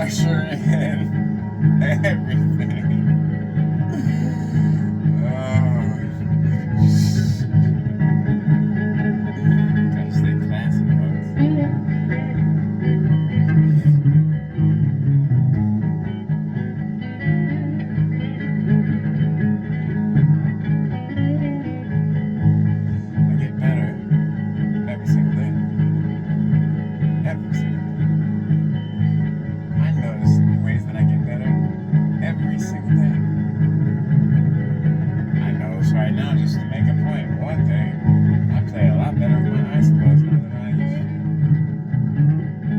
usher in everything. Gotta stay classy, folks. I get better every single day. Every single day. I notice ways that I get better every single day. I notice right now, just to make a point, one thing, I play a lot better with my eyes closed now than I used to.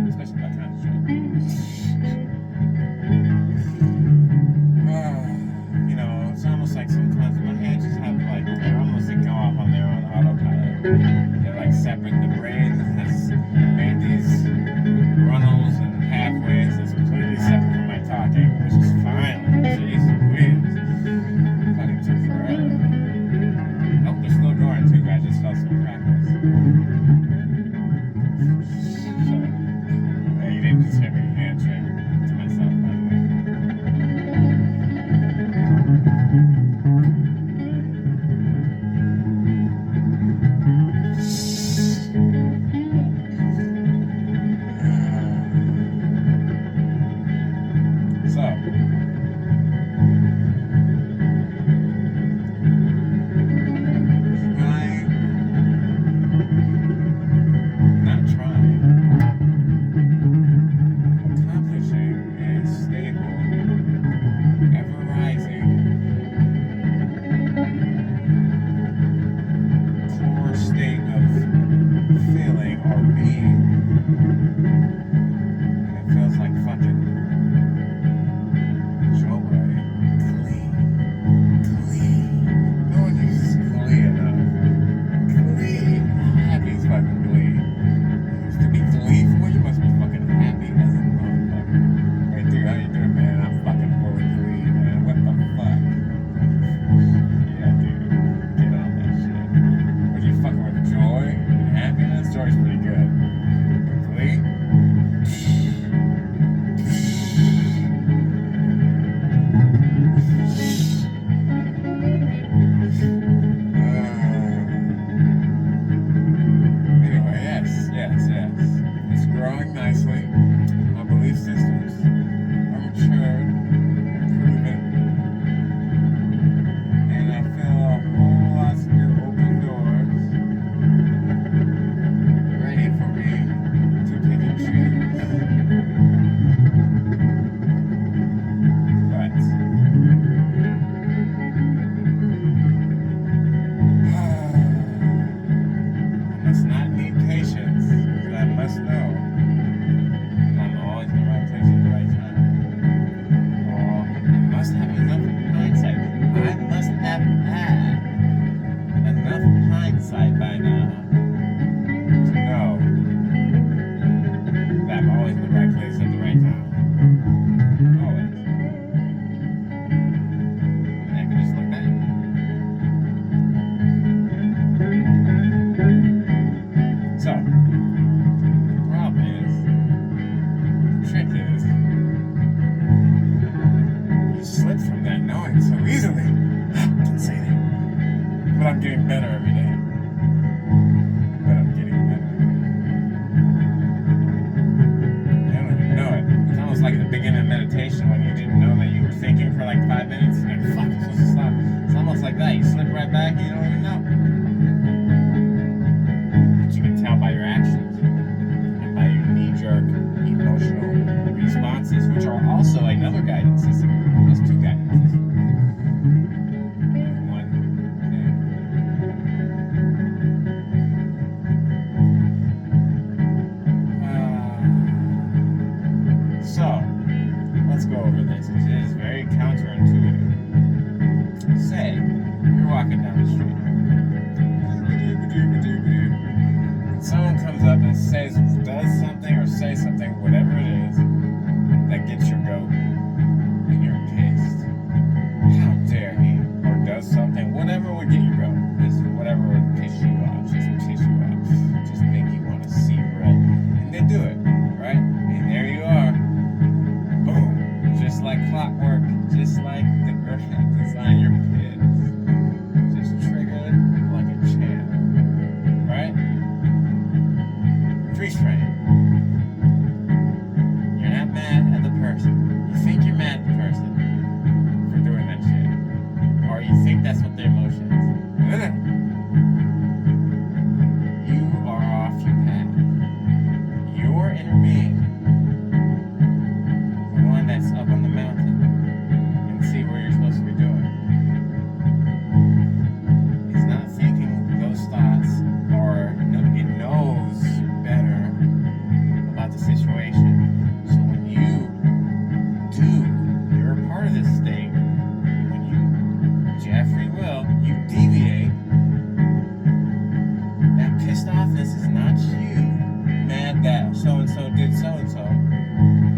Especially if I concentrate. You know, it's almost like sometimes my hands just have to like, they're almost like go off on their own autopilot. They're like separate. The brain has made these runnels and halfways that's completely separate from my talking, which is fine. Jeez Louise. Fucking took forever. Nope, they're still going too. I just felt some crackles. So, you didn't just hear me answering to myself, by the way.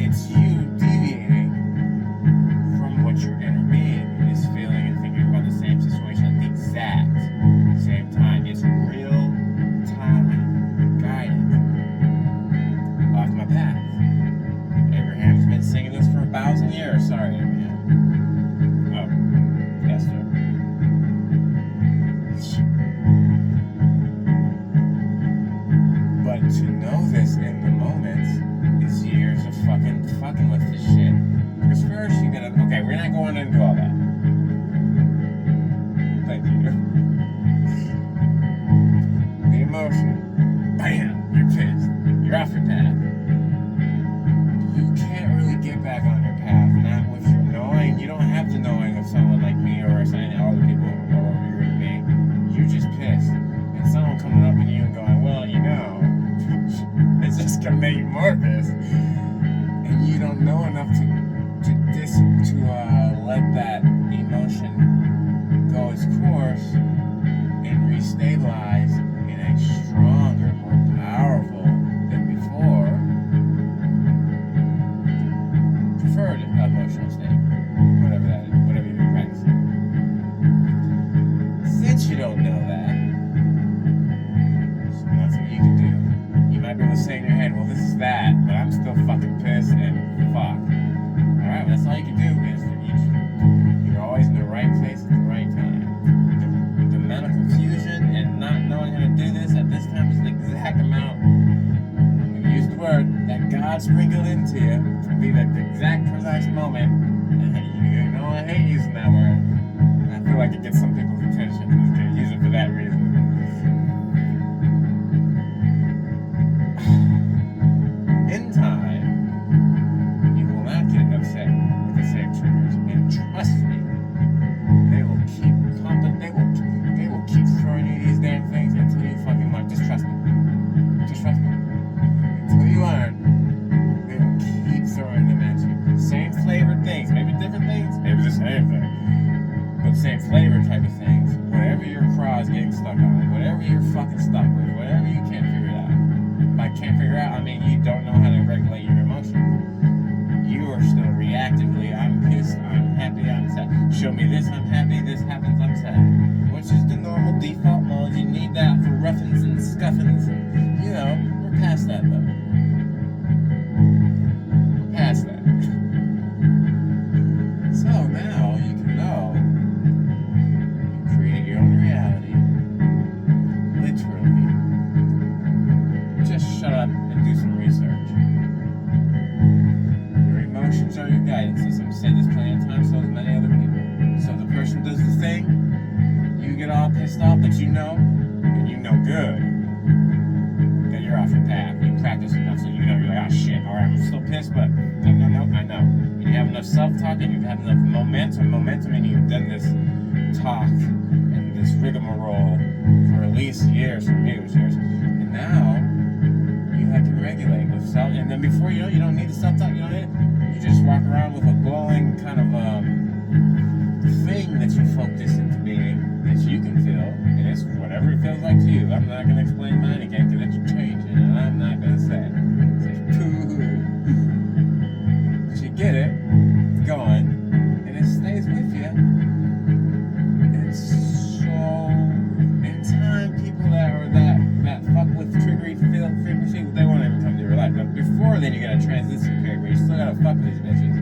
it's you deviating from what your inner being is feeling and thinking about the same situation at the exact same time. It's real time guided off my path. Abraham's been singing this for 1,000 years. Sorry, Abraham. Oh, Esther. But to know this in the moment is years of fucking with this shit. Because first you gotta, okay, we're not going into all that. Thank you. The emotion. Bam! You're pissed. You're off your path. You can't really get back on your path, not with your knowing. You don't have the knowing of someone like me or any other people or you're to me. You're just pissed. And someone coming up to you and going, well, you know, it's just gonna make you more pissed. And you don't know enough to let that emotion go its course and restabilize in a stronger, more powerful than before preferred emotional state, whatever that is, whatever you've been practicing. Since you don't know that, there's nothing you can do. You might be able to say in your head, well, this is that, but I'm still fucking pissed and fuck. Alright, well, that's all you can do is you're always in the right place at the right time. The amount of confusion and not knowing how to do this at this time is the exact amount, I'm going to use the word, that God sprinkled into you to be the exact precise moment. And you know, I hate using that word. I feel like it gets some people's attention. I'm just going to use it for that reason. In time, you will not get upset with the same triggers, and trust me, they will keep pumping. They will keep throwing you these damn things until you fucking learn. Just trust me. Just trust me. Until you learn, they will keep throwing them at you. Same flavored things, maybe different things, maybe the same thing, but same flavor type of things. Whatever your craw is getting stuck on, whatever you're fucking stuck with, whatever you can't figure it out. By can't figure out, I mean you don't know how to regulate your emotions. You are still reactively, I'm pissed, I'm happy, I'm sad. Show me this, I'm happy, this happens, I'm sad. Which is the normal default mode. You need that for roughings and scuffings and, you know, we're past that though. We're past that. So now you can know you create your own reality. Literally. Just shut up and do some research. Your emotions are your guidance system. I've said this plenty of times, so as many other people. So the person does the thing, you get all pissed off, but you know, and you know good, that you're off your path. You practice enough so you know you're like, oh shit, alright, I'm still pissed, but no, I know. And you have enough self-talk and you have enough momentum, and you've done this talk and this rigmarole for at least years, for years. And now, you have to regulate with self, and then before you know, you don't need the self-talk, you don't need it. You just walk around with a glowing kind of thing that you focus into being, that you can feel, and it's whatever it feels like to you. I'm not going to explain mine again, because it's changing, and I'm not going to say poo-hoo. But you get it, going, and it stays with you. It's so, in time, people that are that fuck with triggery frequency, they won't even come to your life. But before then, you got a transition period where you still gotta fuck with these bitches.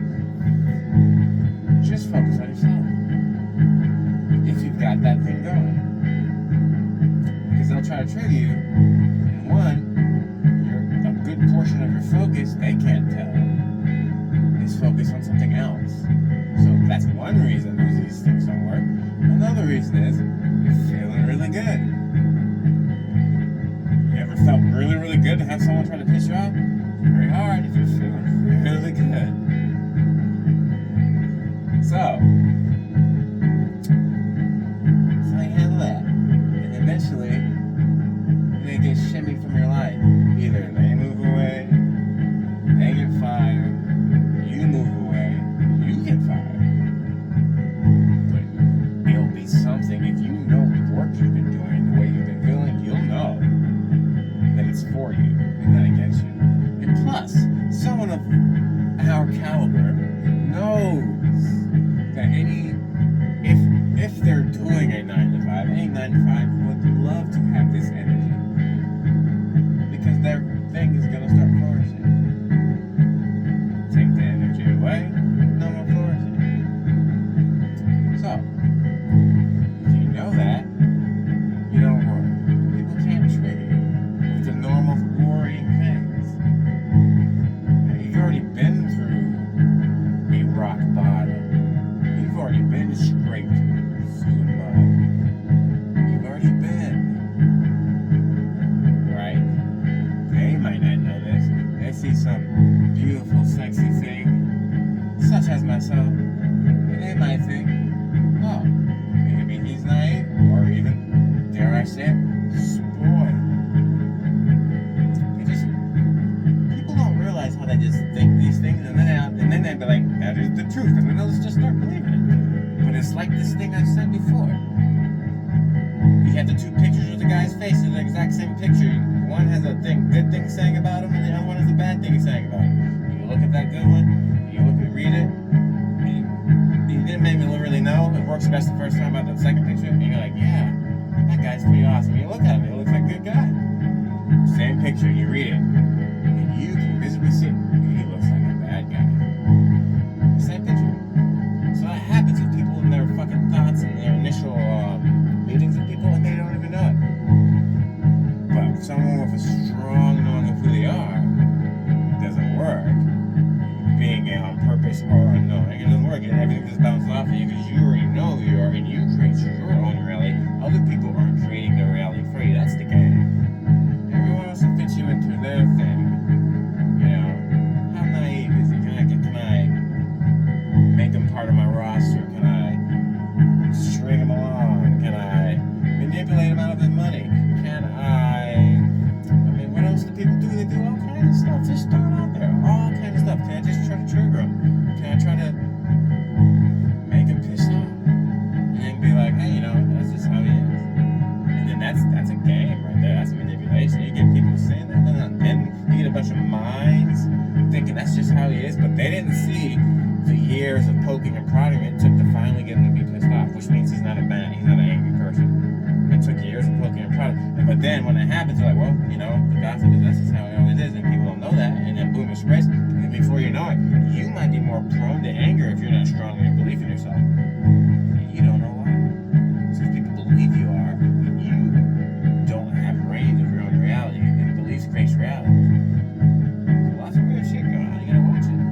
Just focus on yourself. If you've got that thing going. Because they'll try to trigger you, and a good portion of your focus, they can't tell, is focused on something else. So that's one reason these things don't work. Another reason is, you're feeling really good. Ever felt really, really good to have someone try to piss you off? Very hard if you're feeling really good. So you handle that. And eventually, they get shimmied from your life. Either they move away, they get fired, you move away, you get fired. But it'll be something our caliber knows that if they're doing a 9 to 5, any 9 to 5 would love to have this energy because their thing is gonna start flourishing. Take the energy away, no more flourishing. So, if you know that, you don't worry. People can't trigger you with the normal worrying things. You've already been through a rock bottom. You've already been scraped through the mud. You've already been. Right? They might not know this. They see some beautiful, sexy thing, such as myself, and they might think, oh, maybe he's naive, or even, dare I say it, spoiled. People don't realize how they just think these things, and then they be like, that is the truth, and then they'll just start believing it. But it's like this thing I said before. You have the two pictures of the guy's face, they're the exact same picture. One has a good thing saying about him, and the other one has a bad thing saying about him. You look at that good one, you read it, and you didn't make me really know. It works best the first time about the second picture, and you're like, yeah, that guy's pretty awesome. You look at him, he looks like a good guy. Same picture, you read it, and you can visibly see he looks like a bad guy. Same picture. So that happens with people in their fucking thoughts and their initial meetings with people, and they don't even know it. But someone with a strong knowing of who they are, it doesn't work. Being it on purpose or unknowing, it doesn't work. And everything just bounces off of you because you already know who you are, and you create your own reality. Other people aren't creating their reality for you. That's the game. Everyone wants to fit you into their thing. You know, how naive is he? Can I make him part of my roster? Can I string him along? Can I manipulate him out of his money? Can I mean, what else do people do? They do all kinds of stuff. Just start out there. All kinds of stuff. Can I just try to trigger him? Can I try to make him pissed off? And then be like, hey, you know, that's just how he is. And then that's a game right there. That's manipulation. You get people saying that, then you get a bunch of minds thinking that's just how he is, but they didn't see the years of poking and prodding it took to finally get him to be pissed off, which means he's not an angry person. It took years of poking and prodding. But then when it happens, they're like, well, you know, the gossip is that's just how it always is, and people don't know that, and then boom, it spreads, and before you know it, you might be more prone to anger if you're not strong in your belief in yourself. And you don't know why. Because people believe you are, and you don't have range of your own reality, and beliefs creates reality. There's lots of weird shit going on. You gotta watch it.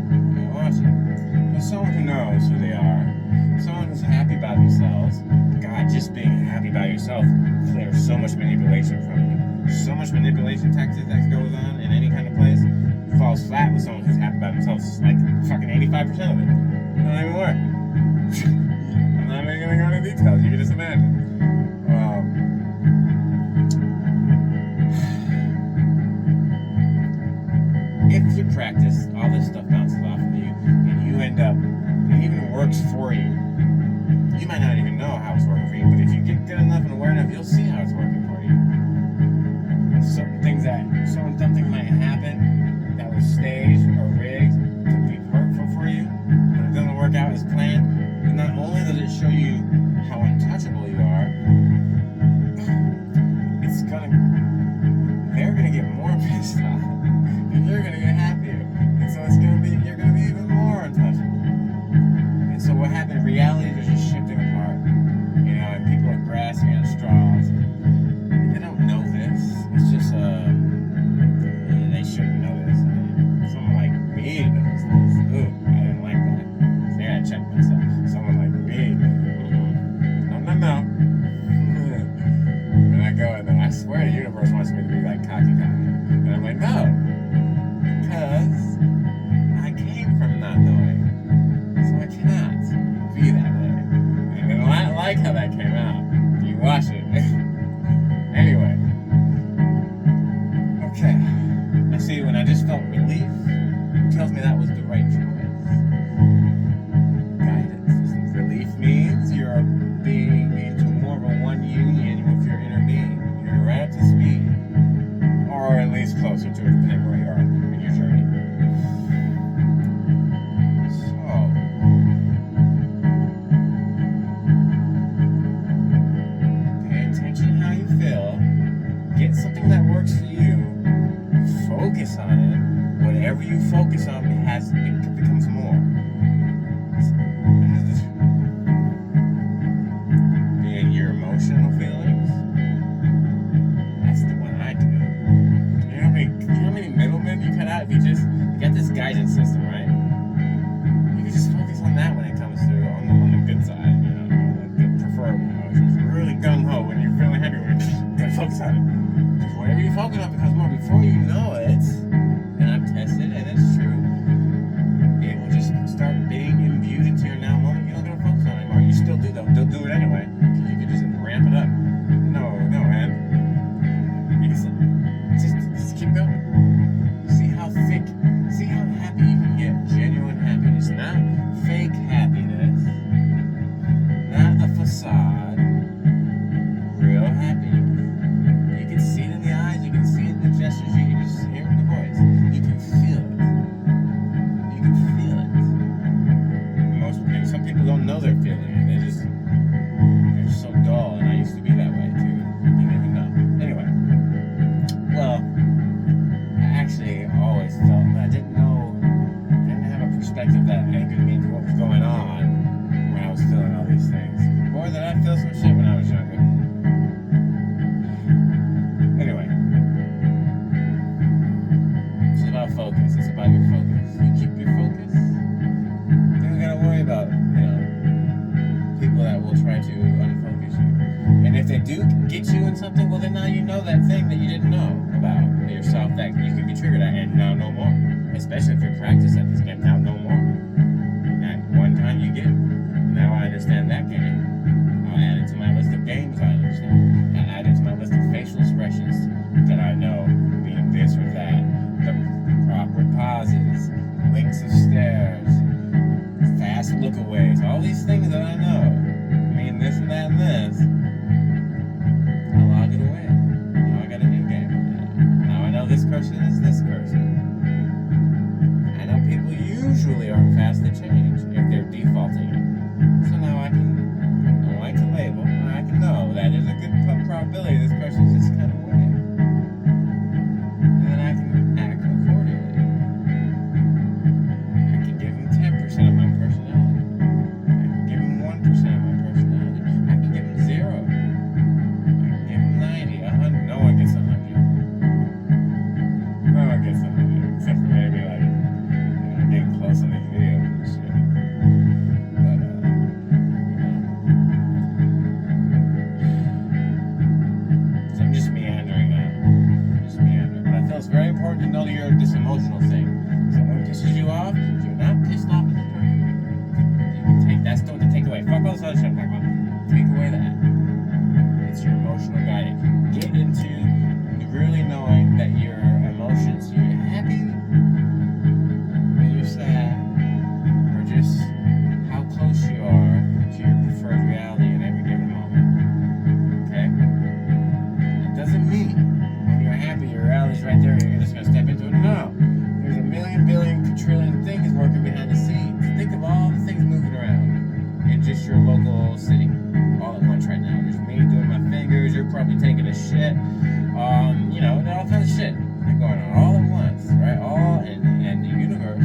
But someone who knows who they are, someone who's happy about themselves, God, just being happy about yourself clears so much manipulation from you. So much manipulation tactics that goes on in any kind of place falls flat with someone who's happy about themselves. Like fucking 85% of it. Not even work. I'm not even gonna go into details. You can just imagine. If you practice, all this stuff bounces off of you, and you end up, it even works for you. You might not even know how it's working for you, but if you get good enough and aware enough, you'll see how it's working for you. Something might happen that was staged or rigged to be hurtful for you, but it doesn't work out as planned. And not only does it show you how untouchable you are, they're gonna get more pissed off, and you're gonna get happier, and so you're gonna be even more untouchable. And so what happened? Realities are just shifting apart, you know, and people are grasping at straws. They don't know this. It's just they shouldn't know this. Someone like me knows this. Ooh, I didn't like that. So I gotta check myself. Someone like me. No. And I go, and then I swear the universe wants me to be like cocky. And I'm like, no. Because I came from not knowing. So I cannot be that way. And I don't like how that came out. You watch it. Anyway. Okay. I see when I just felt relief, it tells me that was the right choice. Guidance. Relief means you're being into more of a one union with your inner being. You're right up to speed. Or at least closer to it, depending where you are in your journey. aspect of that anchored me into what was going on when I was feeling all these things. Boy, did I feel some shit when I was younger. Anyway, it's about focus. It's about your focus. You keep your focus. You don't gotta worry about, people that will try to unfocus you. And if they do get you in something, well, then now you know that thing that you didn't know about yourself that you could be triggered at, and now no more. Especially if you're practicing at this game, now no more. At one time you get, now I understand that game. I'll add it to my list of games I understand. I'll add it to my list of facial expressions that I know, being this or that. The awkward pauses, links of stares, fast lookaways, all these things that I know mean this and that and this. I'll log it away. Now I got a new game. Now I know this person is this person. I know people usually aren't fast to change if they're defaulting it. So now I don't like to label, and I can know that there's a good probability this person's this kind of way. And then I can act accordingly. I can give them 10% of my personality. I can give them 1% of my personality. I can give them 0. I can give them 90, 100. No one gets 100. No one gets 100, except for maybe like, getting close on these videos and shit. But, so I'm just meandering now. Just meandering. But I feel it's very important to know that you're this emotional thing. So when it pisses you off, you're not pissed off at the person. You can take, that's the take away. Fuck all this other shit I'm talking about. Take away that. It's your emotional guiding. Get into really knowing that your emotions, you're happy, sad, or just how close you are to your preferred reality in every given moment. Okay? It doesn't mean when you're happy, your reality's right there, you're just gonna step into it. No. There's a million, billion, quadrillion things working behind the scenes. Think of all the things moving around in just your local city, all at once right now. There's me doing my fingers, you're probably taking a shit, all kinds of shit going on all at once, right? All and the universe.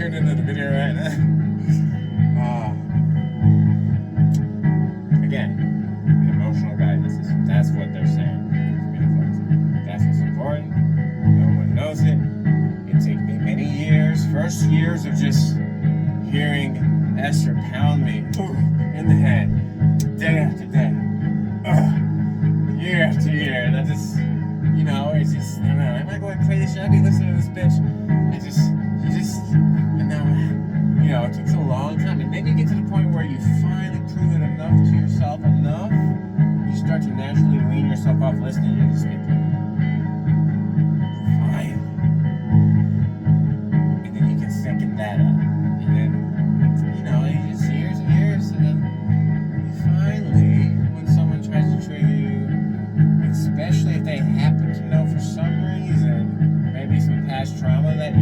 Into the video right now. Again, the emotional guidance is that's what they're saying. That's what's important. No one knows it. It took me many years, first years of just hearing Esther pound me in the head, day after day, year after year, and I just, it's just, I don't know, am I going crazy? Should I be listening to this bitch? And now, it takes a long time, and then you get to the point where you finally prove it enough to yourself, you start to naturally wean yourself off listening to these people. Finally. And then you can second that up. And then, just years and years, and then you finally, when someone tries to trigger you, especially if they happen to know for some reason, maybe some past trauma that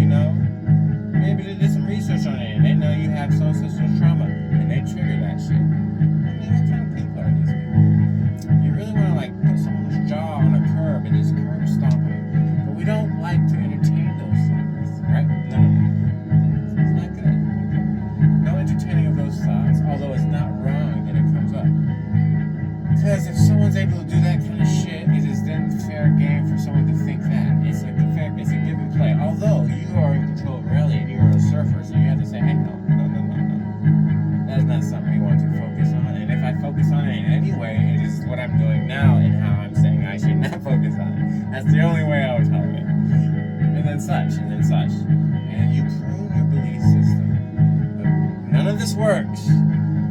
maybe they did some research on it and they know you have some trauma and they trigger that shit. What kind of people are these people? You really want to put someone's jaw on a curb and just curb stomp them. But we don't like to entertain those thoughts, right? No. It's not good. No entertaining of those thoughts, although it's not wrong that it comes up. Because if someone's able to do that kind of shit, it is then fair game for someone to think that. It's a give and play. Although you are in control of reality and you're a surfer, so you have to say, hey, no. That's not something you want to focus on. And if I focus on it in any way, it is what I'm doing now and how I'm saying I should not focus on it. That's the only way I would tolerate it. And then such. And you prune your belief system. But none of this works.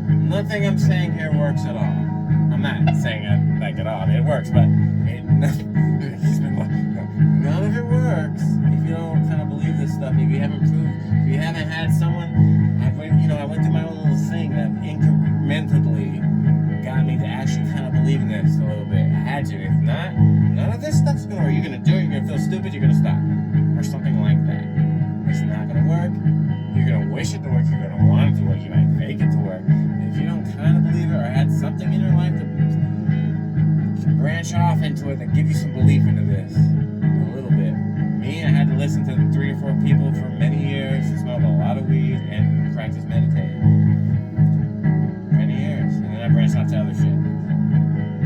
Nothing I'm saying here works at all. I'm not saying it at all. It works, but none of it works if you don't kind of believe believe this stuff, if you haven't had someone, I went through my own little thing that incrementally got me to actually kind of believe in this a little bit. I had to. If not, none of this stuff's gonna work. You're gonna do it, you're gonna feel stupid, you're gonna stop. Or something like that. It's not gonna work. You're gonna wish it to work, you're gonna want it to work, you might fake it to work. If you don't kind of believe it or had something in your life to branch off into it that give you some belief into this, a little bit. Me, I had to listen to 3 or 4 people for many years, smoked a lot of weed, and practice meditating. Many years. And then I branched off to other shit.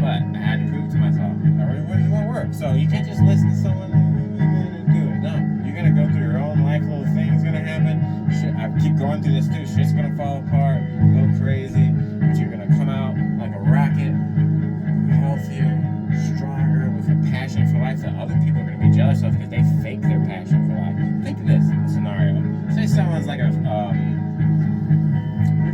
But I had to prove to myself that it won't work. So you can't just listen to someone and do it. No. You're going to go through your own life, little things going to happen. Shit, I keep going through this too. Shit's going to fall apart, go crazy, but you're going to come out like a rocket, healthier, stronger, with a passion for life that other people are going to be jealous of because they fake their passion for life. Think of this scenario. Say someone's like we'll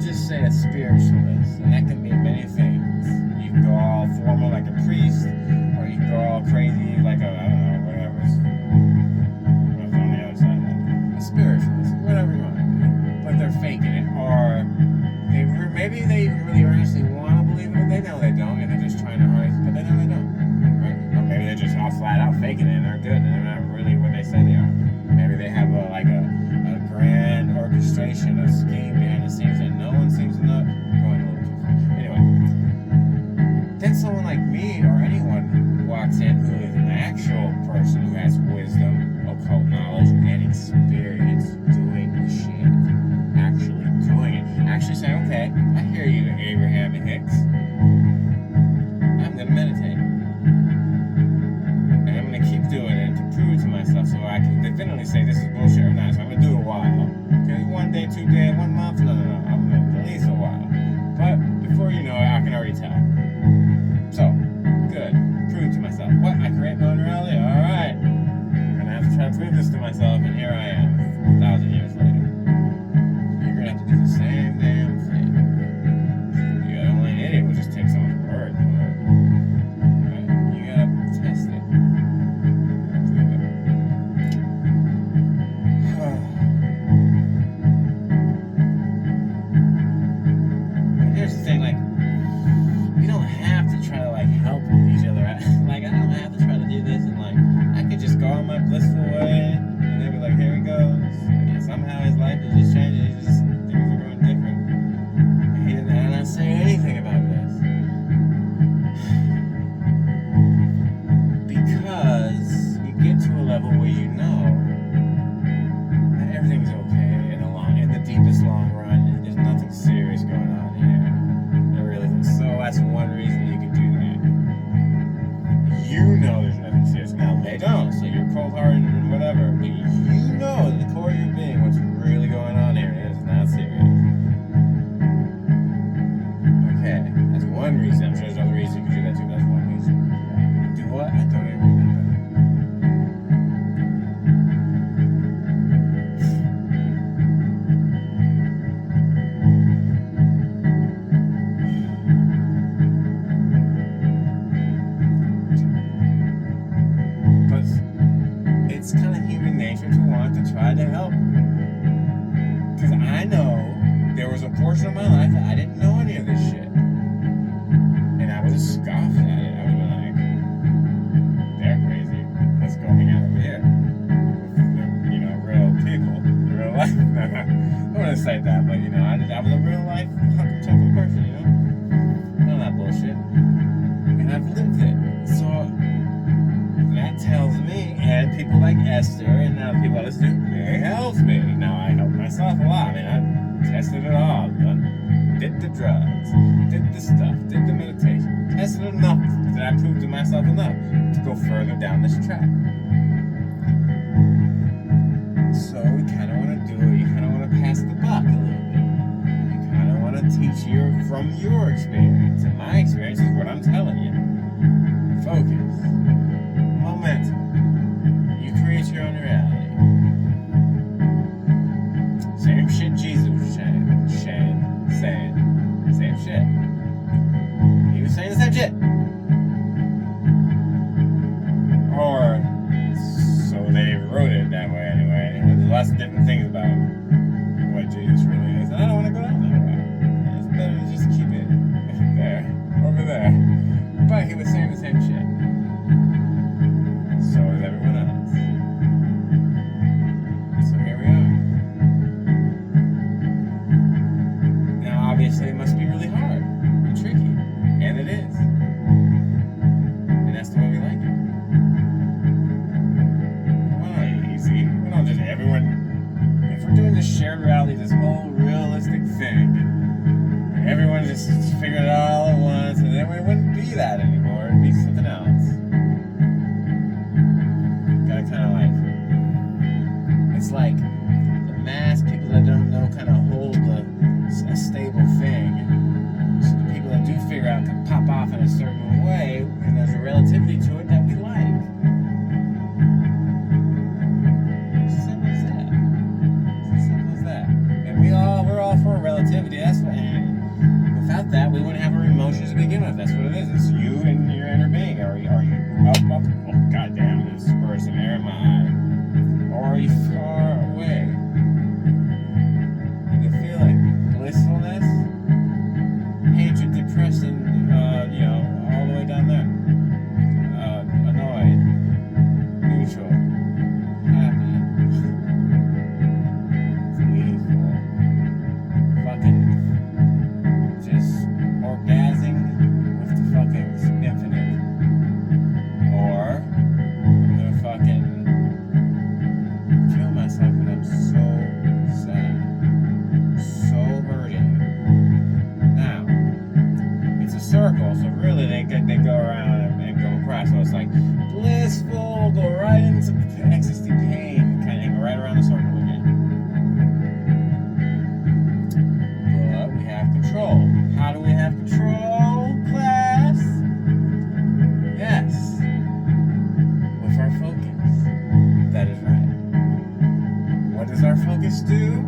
just say a spiritualist, and that can mean many things. You can go all formal like a priest, or you can go all crazy like whatever's on the other side of that. A spiritualist, whatever you want. But they're faking it, or maybe they even really earnestly want to believe it, but they know they don't, and they're just trying to hide it, but they know they don't. Right? Or maybe they're just all flat out faking it, and they're good, and they're not really what they say they are. Maybe they have a grand orchestration, a scheme behind the scenes that no one seems to know. Going a little too far. Anyway, then someone like me or anyone walks in who is an actual person who has wisdom, occult knowledge, and experience doing the shit. Actually doing it. Actually saying, okay, I hear you, Abraham Hicks. I'm going to meditate. And I'm going to keep doing it to prove to myself so I can definitively say this is bullshit or not. So I'm going to do it a while. Okay, 1 day, 2 days, 1 month? No. I'm going to at least a while. But before you know it, I can already tell. So, good. Prove to myself. What? I create my own reality? Alright. I'm going to have to try to prove this to myself, and here I am, 1,000 years later. You're going to have to do the same damn thing. You're the only idiot who just takes someone's word for it. Right? You got to test it. Prove it. But here's the thing, we don't have to try to help each other out. I don't have to try to do this, and I could just go on my blissful way, and they'd be like, here he goes. And somehow his life is just changing. Things are going different. And he didn't not say anything about this. Because you get to a level where you know that everything's okay in the deepest long run. There's nothing serious going on here. There really isn't. So that's one reason you can do that. You know there's nothing serious. Now they don't, so you're cold-hearted and whatever, but you know at the core of your being what's really going on here, and it's not serious. Okay, that's one reason. I'm sure there's other reasons you can do that too, but that's one reason. Do what? I don't even remember. It's kind of human nature to want to try to help. Because I know there was a portion of my life that I didn't know any of this shit. And I would have scoffed at it. I would have been like, they're crazy. Let's go hang out over here. With the, real people. Real life. No, I don't want to say that, but, I was a real life type of person, None of that bullshit. And I've lived it. So that tells me, and people like Esther and now people like this dude, it helps me. Now I help myself a lot. I tested it all. Did the drugs, did the stuff, did the meditation, tested it enough that I proved to myself enough to go further down this track. So we kind of want to do it. You kind of want to pass the buck a little bit. You kind of want to teach from your experience, and my experience is what I'm telling you. Focus. Momentum. You create your own reality. Same shit Jesus was saying. Same shit. He was saying the same shit. Or so they wrote it that way anyway. lots of different things about what Jesus really is. And I don't want to go down that route. It's better to just keep it there, over there. But he was saying the same shit. So is everyone else. So here we are. Now, obviously, it must be really hard and tricky. And it is. And that's the way we like it. Well, not easy. We don't just everyone. If we're doing this shared reality, this whole realistic thing, and everyone just figured it out all at once, and then it wouldn't be that anymore. It'd be something else. Gotta kind of like. It's like the mass people that don't know kind of hold a stable thing. So the people that do figure out can pop off in a certain way, and there's a relativity to it that we like. It's as simple as that. It's as simple as that. And we're all for relativity. That's what. And without that, we wouldn't have our emotions to begin with. That's what it is. It's you and your inner being. Are you up? Oh goddamn! There's spurs some air in my eye. Or are you far away? And the feeling, blissfulness, hatred, depression, all the way down there. Annoyed, neutral, happy, gleeful, fucking just orgasming with the fucking infinite. Or I'm gonna fucking kill myself because I'm so sad, so hurting. Now, it's a circle, so really they go around and go across. So it's like blissful, go right into ecstasy, pain, kind of go right around the circle again. But we have control. How do we have control, class? Yes, with our focus. That is right. What does our focus do?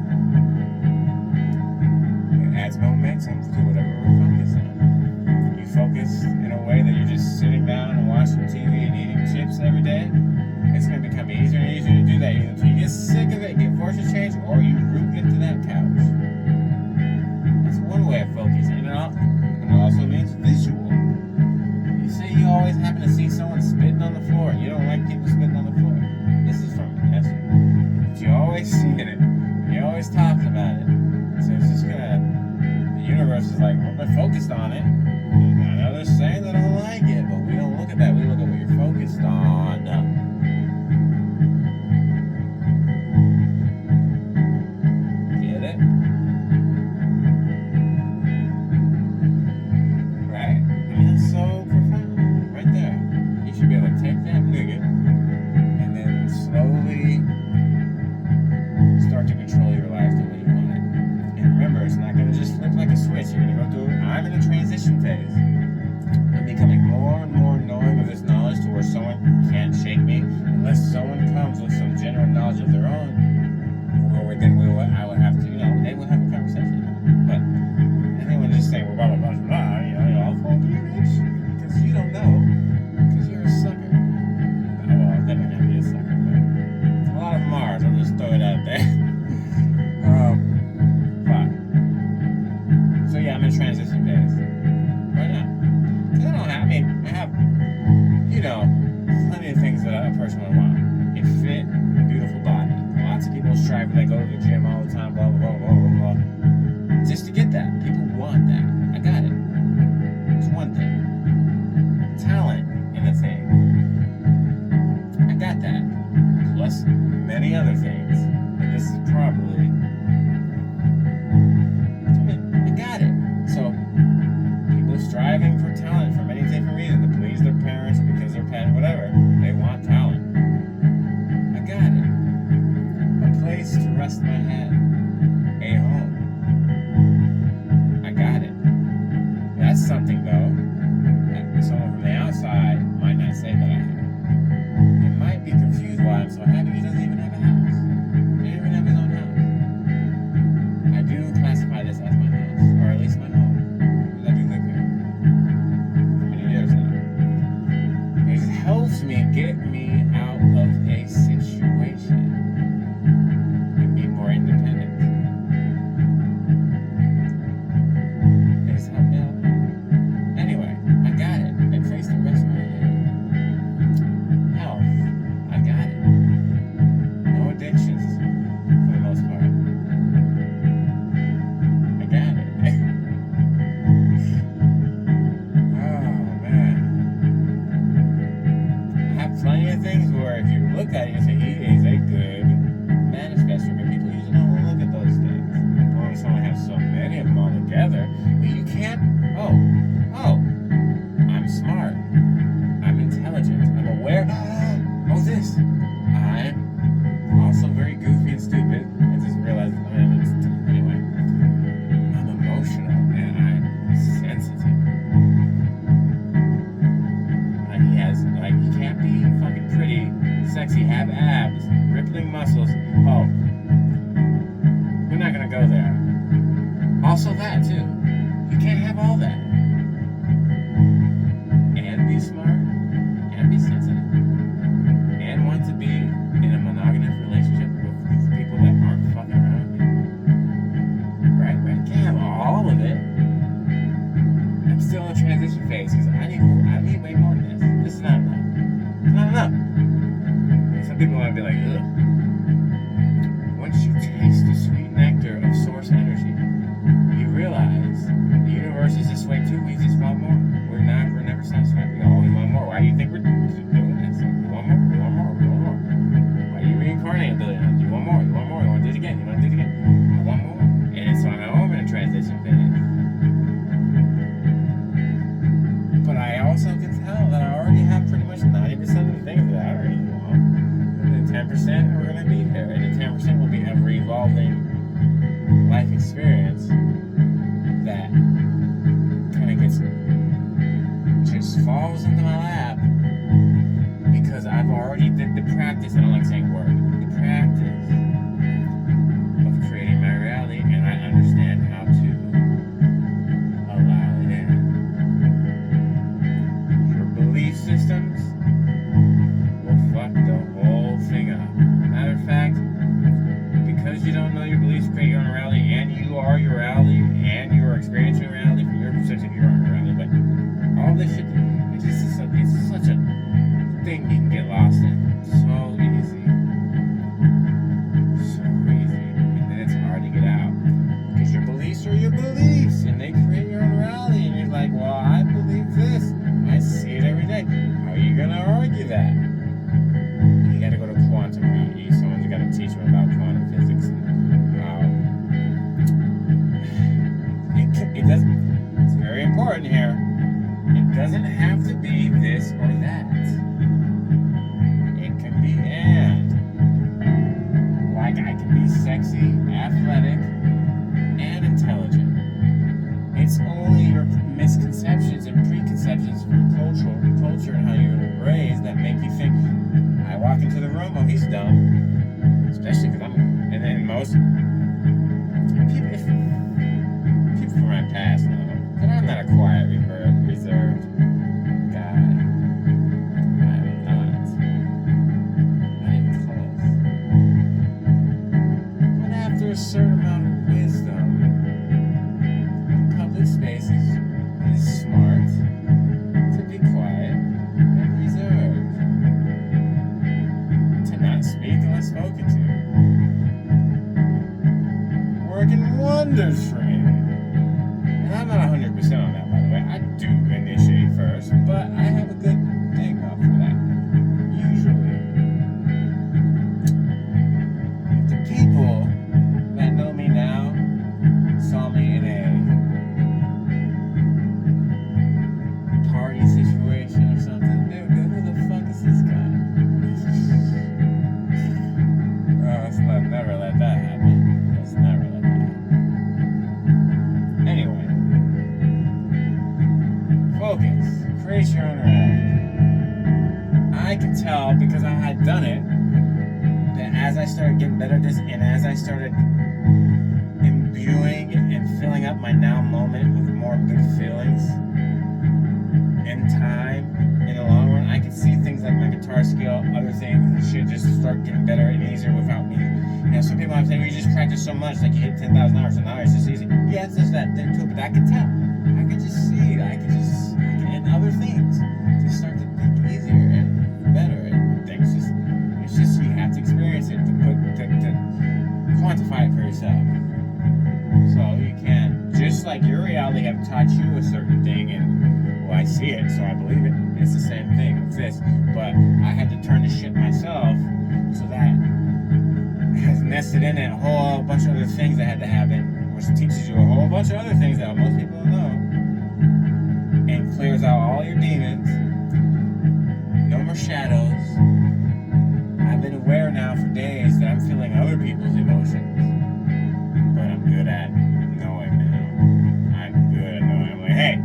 It adds momentum to whatever we're focused on. You focus in a way that you're just sitting down and watching TV and eating chips every day, it's going to become easier and easier to do that either until you get sick of it, get forced to change, or you root into that couch. That's one way of focusing. It also means visual. You say you always happen to see someone spitting on the floor and you don't like people spitting on the floor. This is from Vanessa. But you always see it. You're always talking about it. So it's just gonna, the universe is like, well, they're focused on it. And I know they're saying they don't like it, but we don't look at that. We look at what you're focused on. Get it? Right? I mean, that's so profound. Right there. You should be able to take that nigga and then slowly start to control your life the way you want it. And remember, it's not going to just flip like a switch. You're going to go through, I'm in a transition phase. I'm becoming more and more knowing of this knowledge to where someone can't shake me unless someone comes with some genuine knowledge of their own. Or then I would have to, they will have a conversation. But anyone just saying, well, blah, blah, blah, blah, I'll fuck you, bitch. Because you don't know. Because you're a sucker. Well, that might not be a sucker, but a lot of them are. So I'll just throw it out there. Fuck. So yeah, I'm in transition phase right now. Because I have, plenty of things that a person would want. A fit, beautiful body. Lots of people strive, they go to the gym all the time, blah, blah, blah, blah, blah, blah. Just to get that. People want that. I got it. It's one thing. Talent in a thing. I got that. Plus many other things. And this is probably, I got it. So, people striving for talent for many different reasons. To please their parents, because they're pet, whatever. They want talent. I got it. A place to rest my head. A home. I got it. That's something, though, that someone from the outside might not say that I have. It might be confused why I'm so happy. He doesn't even have a house. He doesn't even have his own house. I do classify this as my house, or at least my home, because I do live here for many years now. It just helps me get me out of a situation. oh, we're not gonna go there. Also that too. You can't have all that. And be smart, and be sensitive, and want to be in a monogamous relationship with people that aren't fucking around with you. Right? You can't have all of it. I'm still in a transition phase because I need way more than this. This is not enough. It's not enough. And some people might be like, ugh. Once you taste the sweet nectar of source energy, you realize the universe is this way too. We just want more. We're never satisfied. We always want more. Why do you think we're doing this? We want more. We want more. We want more. Why do you reincarnate a billion times? You want more. You want more. You want to do it again. You want to do it again. I want more. And so I'm in a transition phase. But I also can tell that I already have pretty much 90% of the things that I really want. And then 10% are going to be here. And then 10% will be ever evolving life experience that kind of just falls into my lap because I've already did the practice. I don't like saying work. The practice of creating my reality, and I understand how to allow it in. Your belief systems will fuck the whole thing up. Matter of fact, because you don't know your beliefs create your own reality, and you are your reality, and you are experiencing reality from your perspective, your own reality. But all this shit, it's such a thing you can get lost in. So easy. So easy. And then it's hard to get out. Because your beliefs are your beliefs, and they create your own reality. And you're like, well, I believe this. I see it every day. How are you going to argue that? You got to go to quantum reality. Someone's got to teach me about quantum physics. It doesn't. It's very important here. It doesn't have to be this or that. It can be and. Like I can be sexy, athletic, and intelligent. It's only your misconceptions and preconceptions from culture and how you were raised that make you think, I walk into the room, oh, he's dumb. Especially because and then most people from my past know that I'm not a quiet, reserved guy. I'm not. Not even close. But after a certain amount of wisdom in public spaces, it is smart to be quiet and reserved. To not speak unless spoken to. Working wonders for me. And I'm not 100% on that, by the way. I do initiate first, but I have a good thing up for that. Usually. If the people that know me now saw me in a party situation or something, they would go, who the fuck is this guy? Oh, let's never let that happen. Let's never let that happen. Anyway. Focus. Create your own reality. I can tell because I had done it that as I started getting better at this and as I started imbuing and filling up my now moment with more good feelings in time, in the long run, I could see things like my guitar skill, other things, and shit just start getting better and easier without me. You know, some people have said, well, you just practice so much, like you hit 10,000 hours, and now it's just easy. Yeah, it's just that thing too, but I could tell. I could just see it. And other things just start to think easier and better. And things it's just you have to experience it to quantify it for yourself. So you can't, just like your reality have taught you a certain thing, and well, I see it, so I believe it. It's the same thing with this, but I had to turn the shit myself, so that has nested in it a whole bunch of other things that had to happen, which teaches you a whole bunch of other things that most people don't know, and clears out all your demons. No more shadows. I've been aware now for days that I'm feeling other people's emotions, but I'm good at knowing now. I'm good at knowing. I'm like, hey,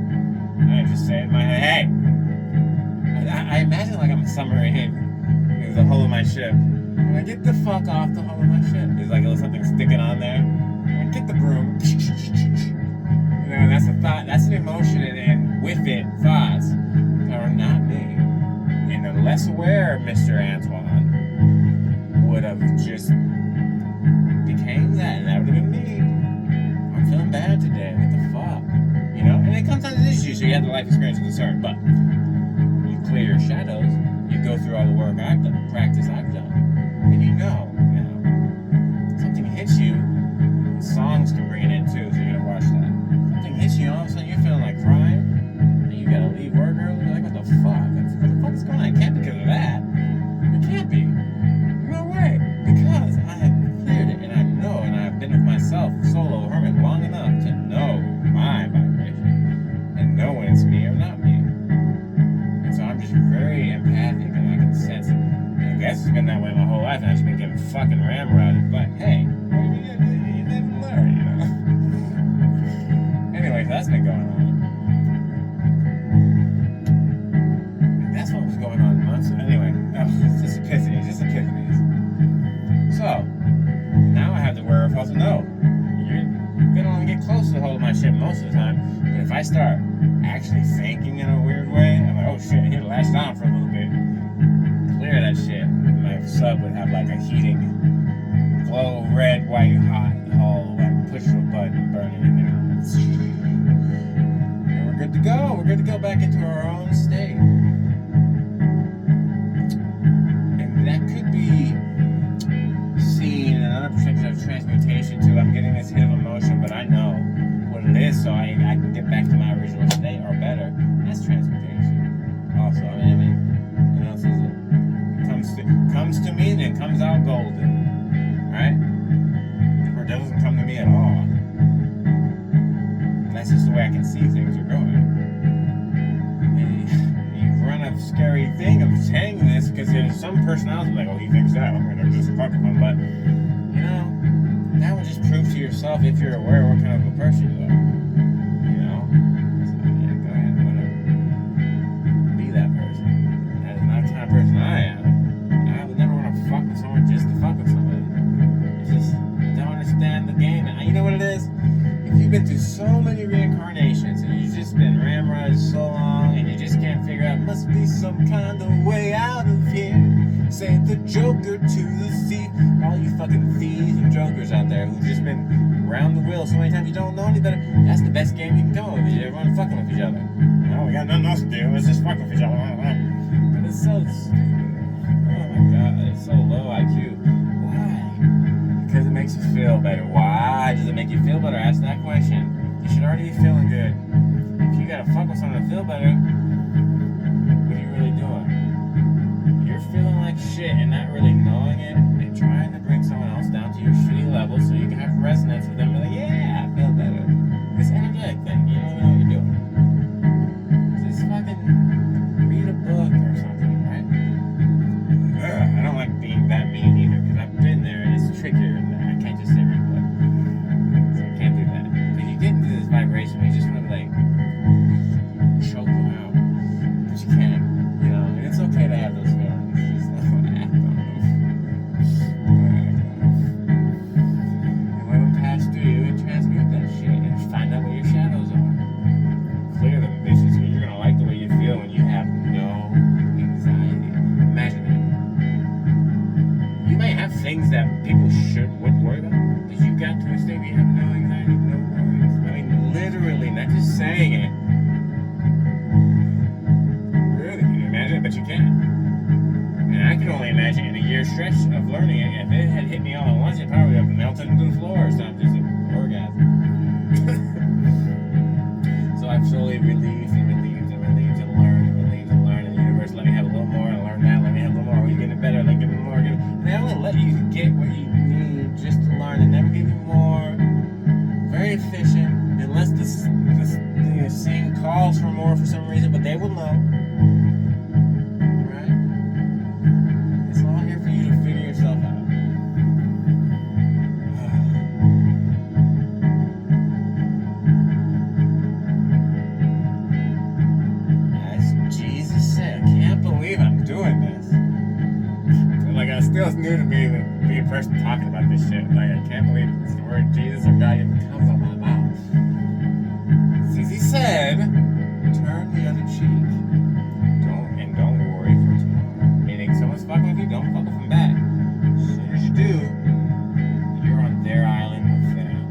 I just say in my head, hey. I imagine like I'm a submarine. There's a hole in my ship. I'm like, get the fuck off the whole of my shit. There's like a little something sticking on there. I'm like, get the broom. You know, that's a thought, that's an emotion, and with it, thoughts that are not me. And the less aware Mr. Antoine would have just became that, and that would have been me. I'm feeling bad today. What the fuck? You know? And it comes down to this issue, so you have the life experience of concern, but you clear your shadows, you go through all the work I've done, practice I've done, and you know, something hits you, the songs can bring it in too, so you're gonna watch that. Something hits you, all of a sudden you're feeling like crying, and you gotta leave work early, you're like, what the fuck? What the fuck is going on? It can't be because of that. It can't be. No way. Because I have cleared it, and I know, and I've been with myself, solo, hermit, long enough to know my vibration, and know when it's me or not me. And so I'm just very empathic, and I can sense it. And I guess it's been that way my whole life, and I've just been getting fucking ramrodded, but hey, you live and learn, you know? Anyways, that's been going on. That's what was going on months. Anyway, it's just epiphanies. So, now I have the wherewithal to know. You're gonna only get close to the whole of my shit most of the time, but if I start actually thinking in a weird way, I'm like, oh shit, I need to latch down for a little bit, clear that shit. My sub would have like a heating, glow, red, white, hot, all like push a button, burn anything else. And we're good to go. We're good to go back into our own state. That could be seen in another perspective of transmutation too. I'm getting this hit of emotion, but I know what it is, so I can get back to my original state or better. That's transmutation. Also, I mean, what else is it? It comes to me, then comes out golden, right? Or it doesn't come to me at all. And that's just the way I can see things are going. Run a scary thing of saying this because there's some personality like, oh, he thinks that, I'm gonna just fuck with him, but you know, that would just prove to yourself if you're aware what kind of a person you are. You know? So yeah, go ahead, whatever. Be that person. That is not the kind of person I am. I would never want to fuck with someone just to fuck with somebody. It's just, I don't understand the game. And you know what it is? If you've been through so many reincarnations and you've just been ramrodded so long and you just can't figure out, must be some kind of way out of here. Say the Joker to the thief. All you fucking thieves and jokers out there who've just been around the wheel so many times you don't know any better. That's the best game you can go with. Everyone fucking with each other. No, we got nothing else to do. Let's just fuck with each other. But it's so stupid. Oh my god, it's so low IQ. Why? Because it makes you feel better. Why does it make you feel better? Ask that question. You should already be feeling good. If you gotta fuck with someone to feel better, what are you really doing? You're feeling like shit and not really knowing it and trying to bring someone else down to your shitty level so you can have resonance with them and be like, yeah, I feel better. This energetic thing, you don't even know what you're doing. Just fucking read a book or something, right? I don't like being that mean either because I've been there and it's trickier than that. I can't just say read a book. So I can't do that. Because you get into this vibration where you just want to like choke them out. But you can't, you know, and it's okay to have those feelings. You just don't act on them. And let them pass through you and transmute that shit and find out what your shadows are. Clear them, bitches. You're gonna like the way you feel when you have no anxiety. Imagine that. You may have things that people would worry about, but you got to a state where you have no anxiety, no worries. I mean, literally, not just saying it. Really, can you imagine it? But you can't. And I can only imagine in a year stretch of learning it, if it had hit me all at once, it probably would have melted into the floor or something, just an orgasm. So I've slowly relieved and learned, and the universe let me have a little more and learn that, let me have a little more, we're getting better, like give me more, and they only let you get what you need just to learn, and never give you more. Very efficient, unless the scene calls for more for some reason, but they will know. Right? It's all here for you to figure yourself out. As Jesus said, I can't believe I'm doing this. Like, it's still new to me person talking about this shit. Like, I can't believe the word Jesus or God even comes out of my mouth. Zizi said, turn the other cheek. Don't worry for tomorrow. Meaning, someone's fucking with you, don't fuck with them back. As soon as you do, you're on their island with them.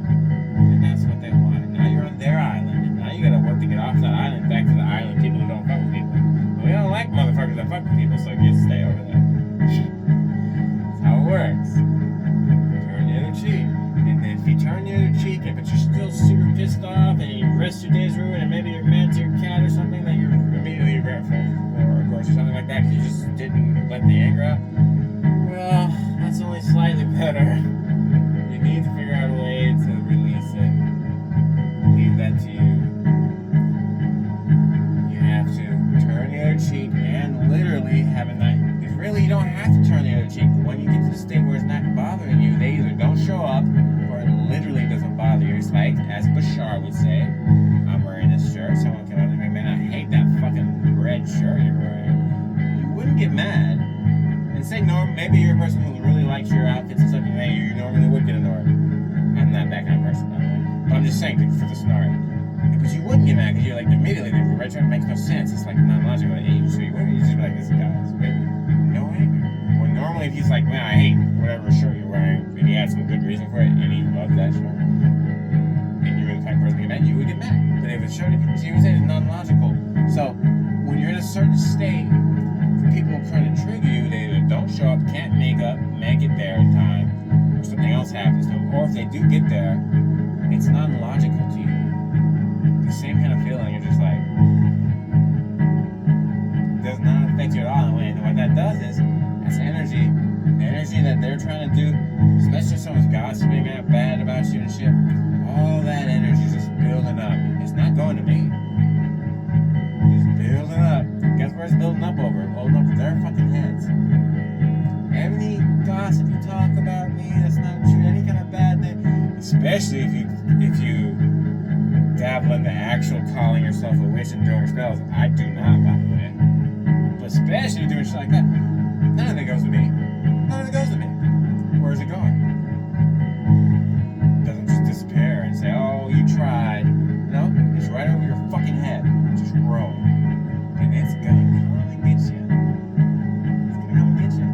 And that's what they wanted. Now you're on their island. And now you gotta work to get off that island back to the island people who don't fuck with people. We don't like motherfuckers that fuck with people, so you stay over there. That's how it works. Turn the other cheek. And then if you turn the other cheek, but you're still super pissed off and the rest of your day's ruined, and maybe you're mad to your cat or something that you're immediately regretful for, of course, or something like that because you just didn't let the anger out, well, that's only slightly better. You need to figure out a way to release it. Leave that to you. You have to turn the other cheek and literally have a night. Because really, you don't have to turn the other cheek. When you get to the state where it's not bothering you, they either don't show up or it literally doesn't bother you. It's like, as Bashar would say, I'm wearing this shirt. Someone came up to me, man, I hate that fucking red shirt you're wearing. You wouldn't get mad. And say, maybe you're a person who really likes your outfits and stuff, and you normally would get annoyed. I'm not that kind of person, by the way. But I'm just saying, for the scenario. But you wouldn't get mad because you're like, immediately, the red shirt makes no sense. It's like non-logical to age. So you wouldn't, you just be like, this guy's weird. No anger. Or normally, if he's like, man, I hate whatever shirt you're wearing, and he had some good reason for it, and he loved that shirt, and you were the type of person to get mad, you would get mad. But if it's shirt, see what I'm saying, it's non-logical. So when you're in a certain state, people trying to trigger you, they either don't show up, can't make it there in time, or something else happens to them, or if they do get there, it's non-logical to you. The same kind of feeling, you're just like, does not affect you at all. And what that does is, that's energy that they're trying to do, especially if someone's gossiping bad about you and shit, all that energy is just building up. It's not going to me. It's building up. Guess where it's building up over? Building up their fucking heads. Any gossip you talk about me, that's not true, any kind of bad thing, especially if you dabble in the actual calling yourself a witch and doing spells. I do not, by the way. But especially doing shit like that. None of it goes to me. None of it goes to me. Where is it going? It doesn't just disappear and say, oh, you tried. No, it's right over your fucking head. Just growing. And it's gonna come and get you. It's gonna come and get you.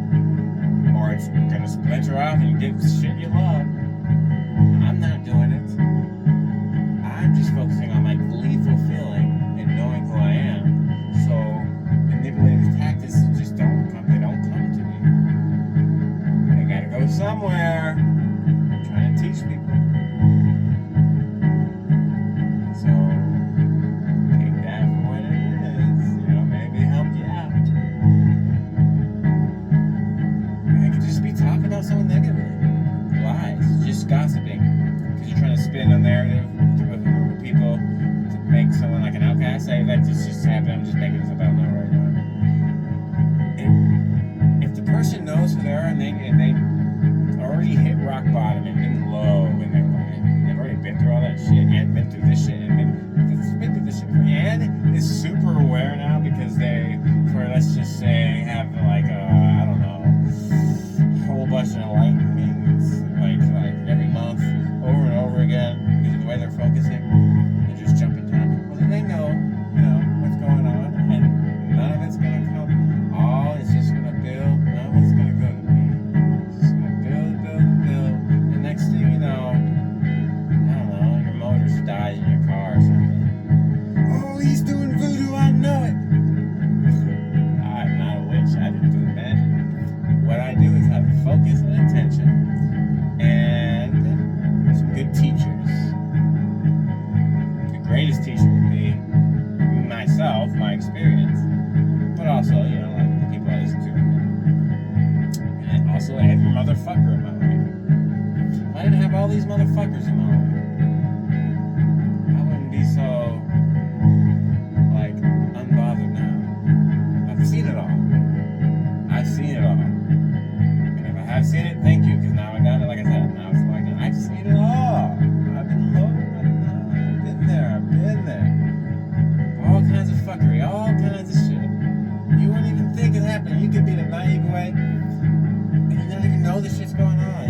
Or it's gonna splinter off and get shit you love. I'm not doing it. I'm just focusing on my gleeful feeling and knowing who I am. So manipulative tactics just don't come to me. They gotta go somewhere. I'm trying to teach people. So take that for what it is. Maybe help you out. I could just be talking about someone negatively. Lies. Just gossiping. Because you're trying to spin a narrative with a group of people to make someone like an outcast. Say that this just happened. I'm just making this up. I don't know right now. If the person knows who they are and they already hit rock bottom and been low in their life, they've already been through all that shit and been through this shit and been through this shit, and is super aware now because they, for let's just say, have like I don't know, a whole bunch of enlightenments like every month over and over again because of the way they're focusing. They're just jumping down. Well, then they know what's going on, and none of it's gonna come. All it's just gonna build. None of it's gonna go to me. It's just gonna build. The next thing you know, I don't know, your motor's died in your car or something. Oh, he's doing voodoo. I know it. I'm not a witch. I didn't do magic. What I do is have focus and attention, and some good teachers. The greatest teacher would be myself, my experience, but also, like the people I listen to. And also every motherfucker in my life. If I didn't have all these motherfuckers in my life, I wouldn't be so, unbothered now. I've seen it all. And if I have seen it, thank you, because now I got it, like I said. Now it's like, I've seen it all. I've been low, I've been there. All kinds of fuckery, all kinds of shit. You wouldn't even think it happened. You could be in a naive way, and you don't even know this shit's going on.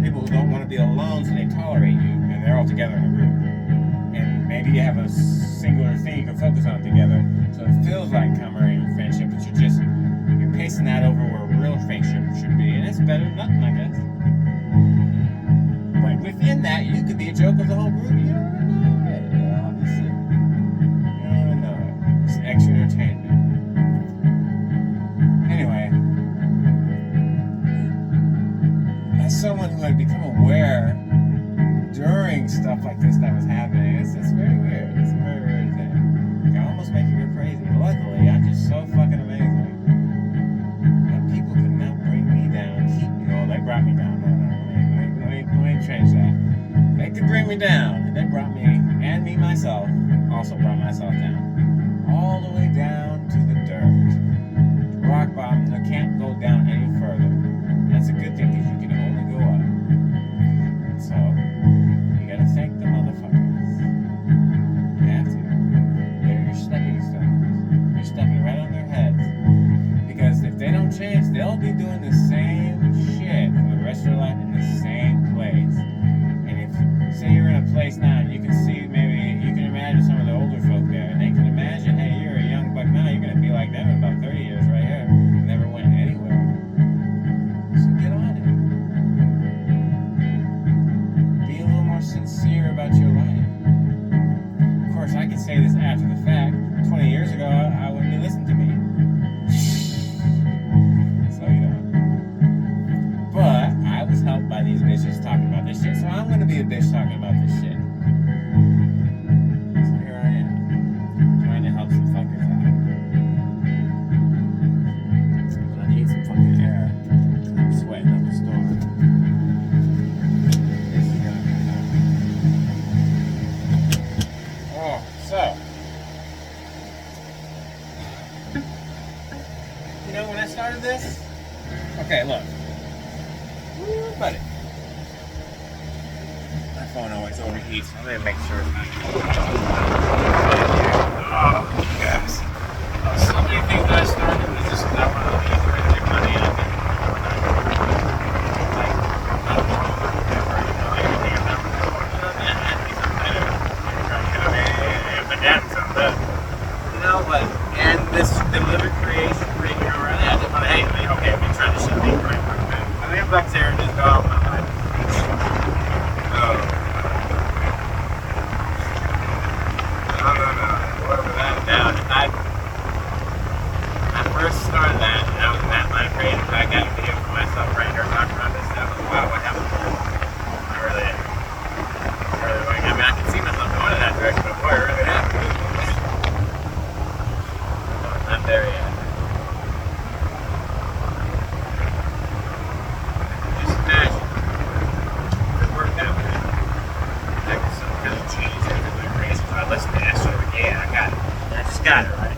people who don't want to be alone, so they tolerate you, and they're all together in a group. And maybe you have a singular thing you can focus on together, so it feels like camaraderie and friendship, but you're pacing that over where real friendship should be, and it's better than nothing, I guess. But within that, you could be a joke of the whole group. You don't even know it. You know, obviously. You don't even know it. It's extra entertainment. Anyway, as someone who had become aware during stuff like this that was happening, it's very weird. It's a very weird thing. It can almost make you go crazy. Luckily, I'm just so fucking amazing that people could not bring me down, keep me. Oh, they brought me down. No. Let me change that. They could bring me down, and they brought me, and me myself, also brought myself down. All the way down to the dirt. Rock bottom, I can't go down any further. That's a good thing, because you can only go up. So, you gotta thank the motherfuckers. You have to. They're your stepping stones. You're stepping right on their heads. Because if they don't change, they'll be doing the same shit for the rest of their life in the same place. And if, say you're in a place now, and you can see, maybe, you can imagine some of the older folk there, and they can imagine, hey, you're a young buck now, you're gonna be like them in about 30 years right here. Never went anywhere. So get on it. Be a little more sincere about your life. Of course, I can say this after the fact. 20 years ago, I wouldn't be listening to me. So, you know. But I was helped by these bitches talking about this shit, so I'm gonna be a bitch talking about this shit. So here I am, trying to help some fuckers out. But I need some fucking air. I'm sweating up the storm. This is gonna come out. Oh, so. You know, when I started this, okay, look. Woo, buddy. My phone always overheats. I'm gonna make sure it's not. Oh, yes. So many things that I started was just because I wanted to leave and make money on it. Like, not a problem or whatever, you know, everything about it. It had to be something better. But that's something, you know, but, and this delivered creation, you know, right now, I just want to, hey, okay, we trying to shut things right. I think I'm back there and just go out my life. No. Whatever that down. I first started that, and I was that line of creation, but I got a video for myself right here talking about this stuff. Wow, what happened? I really like, I mean, I can see myself going in that direction, but boy, it really happened. I'm not there yet. Just imagine if it worked out with it. That was some really change everything crazy. So I listened to that shit, like, yeah, I got it. I just got it, right?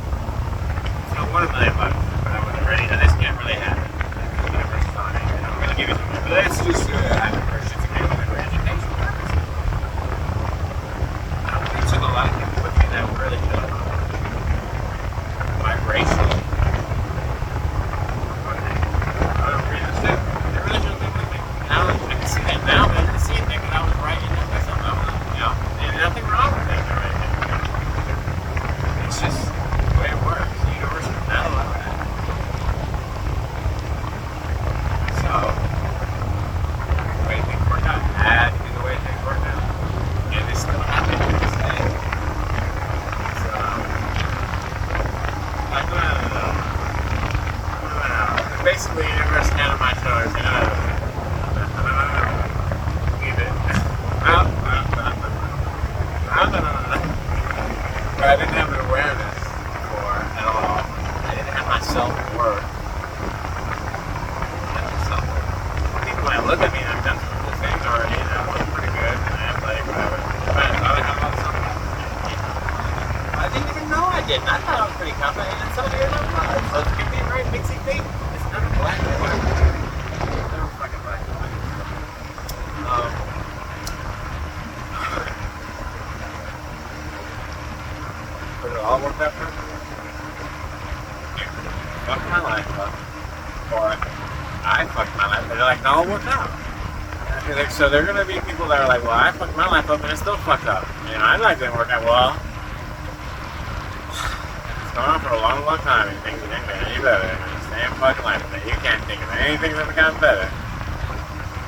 It's not $1 million, but I wasn't ready. Now, this can't really happen. I never thought it. I'm going to give you some money. But that's just having first shit to do with for education purposes. It took a lot of people with me that were really good vibration. I don't really understand. They really should have been with me. Now, I can see that now, but I didn't see it then when I was writing it myself. You know, there's nothing wrong with that right now. It's just the way it works. The universe is not allowed that. So, the way things work out had to be the way things work out. And it's still happening to this day. So, like, basically, the universe had on my shoulders, you know, leave it. But I didn't have an awareness for at all. I didn't have my self-worth. People might look at me and I've done some cool things already and I look pretty good and I'm like, whatever. But I thought I had about something. I didn't even know I didn't. I thought I was pretty confident and some years I was. So it can be a very mixy thing. It's not black and white. It's never fucking black and white. But it all worked out perfectly. Fucked my life up. Or I fucked my life, but they're like, no, it worked out. So there are gonna be people that are like, well, I fucked my life up and it's still fucked up. You know, my life didn't work out well. It's gone on for a long, long time and things ain't getting any better. It's the same fucking life. You can't think of anything that's gotten better.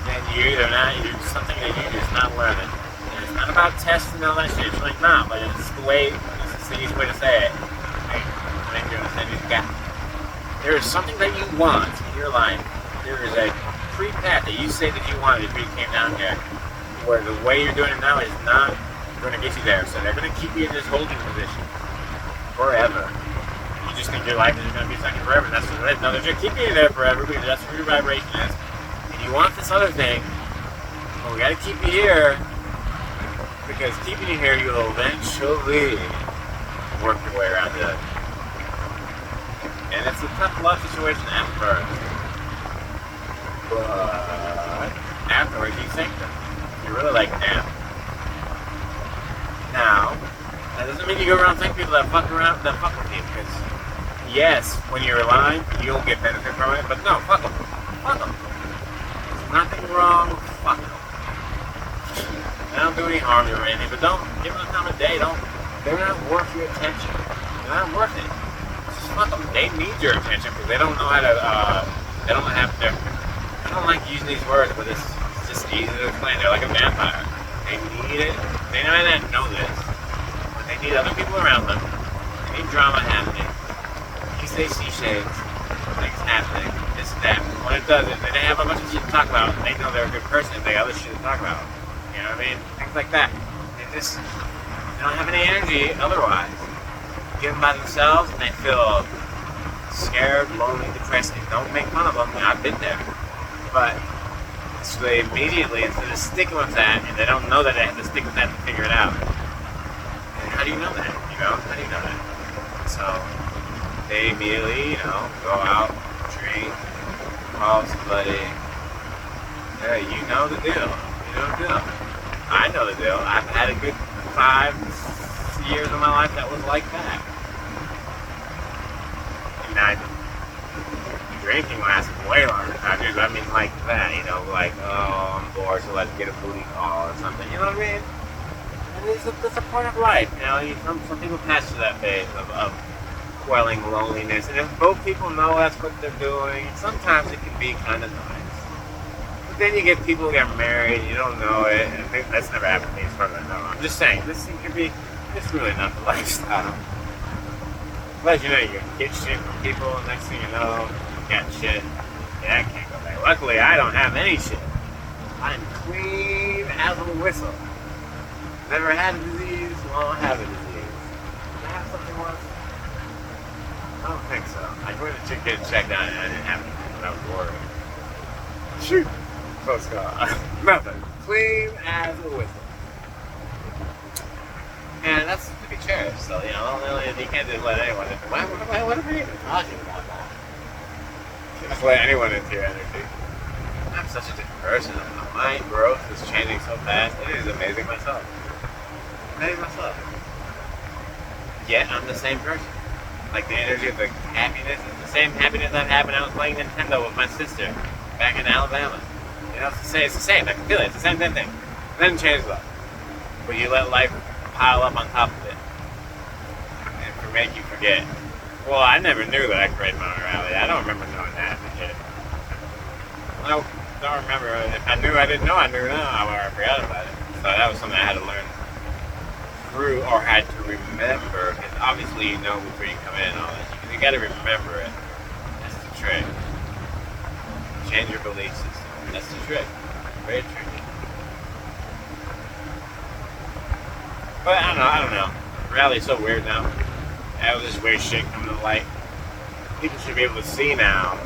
And you either not, you do something that you're just not learning. And it's not about testing and all that shit. It's like not, but it's the way, it's the easiest way to say it. Like, I think you're gonna say this guy. There is something that you want in your life. There is a free path that you say that you wanted if you came down here, where the way you're doing it now is not going to get you there. So they're going to keep you in this holding position forever. You just think your life is going to be stuck forever. That's what it is. No, they're going to keep you there forever because that's where your vibration is. And you want this other thing, well, we got to keep you here because keeping you here, you'll eventually work your way around it. And it's a tough love situation at first. But afterwards, you think them. You're really like, damn. Now, that doesn't mean you go around thinking people that fuck with you. Because, yes, when you're alive, you'll get benefit from it. But no, fuck them. Fuck them. There's nothing wrong. Fuck them. They don't do any harm to you or anything. But don't give them the time of day. They're not worth your attention. They're not worth it. Just fuck them. They need your attention because they don't know how to. They don't have to. I don't like using these words, but it's just easy to explain. They're like a vampire. They need it. They might not know this, but they need other people around them. They need drama happening. You say she shades, things happening, this and that. When it does it, they have a bunch of shit to talk about. They know they're a good person. They have other shit to talk about. You know what I mean? Things like that. They don't have any energy otherwise. Give them by themselves, and they feel scared, lonely, depressed. Don't make fun of them. I've been there. But so they immediately, instead of sticking with that, and they don't know that they have to stick with that to figure it out. And how do you know that? You know? How do you know that? So they immediately, go out, drink, call somebody. Yeah, you know the deal. You know the deal. I know the deal. I've had a good 5 years of my life that was like that. And drinking lasts way longer than I do. I mean, like that, like, oh, I'm bored, so let's get a booty call or something. You know what I mean? And it's a part of life. Some people pass through that phase of quelling loneliness. And if both people know that's what they're doing, sometimes it can be kind of nice. But then you get people who get married, you don't know it, and that's never happened to me as far as I know. I'm just saying, this thing could be, it's really not the lifestyle. But you can get shit from people, and next thing you know, got shit. Yeah, I can't go back. Luckily, I don't have any shit. I'm clean as a whistle. Never had a disease, won't have a disease. Did I have something once? I don't think so. I went to get checked out and I didn't have anything, but I was worried. Shoot! Close call. Nothing. Clean as a whistle. And that's to be cherished. So, you can't just let anyone in. What am I even talking about that? Just let anyone into your energy. I'm such a different person. My growth is changing so fast. It is amazing myself. Yet I'm the same person. Like the energy of the happiness is the same happiness I've had when I was playing Nintendo with my sister back in Alabama. It's the same. I can feel it. It's the same thing. It doesn't change a lot. But you let life pile up on top of it and make you forget. Well, I never knew that I created my own reality. I don't remember knowing that as a kid. I don't remember. If I knew I didn't know, I knew now. I forgot about it. So that was something I had to learn through or had to remember. Because obviously you know before you come in and all that. You got to remember it. That's the trick. Change your belief system. That's the trick. Very tricky. But I don't know. Reality's so weird now. All this weird shit coming to light. People should be able to see now,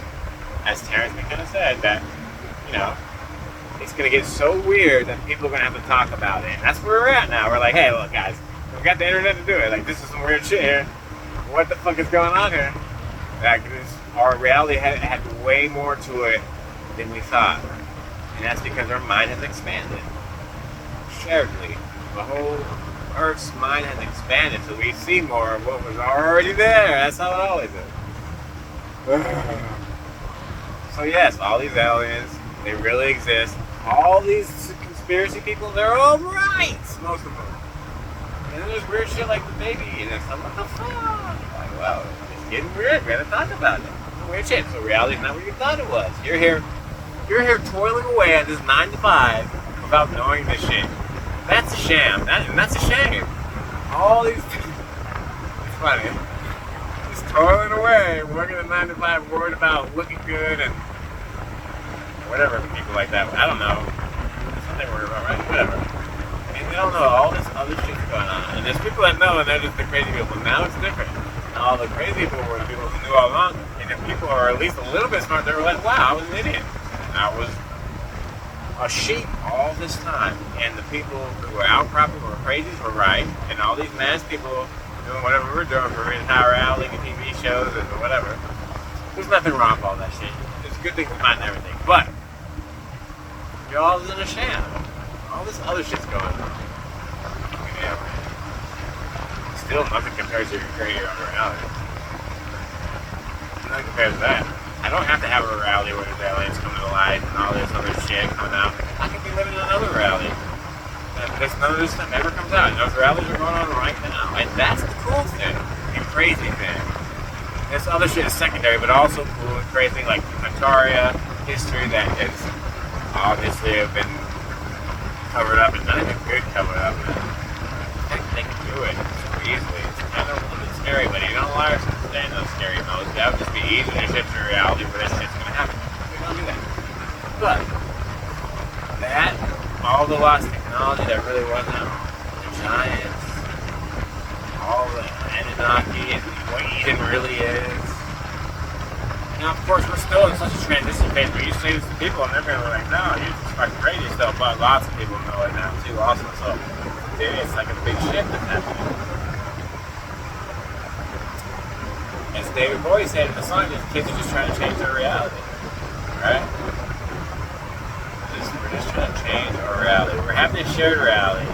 as Terrence McKenna said, that, it's going to get so weird that people are going to have to talk about it. And that's where we're at now. We're like, hey, look, guys, we've got the internet to do it. Like, this is some weird shit here. What the fuck is going on here? Like, our reality had way more to it than we thought. And that's because our mind has expanded. Sharedly. The whole Earth's mind has expanded, so we see more of what was already there. That's how it always is. So yes, all these aliens, they really exist. all these conspiracy people, they're all right, most of them. And then there's weird shit like the baby and it's like, what the fuck? Like, well, it's getting weird. We gotta talk about it. Weird shit. So reality's not what you thought it was. You're here toiling away at this 9 to 5 without knowing this shit. That's a sham. That's a shame. All these. It's funny. Just toiling away, working at 9 to 5, worried about looking good and whatever people like that. I don't know. That's what they worry about, right? Whatever. And they don't know all this other shit's going on. And there's people that know, and they're just the crazy people. Now it's different. Now all the crazy people were the people who knew all along. And if people are at least a little bit smart, they were like, wow, I was an idiot. I was a sheep all this time. And the people who were outcropping were crazies were right. And all these mass people doing whatever we're doing for entire reality and TV shows and whatever. There's nothing wrong with all that shit. There's good things behind everything. But you're all in a sham. All this other shit's going on. Yeah. Still nothing compares to your creator on reality. Nothing compares to that. I don't have to have a reality where there's aliens coming to life and all this other shit coming out. I could be living in another reality. And none of this stuff ever comes out. And those realities are going on right now. And that's the cool thing. And crazy thing. This other shit is secondary, but also cool and crazy, like Ataria history that has obviously have been covered up, and not even good covered up. They can do it super easily. It's kind of a little bit scary, but you don't allow yourself to stay in those scary modes. That would just be easy to shift to reality where this shit's gonna happen. We don't do that. But that, all the lost technology that really wasn't out, the giants, all the Anunnaki, and what Eden really is. Now, of course, we're still in such a transition phase where you say this to people and they're going to be like, no, you're just fucking crazy still, but lots of people know it now too also, so it's like a big shift that's happening. As David Bowie said in the song, kids are just trying to change their reality, right? We're just trying to change our reality. We're having a shared reality.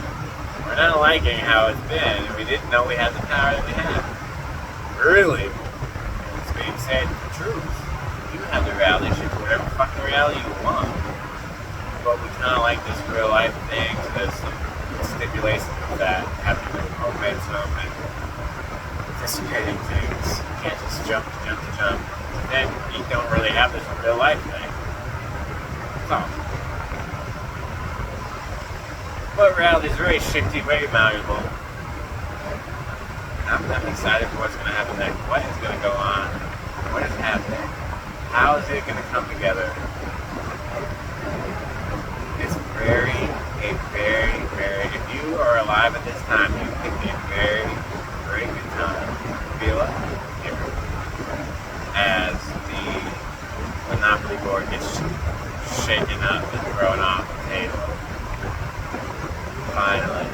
We're not liking how it's been, and we didn't know we had the power that we have. Really, it's being said the truth. You have the reality, shoot whatever fucking reality you want. But we kind of like this real life thing, so there's some stipulations of that, having the momentum and anticipating things. You can't just jump. Then you don't really have this real life thing. So, but reality is very shifty, very malleable. I'm excited for what's going to happen next. What is going to go on? What is happening? How is it going to come together? It's very, if you are alive at this time, you picked a very, very good time to be alive here. As the Monopoly board gets shaken up and thrown off the table. Finally,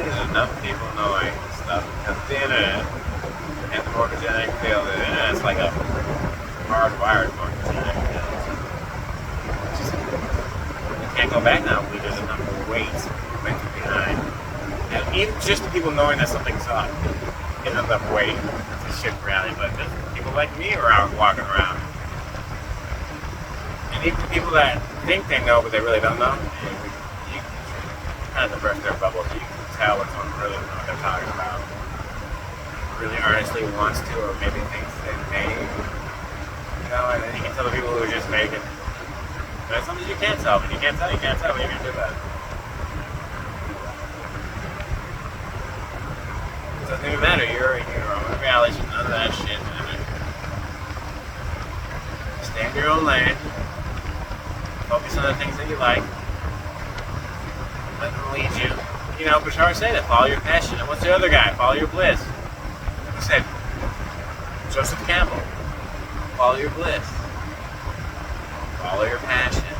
there's enough people knowing stuff because the internet and the mortogenic field, the internet's like a hardwired mortogenic field. You can't go back now. There's enough weight momentum behind. And even just the people knowing that something's up, getting enough weight to shift reality. But there's people like me who are out walking around. And even people that think they know, but they really don't know, kind of burst their bubble so you can tell when someone really knows what they're talking about. Really earnestly wants to, or maybe thinks they may. You know, and then you can tell the people who are just making. There's something you can't tell. When you can't tell, you can't tell. What you're going to do about it? It doesn't even matter. You're in your own reality. None of that shit. I mean, stay in your own lane. Focus on the things that you like. Let them lead you. You know, Bashar said it. Follow your passion. And what's the other guy? Follow your bliss. Who said? Joseph Campbell. Follow your bliss. Follow your passion.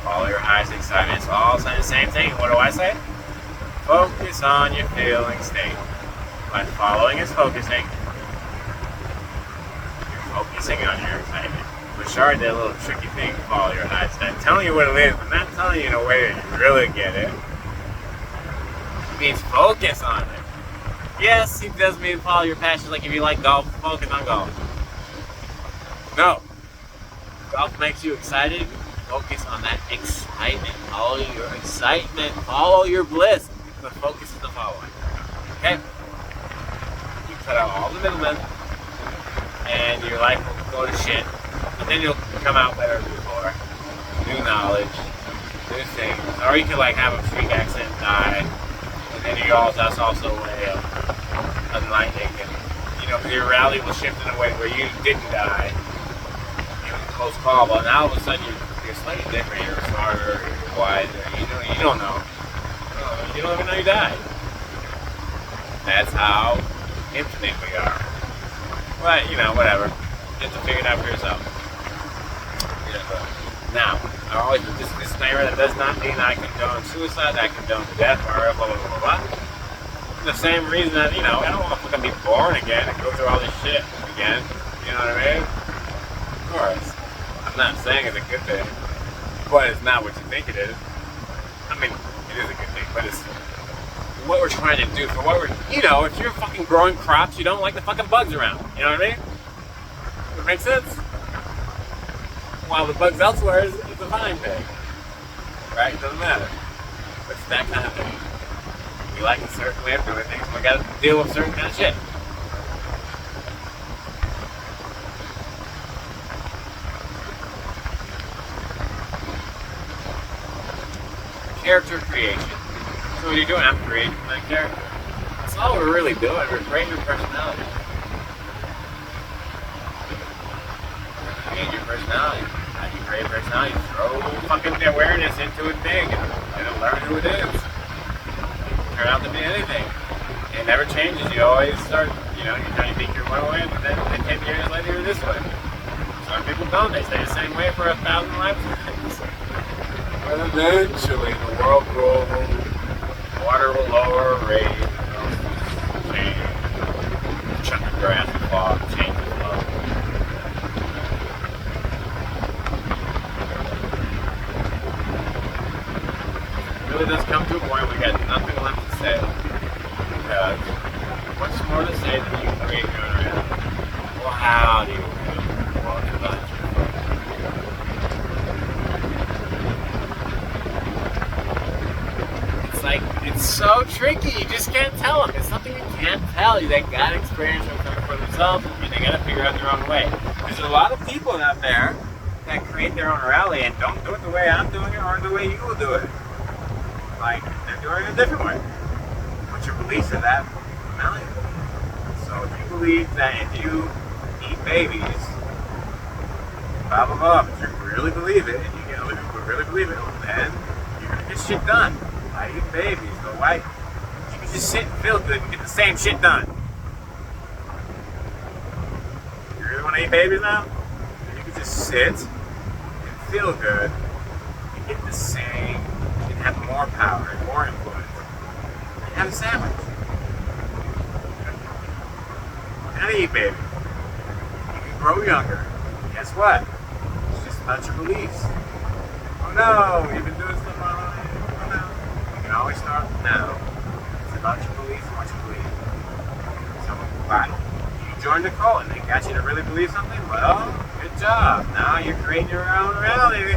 Follow your highest excitement. It's all saying the same thing. What do I say? Focus on your feeling state. By following is focusing. You're focusing on your excitement. Bashar did a little tricky thing to follow your highest excitement. Telling you what it is, but not telling you in a way that you really get it. It means focus on it. Yes, he does mean follow your passions, like if you like golf, focus on golf. No. Golf makes you excited, focus on that excitement. Follow your excitement. Follow your bliss. The focus is the following. Okay? You cut out all the middlemen, and your life will go to shit. And then you'll come out better before. New knowledge, new things. Or you could like have a freak accident and die. And then that's also a way of enlightening. And, your reality will shift in a way where you didn't die. Close call, but now all of a sudden you're slightly different, you're smarter, you're wiser, you don't know. You don't even know you died. That's how infinite we are. But, whatever. You have to figure it out for yourself. Now, I always put this disclaimer that does not mean I condone suicide, I condone death, or blah, blah, blah, blah. For the same reason that, I don't want to fucking be born again and go through all this shit again. You know what I mean? Of course. I'm not saying it's a good thing, but it's not what you think it is. I mean, it is a good thing, but it's what we're trying to do for what we're, if you're fucking growing crops, you don't like the fucking bugs around. You know what I mean? Does it make sense? While the bugs elsewhere is a fine thing. Right? It doesn't matter. But it's that kind of thing. We like a certain way of doing things, we gotta deal with certain kind of shit. Character creation. So what you're doing, I'm creating my character. That's all we're really doing. We're creating your personality. Create your personality. How do you create personality? Throw fucking awareness into it big and learn who it is. Turn out to be anything. It never changes. You always start, you're trying to think you're one way, and then 10 years later you're this way. Some people don't. They stay the same way for 1,000 lifetimes. But eventually the world will, water will lower, raise, change, chunk of grass will fall, change the flow. It really does come to a point where we got nothing left to say. Because what's more to say than you create your own reality? Well, how do you create your world? It's so tricky. You just can't tell them. It's something you can't tell. They gotta experience it for themselves, and they gotta figure out their own way. There's a lot of people out there that create their own reality and don't do it the way I'm doing it or the way you will do it. Like, they're doing it a different way. What's your beliefs are that malleable? So if you believe that if you eat babies, blah blah blah, but you really believe it, and you get other people who really believe it, then you're gonna get shit done. I eat babies, but why? You can just sit and feel good and get the same shit done. You really want to eat babies now? You can just sit and feel good and get the same, and have more power and more influence. And have a sandwich. And eat babies. You can grow younger. Guess what? It's just about your beliefs. Oh no, you've been doing stuff wrong. You can always start now. It's about your beliefs and what you believe. So, why? You joined the cult and they got you to really believe something? Well, good job. Now you're creating your own reality.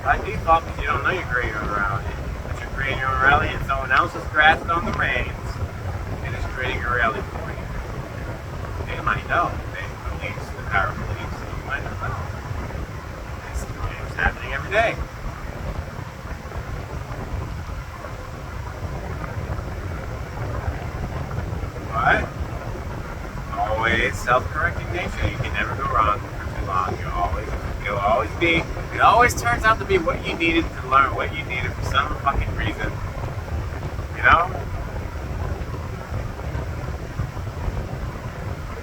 By default, because you don't know you're creating your own reality. But you're creating your own reality and someone else has grasped on the reins and is creating your reality for you. They might know. They believe the power of beliefs, and you might not know. It's happening every day. But always self-correcting nature. You can never go wrong for too long. It always turns out to be what you needed to learn, what you needed for some fucking reason. You know?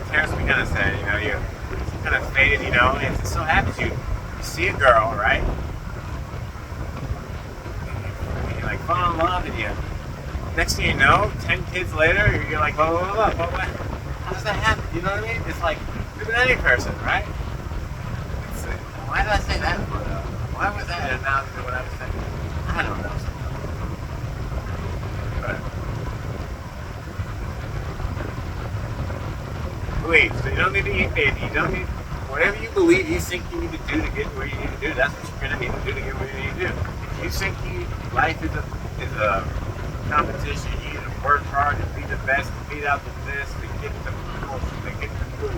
Terrence McKenna said, you kind of faded, and it just so happens you see a girl, right? And you like fall in love, and next thing you know, 10 kids later, you're like, blah, blah, blah, blah, blah. How does that happen? You know what I mean? It's like, with any person, right? Why did I say that? Why was that an analogy to what I was saying? I don't know. But, beliefs. So you don't need to eat baby. You don't need whatever you believe you think you need to do to get where you need to do, that's what you're going to need to do to get where you need to do. If you think life is a competition, you need to work hard to be the best, to beat out the best, to get the promotion, to get the food, you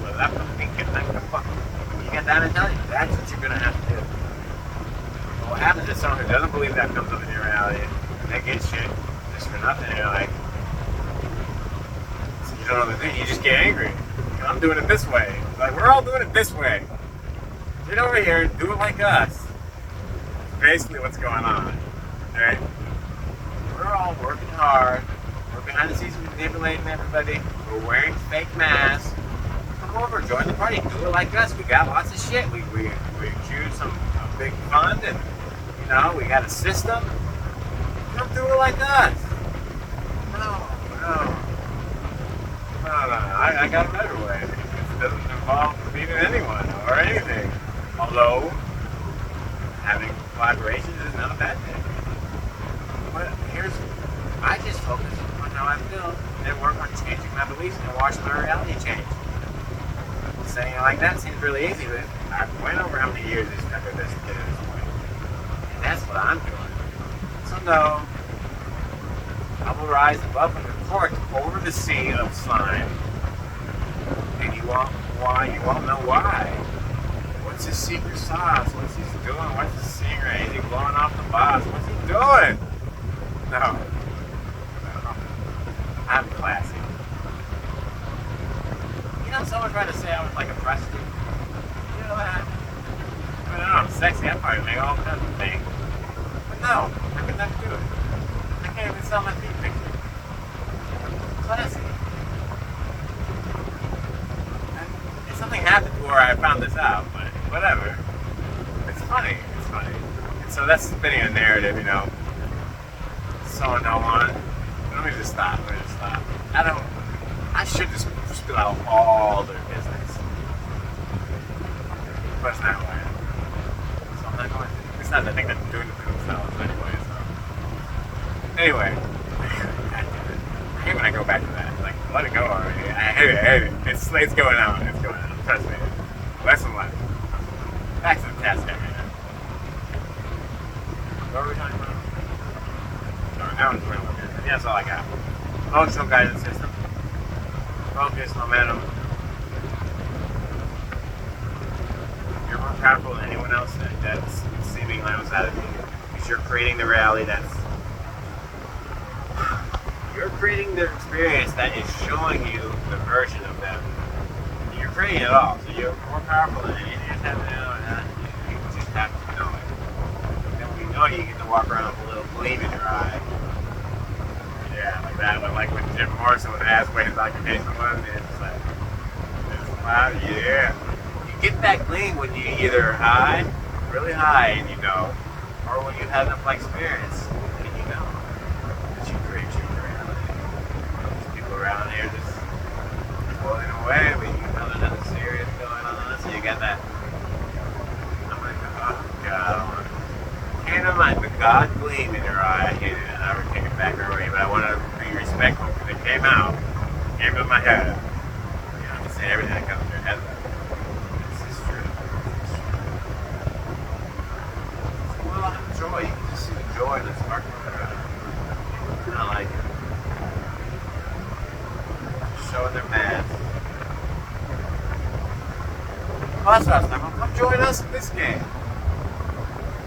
get that mentality, that's what you're going to have to do. But what happens is someone who doesn't believe that comes up in your reality, and they get shit just for nothing, and you're like, so you don't know the thing, you just get angry. I'm doing it this way. Like, we're all doing it this way. Get over here and do it like us. Basically what's going on. Right? We're all working hard. We're behind the scenes manipulating everybody. We're wearing fake masks. Come over, join the party. Do it like us. We got lots of shit. We choose some big fund and, we got a system. Come do it like us. No. I got a better way. It doesn't involve beating anyone or anything. Although, having collaborations is not a bad thing. But I just focus on how I feel and work on changing my beliefs and watch my reality change. Saying it like that seems really easy, but I went over how many years it's after this to get to this point. And that's what I'm doing. So no, I will rise above the court over the sea of slime. And you won't know why. What's his secret sauce? What's he doing? What's his secret? Is he blowing off the boss? What's he doing? No. I'm classy. Someone tried to say I was like a prostitute. You know that? I don't know, I'm sexy. I probably make all kinds of things. But no, I could never do it. I can't even sell my feet picture. Classy. And something happened where I found this out, but whatever. It's funny. And so that's spinning a narrative, Someone don't want it. Let me just stop. I should just spill out all their business. But it's not why. So I'm not going to. It's not the thing that they're doing it to themselves anyway, so. Anyway. I hate when I go back to that. Like, let it go already. I hate it. It's going on. Trust me. Lesson learned. Back to the task at hand. What were we talking about? Sorry, that one's really good. Yeah, that's all I got. Functional guidance system. Focus, momentum. You're more powerful than anyone else that's seemingly outside of you. Because you're creating the reality you're creating the experience that is showing you the version of them. You're creating it all. So you're more powerful than anything that's happening now. You just have to know it. Then when you know it, you get to walk around with a little gleam in your eye. Yeah, like that one, like when Jim Morrison would ask what his occupation was, and it's like, wow, yeah. You get that gleam when you either high, really high, and or when you have enough experience, and that you create your reality. There's people around here just pulling away, but there's nothing serious going on, so you got that. I'm like, oh God, can't imagine the God gleam in your eye. I hate it. I never take it back away, but I want to be respectful because it came out. It came to my head. You don't have to say everything that comes to your head. This is true. Well, I have joy. You can just see the joy in the spark of your eye. I like it. Showing their masks. Well, that's what I was talking about. Come join us in this game.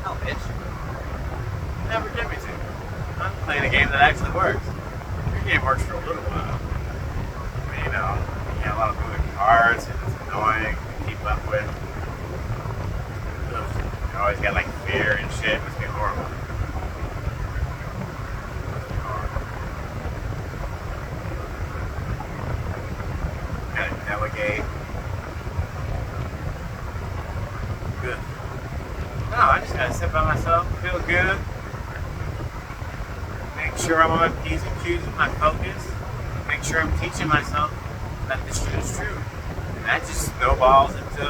Hell, bitch. Never give me to. I'm playing a game that actually works. Your game works for a little while. I mean, you got a lot of moving parts and it's annoying to keep up with. You always got like fear and shit. It must be horrible. Gotta delegate. Good. No, I just gotta sit by myself, feel good. Make sure I'm on my P's and Q's with my focus. Make sure I'm teaching myself that this shit is true. And that just snowballs into,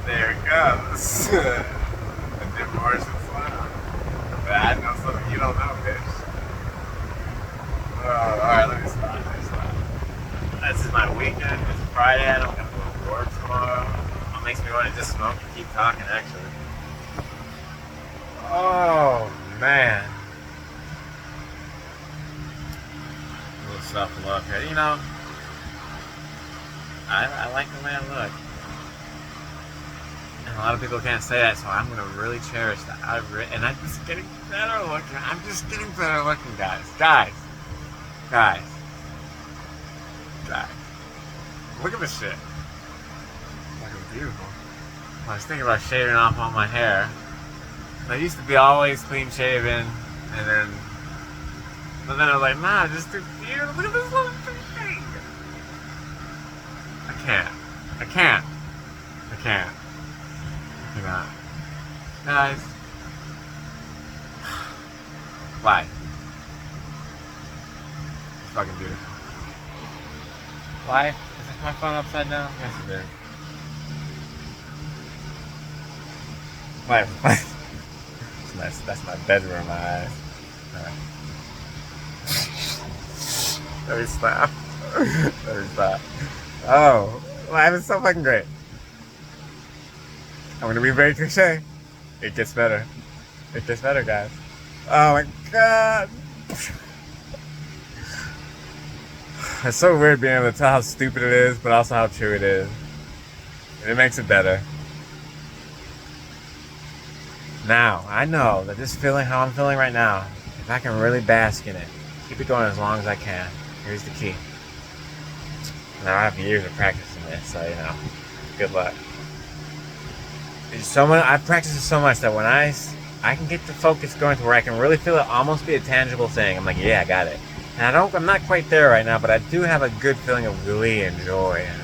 there it goes. A Jim Morrison smile. But I know something you don't know, bitch. Oh, alright, let me stop. This is my weekend. It's Friday. I don't gotta go to work tomorrow. What makes me want to just smoke and keep talking, actually. Oh, man. A little self-love here. You know, I like the way I look. And a lot of people can't say that, so I'm going to really cherish that. And I'm just getting better looking. I'm just getting better looking, guys. Guys. Look at this shit. Fucking beautiful. I was thinking about shaving off all my hair. I used to be always clean shaven, but then I was like, nah, just do beautiful. Look at this little thing. I can't. Guys. Why? It's fucking beautiful. Why? Is this my phone upside down? Yes, it is. Why? That's my bedroom, my eyes. Let me stop. Oh, life is so fucking great. I'm gonna be very cliche. It gets better, guys. Oh my god. It's so weird being able to tell how stupid it is, but also how true it is. And it makes it better. Now, I know that this feeling, how I'm feeling right now, if I can really bask in it, keep it going as long as I can, here's the key. Now, I have years of practicing this, so, you know, good luck. I've practiced it so much that when I can get the focus going to where I can really feel it almost be a tangible thing. I'm like, yeah, I got it. And I'm not quite there right now, but I do have a good feeling of glee and joy. And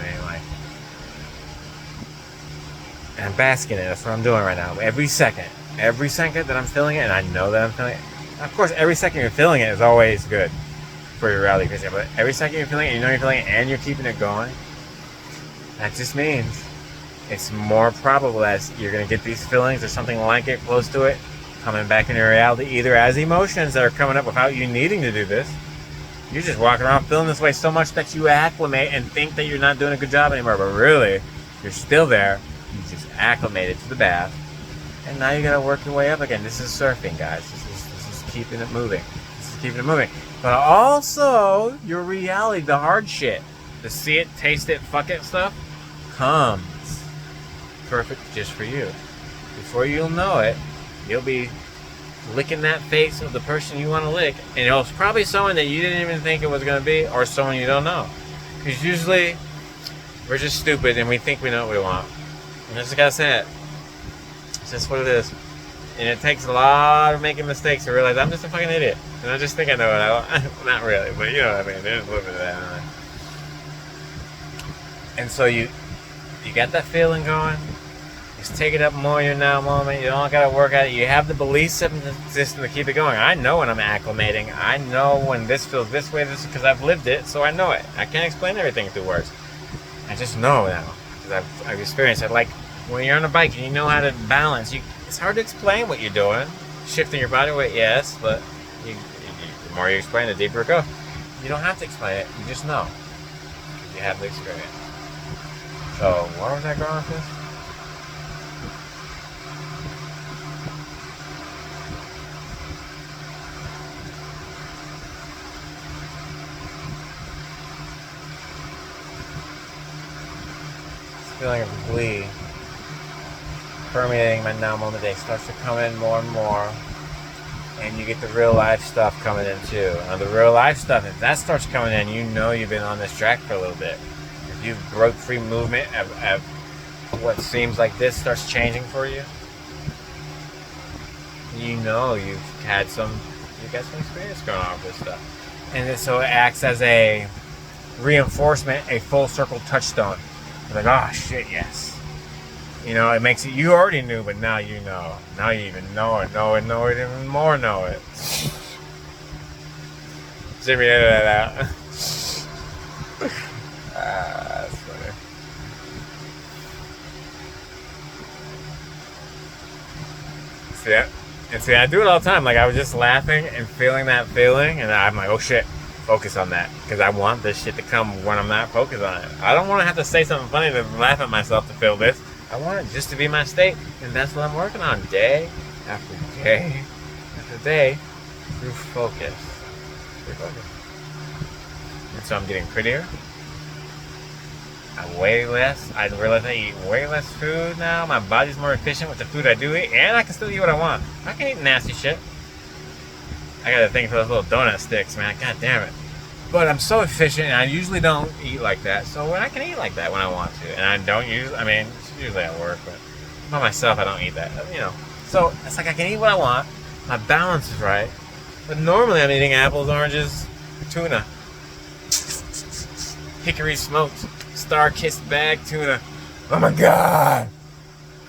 I'm basking in it. That's what I'm doing right now. Every second that I'm feeling it, and I know that I'm feeling it. Of course, every second you're feeling it is always good for your reality crazy. But every second you're feeling it, you know you're feeling it, and you're keeping it going. That just means it's more probable that you're going to get these feelings or something like it, close to it, coming back into reality, either as emotions that are coming up without you needing to do this. You're just walking around feeling this way so much that you acclimate and think that you're not doing a good job anymore, but really, you're still there. You just acclimated to the bath, and now you got to work your way up again. This is surfing, guys. This is keeping it moving. But also, your reality, the hard shit, the see it, taste it, fuck it stuff, comes perfect just for you. Before you'll know it, you'll be licking that face of the person you want to lick, and it's probably someone that you didn't even think it was going to be, or someone you don't know. Because usually, we're just stupid and we think we know what we want. And I just gotta say it. It's just what it is. And it takes a lot of making mistakes to realize I'm just a fucking idiot. And I just think I know what I want. Not really, but you know what I mean. There's a little bit of that. And so you got that feeling going. Just take it up more in your now moment. You don't gotta work at it. You have the belief system to keep it going. I know when I'm acclimating. I know when this feels this way. This is because I've lived it, so I know it. I can't explain everything through words. I just know now. I've experienced it. Like when you're on a bike and you know how to balance, it's hard to explain what you're doing. Shifting your body weight, yes, but the more you explain, the deeper it goes. You don't have to explain it. You just know. You have the experience. So, where was I going with this? Feeling of glee permeating my now moment day starts to come in more and more, and you get the real life stuff coming in too. Now the real life stuff, if that starts coming in, you know you've been on this track for a little bit. If you broke free movement of what seems like this starts changing for you, you know you've got some experience going on with this stuff, and so it acts as a reinforcement, a full circle touchstone. You're like, oh shit, yes. You know, it makes it, you already knew, but now you know. Now you even know it, even more know it. Jimmy, edit that out. That's funny. See, I do it all the time. Like, I was just laughing and feeling that feeling, and I'm like, oh shit. focus on that because I want this shit to come when I'm not focused on it. I don't want to have to say something funny to laugh at myself to feel this. I want it just to be my state, and that's what I'm working on day after day after day through focus. And so I'm getting prettier. I weigh less. I realize I eat way less food now. My body's more efficient with the food I do eat, and I can still eat what I want. I can eat nasty shit. I got a thing for those little donut sticks, man. God damn it. But I'm so efficient, and I usually don't eat like that. So I can eat like that when I want to. And I don't it's usually at work, but by myself, I don't eat that. You know. So it's like I can eat what I want. My balance is right. But normally I'm eating apples, oranges, tuna. Hickory smoked, star-kissed bag tuna. Oh my God.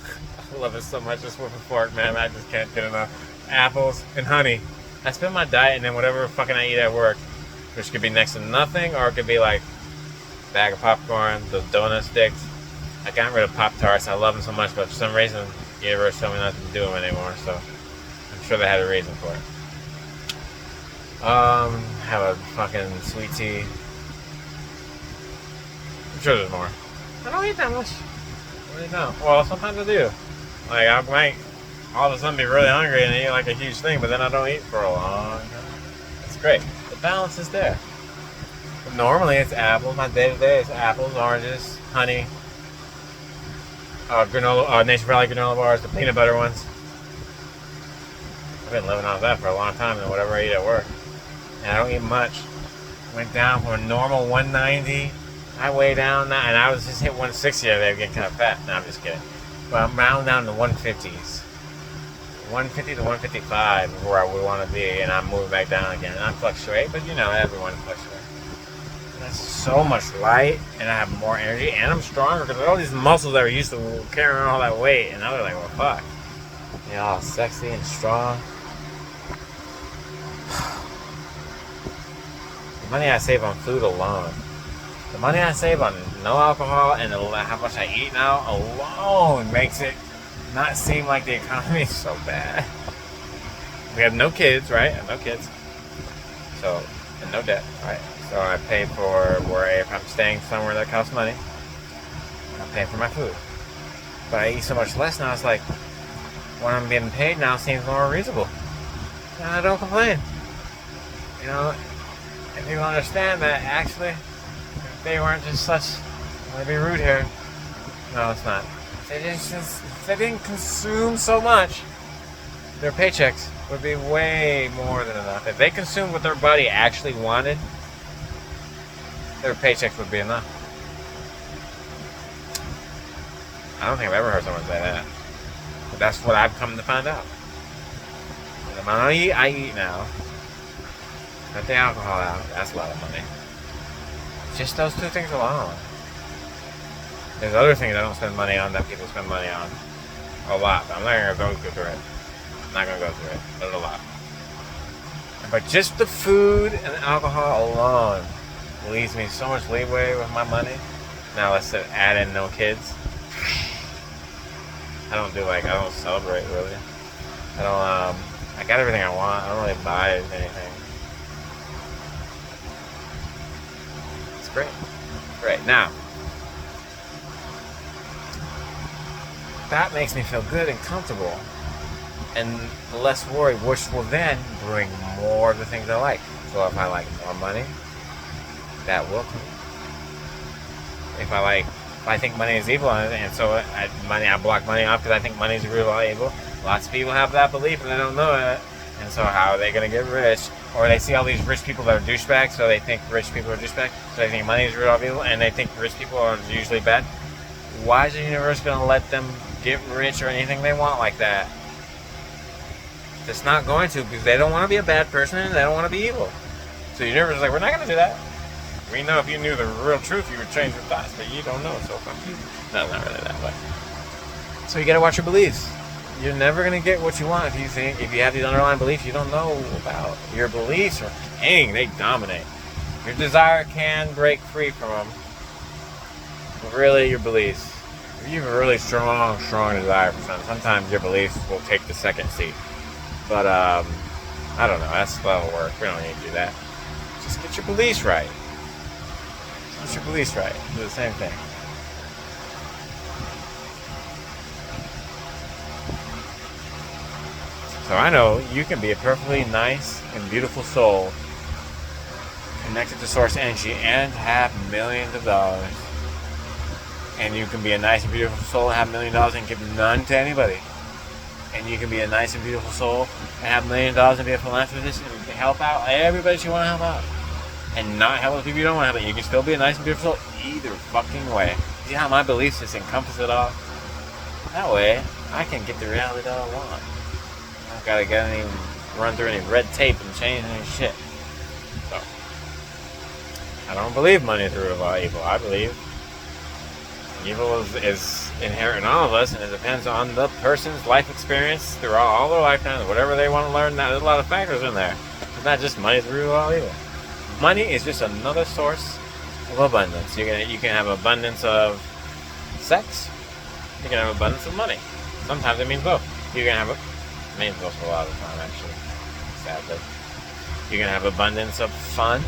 I love it so much, just with a fork, man. I just can't get enough. Apples and honey. I spend my diet and then whatever fucking I eat at work, which could be next to nothing, or it could be like a bag of popcorn, those donut sticks. I got rid of Pop-Tarts. I love them so much, but for some reason, the universe told me not to do them anymore, so I'm sure they had a reason for it. Have a fucking sweet tea. I'm sure there's more. I don't eat that much. I really don't. Well, sometimes I do. Like, I might all of a sudden be really hungry and eat like a huge thing, but then I don't eat for a long time. It's great. The balance is there. But normally it's apples. My day-to-day is apples, oranges, honey, granola, Nature Valley granola bars, the peanut butter ones. I've been living off that for a long time and whatever I eat at work. And I don't eat much. Went down from a normal 190. I weigh down now, and I was just hit 160 the other day, getting kind of fat. No, I'm just kidding. But I'm round down to 150s. 150 to 155 is where we want to be, and I'm moving back down again. And I fluctuate, but you know, everyone fluctuates. And that's so much light, and I have more energy, and I'm stronger because all these muscles that were used to carrying all that weight, and I was like, well, fuck. You know, all sexy and strong. The money I save on food alone. The money I save on no alcohol and how much I eat now alone makes it not seem like the economy is so bad. We have no kids, right? I have no kids. So, and no debt, right? So I pay for if I'm staying somewhere that costs money, I pay for my food. But I eat so much less now, it's like, when I'm getting paid now seems more reasonable. And I don't complain. You know, and people understand that actually, if they weren't just such, I'm gonna be rude here. No, it's not. If they didn't consume so much, their paychecks would be way more than enough. If they consumed what their body actually wanted, their paychecks would be enough. I don't think I've ever heard someone say that. But that's what I've come to find out. The amount I eat now, cut the alcohol out, that's a lot of money. Just those two things alone. There's other things I don't spend money on that people spend money on. A lot. But I'm not going to go through it. I'm not going to go through it. But a lot. But just the food and the alcohol alone leaves me so much leeway with my money. Now let's add in no kids. I don't celebrate really. I got everything I want. I don't really buy anything. It's great. Great. Now, that makes me feel good and comfortable and less worried, which will then bring more of the things I like. So if I like more money, that will come. If I think money is evil, and so I block money off because I think money is really evil. Lots of people have that belief and they don't know it. And so how are they going to get rich? Or they see all these rich people that are douchebags, so they think rich people are douchebags. So they think money is real evil, and they think rich people are usually bad. Why is the universe going to let them get rich or anything they want like that? It's not going to, because they don't want to be a bad person and they don't want to be evil. So the universe is like, we're not going to do that. We know if you knew the real truth, you would change your thoughts, but you don't know, so fuck you. No, not really that way. So you got to watch your beliefs. You're never going to get what you want if you have these underlying beliefs you don't know about. Your beliefs are king, they dominate. Your desire can break free from them. But really, your beliefs. If you have a really strong desire for something, sometimes your beliefs will take the second seat. But, I don't know, that's level work. We don't need to do that. Just get your beliefs right. Get your beliefs right. Do the same thing. So I know you can be a perfectly nice and beautiful soul connected to source energy and have millions of dollars. And you can be a nice and beautiful soul and have $1 million and give none to anybody. And you can be a nice and beautiful soul and have $1 million and be a philanthropist and help out everybody that you want to help out. And not help the people you don't want to help out. You can still be a nice and beautiful soul either fucking way. See how my beliefs just encompass it all? That way, I can get the reality that I want. I don't gotta get any, run through any red tape and change any shit. So, I don't believe money is the root of all evil. I believe evil is inherent in all of us, and it depends on the person's life experience throughout all their lifetime, whatever they want to learn. There's a lot of factors in there. It's not just money is the root of all evil. Money is just another source of abundance. You can have abundance of sex. You can have abundance of money. Sometimes it means both. You can have it means both a lot of the time, actually. Sadly, you can have abundance of fun.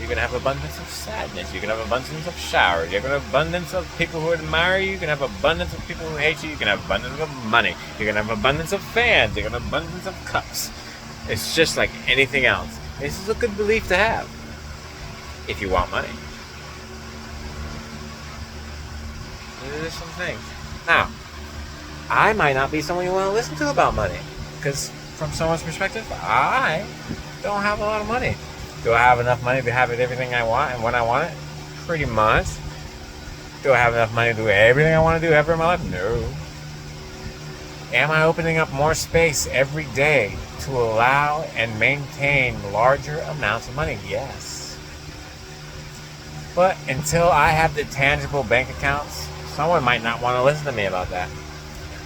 You can have abundance of sadness. You can have abundance of showers. You can have abundance of people who admire you. You can have abundance of people who hate you. You can have abundance of money. You can have abundance of fans. You can have abundance of cups. It's just like anything else. This is a good belief to have if you want money. There's some things. Now, I might not be someone you want to listen to about money, because from someone's perspective, I don't have a lot of money. Do I have enough money to have everything I want and when I want it? Pretty much. Do I have enough money to do everything I want to do ever in my life? No. Am I opening up more space every day to allow and maintain larger amounts of money? Yes. But until I have the tangible bank accounts, someone might not want to listen to me about that.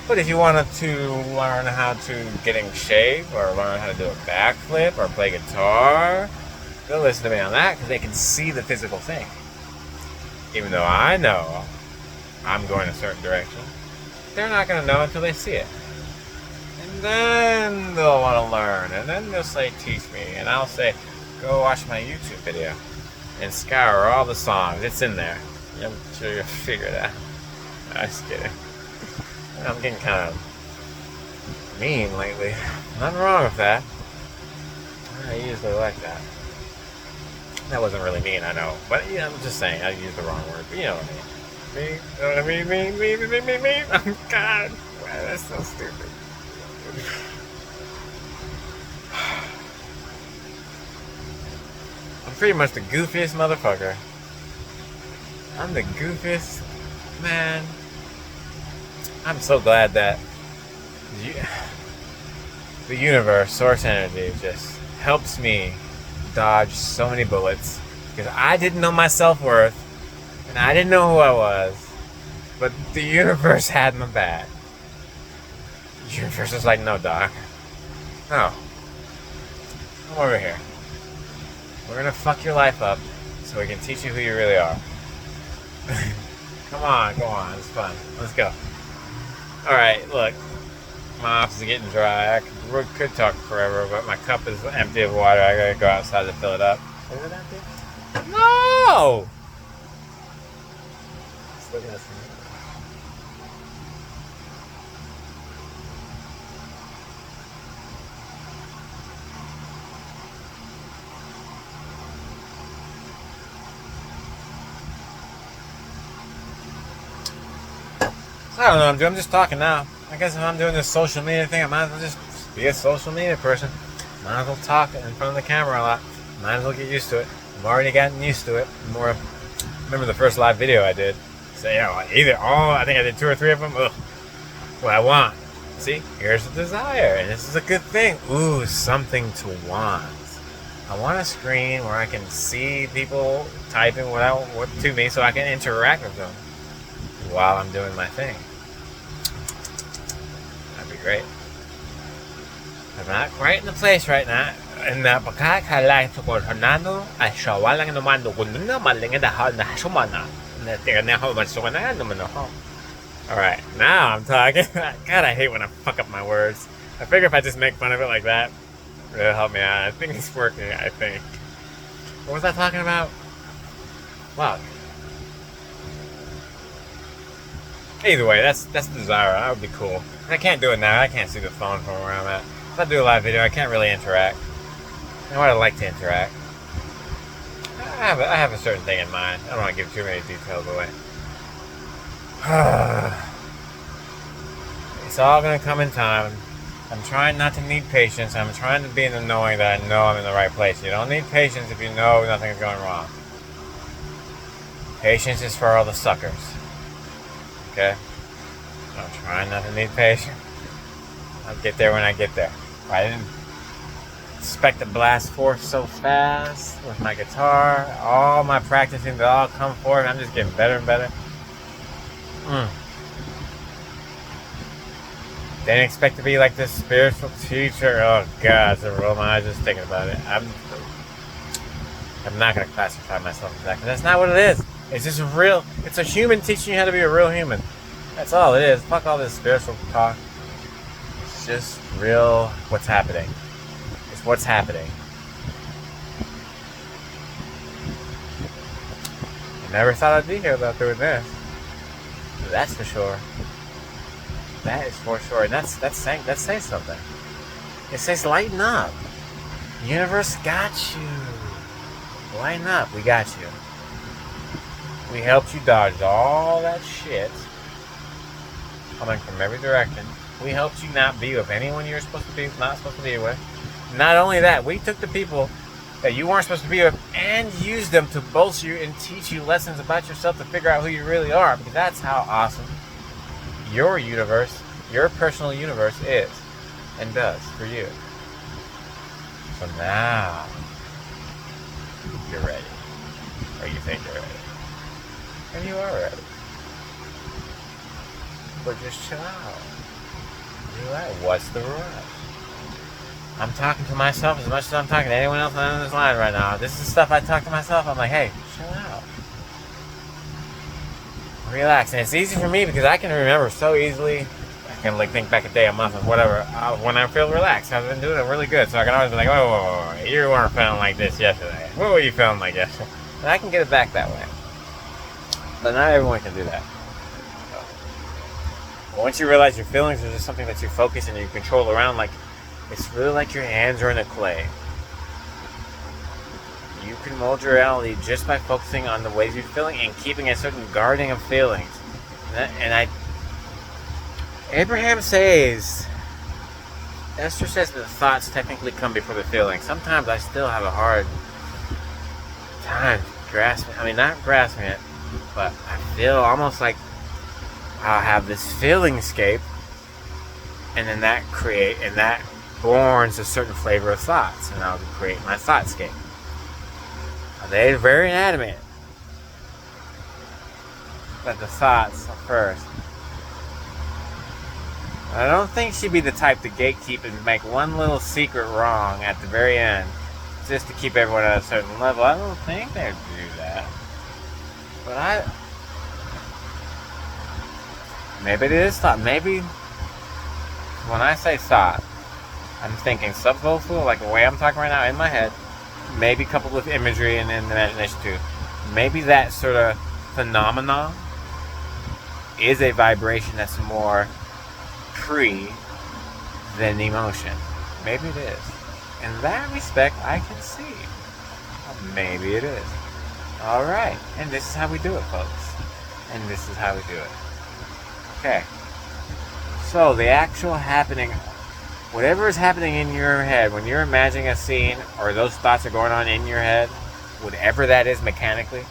But if you wanted to learn how to get shaved, or learn how to do a backflip, or play guitar, they'll listen to me on that because they can see the physical thing. Even though I know I'm going a certain direction, they're not going to know until they see it. And then they'll want to learn, and then they'll say, teach me. And I'll say, go watch my YouTube video and scour all the songs. It's in there. I'm sure you'll figure it out. I'm just kidding. I'm getting kind of mean lately. Nothing wrong with that. I usually like that. That wasn't really mean, I know. But yeah, I'm just saying, I used the wrong word. But you know what I mean. Me? You know what I mean? Me? Oh, God. Wow, that's so stupid. I'm pretty much the goofiest motherfucker. I'm the goofiest. Man. I'm so glad that the universe, source energy, just helps me dodge so many bullets, because I didn't know my self-worth and I didn't know who I was, but the universe had my back. The universe was like, no, Doc, no, come over here, we're gonna fuck your life up so we can teach you who you really are. Come on, go on, it's fun, let's go. Alright, look, my office is getting dry. I could talk forever, but my cup is empty of water. I gotta go outside to fill it up. Is it empty? No! Just look at this. I don't know what I'm doing. I'm just talking now. I guess if I'm doing this social media thing, I might as well just be a social media person. Might as well talk in front of the camera a lot. Might as well get used to it. I've already gotten used to it. Remember the first live video I did? So, I think I did 2 or 3 of them. Ugh. What I want. See, here's the desire. And this is a good thing. Ooh, something to want. I want a screen where I can see people typing what to me so I can interact with them while I'm doing my thing. That'd be great. I'm not quite in the place right now. And napakakalain sa Coronado ay siya walang naman doon na maling dahil na sumana. Alright, now I'm talking. God, I hate when I fuck up my words. I figure if I just make fun of it like that, it'll help me out. I think it's working, What was I talking about? Wow. Either way, that's the desire. That would be cool. I can't do it now. I can't see the phone from where I'm at. If I do a live video, I can't really interact. I would like to interact. I have a certain thing in mind. I don't want to give too many details away. It's all going to come in time. I'm trying not to need patience. I'm trying to be in the knowing that I know I'm in the right place. You don't need patience if you know nothing is going wrong. Patience is for all the suckers. Okay? I'm trying not to need patience. I'll get there when I get there. I didn't expect to blast forth so fast with my guitar. All my practicing to all come forward. I'm just getting better and better. Didn't expect to be like this spiritual teacher. Oh God, it's a roll my eyes just thinking about it. I'm not gonna classify myself as that because that's not what it is. It's just it's a human teaching you how to be a real human. That's all it is. Fuck all this spiritual talk. It's just real what's happening. It's what's happening. I never thought I'd be here without doing this. That's for sure. That is for sure. And that says something. It says lighten up. The universe got you. Lighten up. We got you. We helped you dodge all that shit coming from every direction. We helped you not be with anyone you're not supposed to be with. Not only that, we took the people that you weren't supposed to be with and used them to bolster you and teach you lessons about yourself to figure out who you really are, because that's how awesome your universe, your personal universe is and does for you. So now you're ready, or you think you're ready, and you are ready. But just chill out. Relax. What's the rush? I'm talking to myself as much as I'm talking to anyone else on this line right now. This is stuff I talk to myself. I'm like, hey, chill out. Relax. And it's easy for me because I can remember so easily. I can like think back a day, a month, or whatever. When I feel relaxed, I've been doing it really good. So I can always be like, whoa, you weren't feeling like this yesterday. What were you feeling like yesterday? And I can get it back that way. But not everyone can do that. But once you realize your feelings are just something that you focus and you control around, like, it's really like your hands are in the clay. You can mold your reality just by focusing on the ways you're feeling and keeping a certain guarding of feelings. Abraham says, Esther says that the thoughts technically come before the feelings. Sometimes I still have a hard time grasping, not grasping it, but I feel almost like I'll have this feelingscape, and then that borns a certain flavor of thoughts, and I'll create my thoughtscape. They're very adamant that the thoughts are first. I don't think she'd be the type to gatekeep and make one little secret wrong at the very end just to keep everyone at a certain level. I don't think they'd do that. But maybe it is thought. Maybe when I say thought, I'm thinking subvocal, like the way I'm talking right now in my head, maybe coupled with imagery and in the imagination too. Maybe that sort of phenomenon is a vibration that's more pre than emotion. Maybe it is. In that respect, I can see. Maybe it is. Alright. And this is how we do it, folks. And this is how we do it. Okay. So, the actual happening, whatever is happening in your head, when you're imagining a scene, or those thoughts are going on in your head, whatever that is mechanically,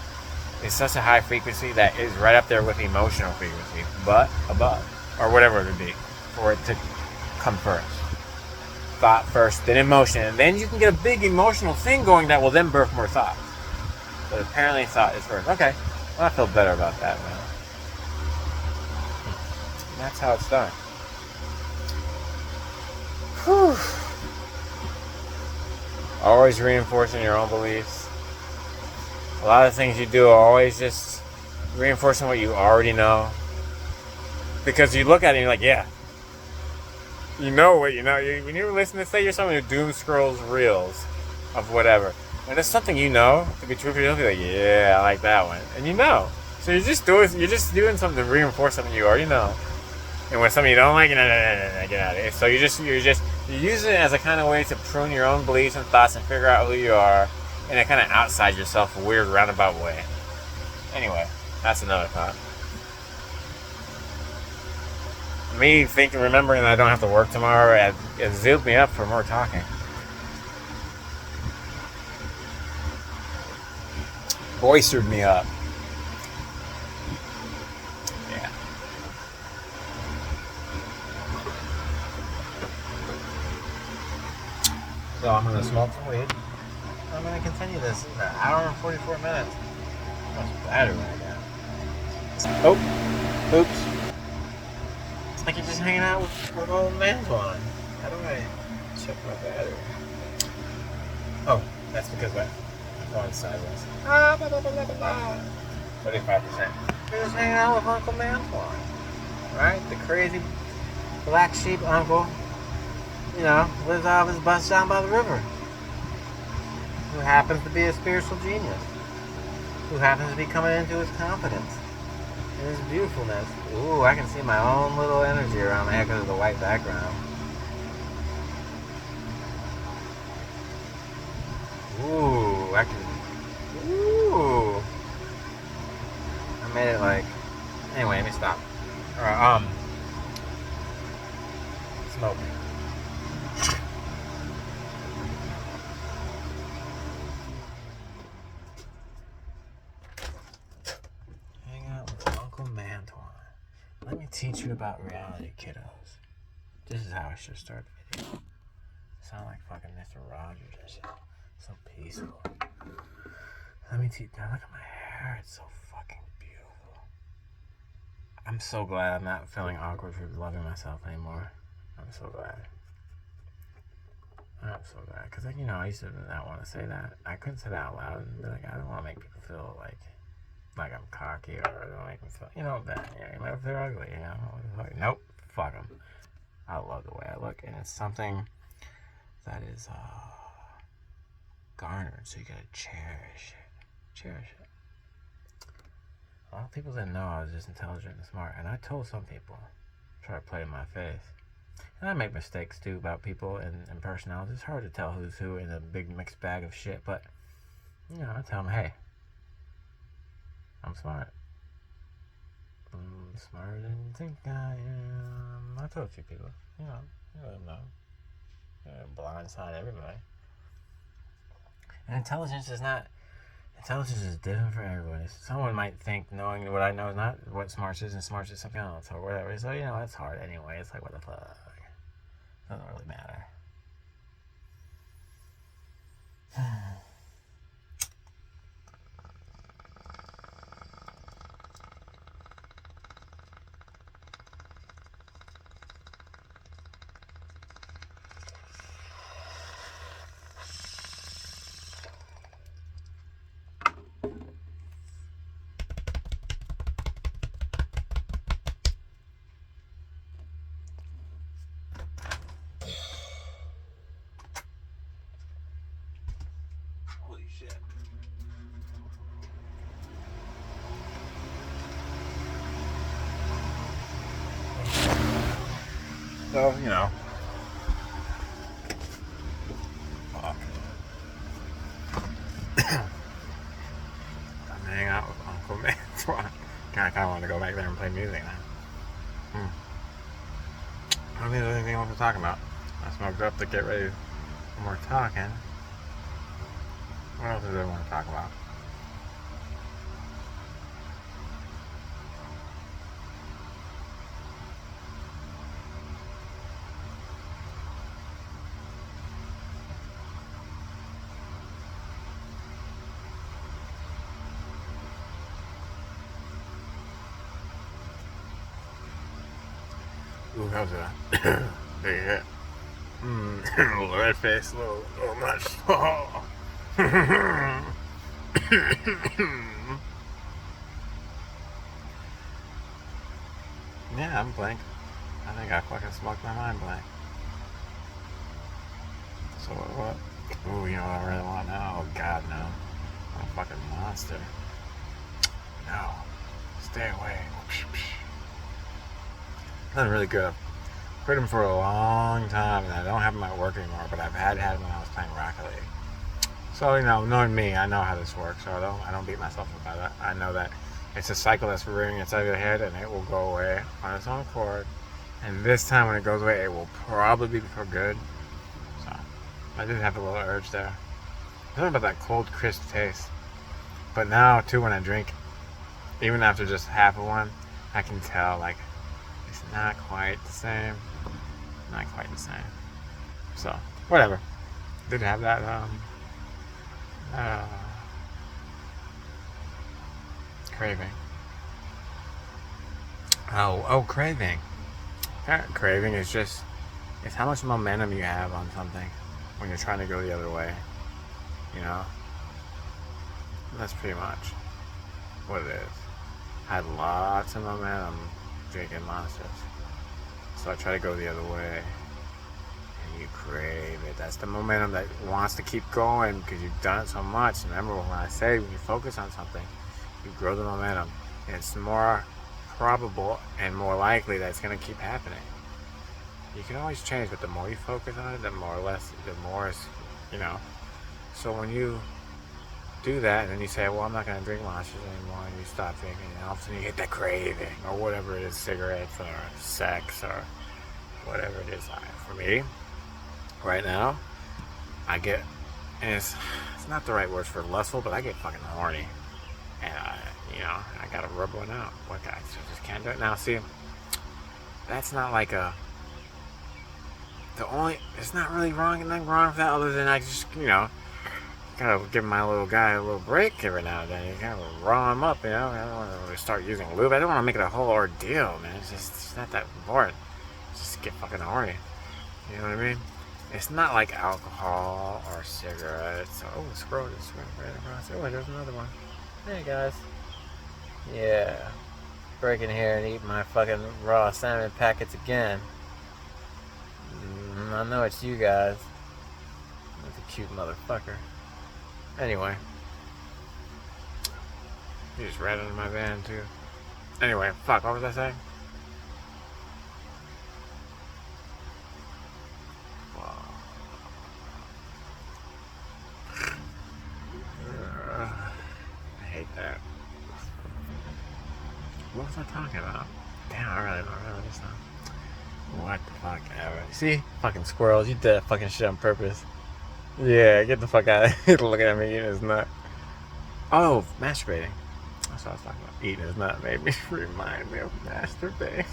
is such a high frequency that is right up there with emotional frequency, but above, or whatever it would be, for it to come first. Thought first, then emotion, and then you can get a big emotional thing going that will then birth more thoughts. But apparently thought is first. Okay, well, I feel better about that now. And that's how it's done. Whew. Always reinforcing your own beliefs. A lot of things you do are always just reinforcing what you already know. Because you look at it and you're like, yeah. You know what you know. When you listen to, say you're someone who doom scrolls reels of whatever, When it's something you know to be true for you, you'll be like, yeah, I like that one, and you know. So you're just doing something to reinforce something you already know. And when something you don't like, no, get out of it. So you're using it as a kind of way to prune your own beliefs and thoughts and figure out who you are in a kind of outside yourself, a weird roundabout way. Anyway, that's another thought. Me remembering that I don't have to work tomorrow, it zoomed me up for more talking. Boistered me up. Yeah. So I'm gonna smoke some weed. I'm gonna continue this in an hour and 44 minutes. That's battery right now. Oh, oops. It's like you're just hanging out with old man on. How do I check my battery? Oh, that's because I'm going sideways. 35%. You're just hanging out with Uncle Mantuan. Right? The crazy black sheep uncle, lives out of his bus down by the river. Who happens to be a spiritual genius. Who happens to be coming into his confidence. And his beautifulness. Ooh, I can see my own little energy around my head because of the white background. Ooh, Ooh. I made it like... Anyway, let me stop. Alright, smoke. Hang out with Uncle Mantuan. Let me teach you about reality, kiddos. This is how I should start the video. Sound like fucking Mr. Rogers and shit. So peaceful. Let me teach. Now look at my hair. It's so fucking beautiful. I'm so glad I'm not feeling awkward for loving myself anymore. I'm so glad. I'm so glad. Because, I used to not want to say that. I couldn't say that out loud and be like, I don't want to make people feel like I'm cocky or I don't make them feel, that. Even if they're ugly, Nope. Fuck them. I love the way I look. And it's something that is garnered. So you gotta cherish it. Cherish it. A lot of people didn't know I was just intelligent and smart. And I told some people, try to play in my face. And I make mistakes too about people and personalities. It's hard to tell who's who in a big mixed bag of shit. But, I tell them, hey, I'm smart. I'm smarter than you think I am. I told a few people, you let them know. Blindside everybody. And intelligence is different for everyone. Someone might think knowing what I know is not what smarts is, and smarts is something else or whatever. So, it's hard anyway. It's like, what the fuck? Doesn't really matter. Holy shit. So, fuck. I'm hanging out with Uncle Mantuan. I kind of want to go back there and play music now. I don't think there's anything else to talk about. I smoked up to get ready for more talking. What else do I want to talk about? Ooh, how's that? Big hit. Little red face, little much. Yeah, I'm blank. I think I fucking smoked my mind blank. So what? Ooh, you know what I really want now? Oh God, no. I'm a fucking monster. No. Stay away. Nothing really good. I've played them for a long time, and I don't have them at work anymore, but I've had them when I was playing Rocket League. So, you know, knowing me, I know how this works, so I don't beat myself up about it. I know that it's a cycle that's rearing its ugly head, and it will go away on its own accord. And this time when it goes away, it will probably be for good. So, I did have a little urge there. Something about that cold, crisp taste. But now, too, when I drink, even after just half of one, I can tell, like, it's not quite the same. Not quite the same. So, whatever. Did have that, craving. Craving. Craving is just, it's how much momentum you have on something when you're trying to go the other way. You know? That's pretty much what it is. I had lots of momentum drinking Monsters. So I try to go the other way. And you crave it. That's the momentum that wants to keep going because you've done it so much. Remember when I say when you focus on something, you grow the momentum. And it's more probable and more likely that it's going to keep happening. You can always change, but the more you focus on it, the more it's, you know. So when you do that and then you say, well, I'm not going to drink Monsters anymore, and you stop drinking, and all of a sudden you get that craving or whatever it is, cigarettes or sex or whatever it is. For me, right now, I get, and it's not the right word for lustful, but I get fucking horny. And, you know, I got to rub one out. What guys? I just can't do it. Now, see, that's not like it's not really wrong, nothing wrong with that other than I just, you know, gotta give my little guy a little break every now and then. You gotta raw him up, you know. I don't want to start using lube. I don't want to make it a whole ordeal, man. It's not that important. Just get fucking horny. You know what I mean? It's not like alcohol or cigarettes. Oh, scroll just went right across. Oh, there's another one. Hey, guys. Yeah. Breaking here and eating my fucking raw salmon packets again. I know it's you guys. That's a cute motherfucker. Anyway. You just ran into my van, too. Anyway, fuck, what was I saying? I hate that. What was I talking about? Damn, I really don't remember this time. What the fuck ever. See? Fucking squirrels, you did that fucking shit on purpose. Yeah, get the fuck out of here looking at me eating his nut. Oh, masturbating. That's what I was talking about. Eating his nut made me remind me of masturbating.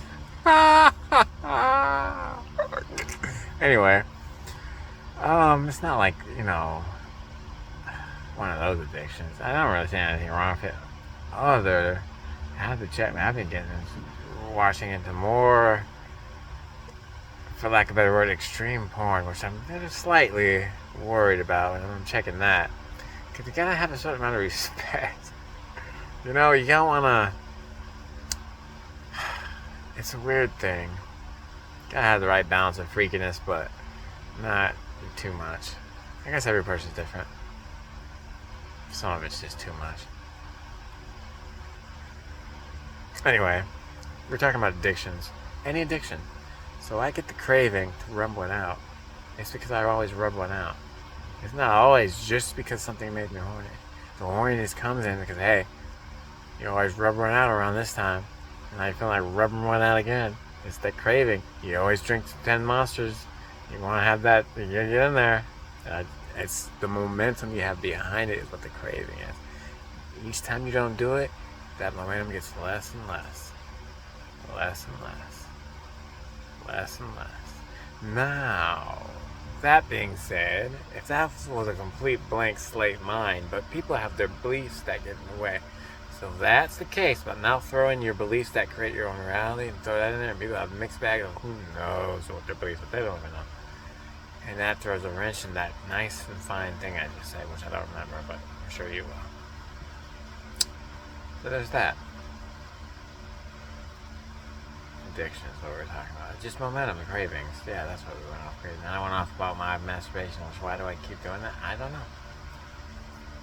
Anyway. It's not like, you know, one of those addictions. I don't really see anything wrong with it. Other, I have to check. I've been watching into more, for lack of a better word, extreme porn, which I'm just slightly worried about, and I'm checking that. Because you gotta have a certain amount of respect. You know, you don't wanna. It's a weird thing. Gotta have the right balance of freakiness, but not too much. I guess every person's different. Some of it's just too much. Anyway, we're talking about addictions. Any addiction. So I get the craving to rub one out. It's because I always rub one out. It's not always just because something made me horny. The horniness comes in because, hey, you always rub one out around this time. And I feel like rubbing one out again. It's that craving. You always drink 10 Monsters. You want to have that, you get in there. It's the momentum you have behind it is what the craving is. Each time you don't do it, that momentum gets less and less. Less and less. Less and less. Now, that being said, if that was a complete blank slate mind, but people have their beliefs that get in the way. So that's the case, but now throw in your beliefs that create your own reality and throw that in there, and people have a mixed bag of who knows what their beliefs, but they don't even know. And that throws a wrench in that nice and fine thing I just said, which I don't remember, but I'm sure you will. So there's that. addiction is what we're talking about. Just momentum and cravings. Yeah, that's what we went off craving. And I went off about my masturbation, which why do I keep doing that? I don't know.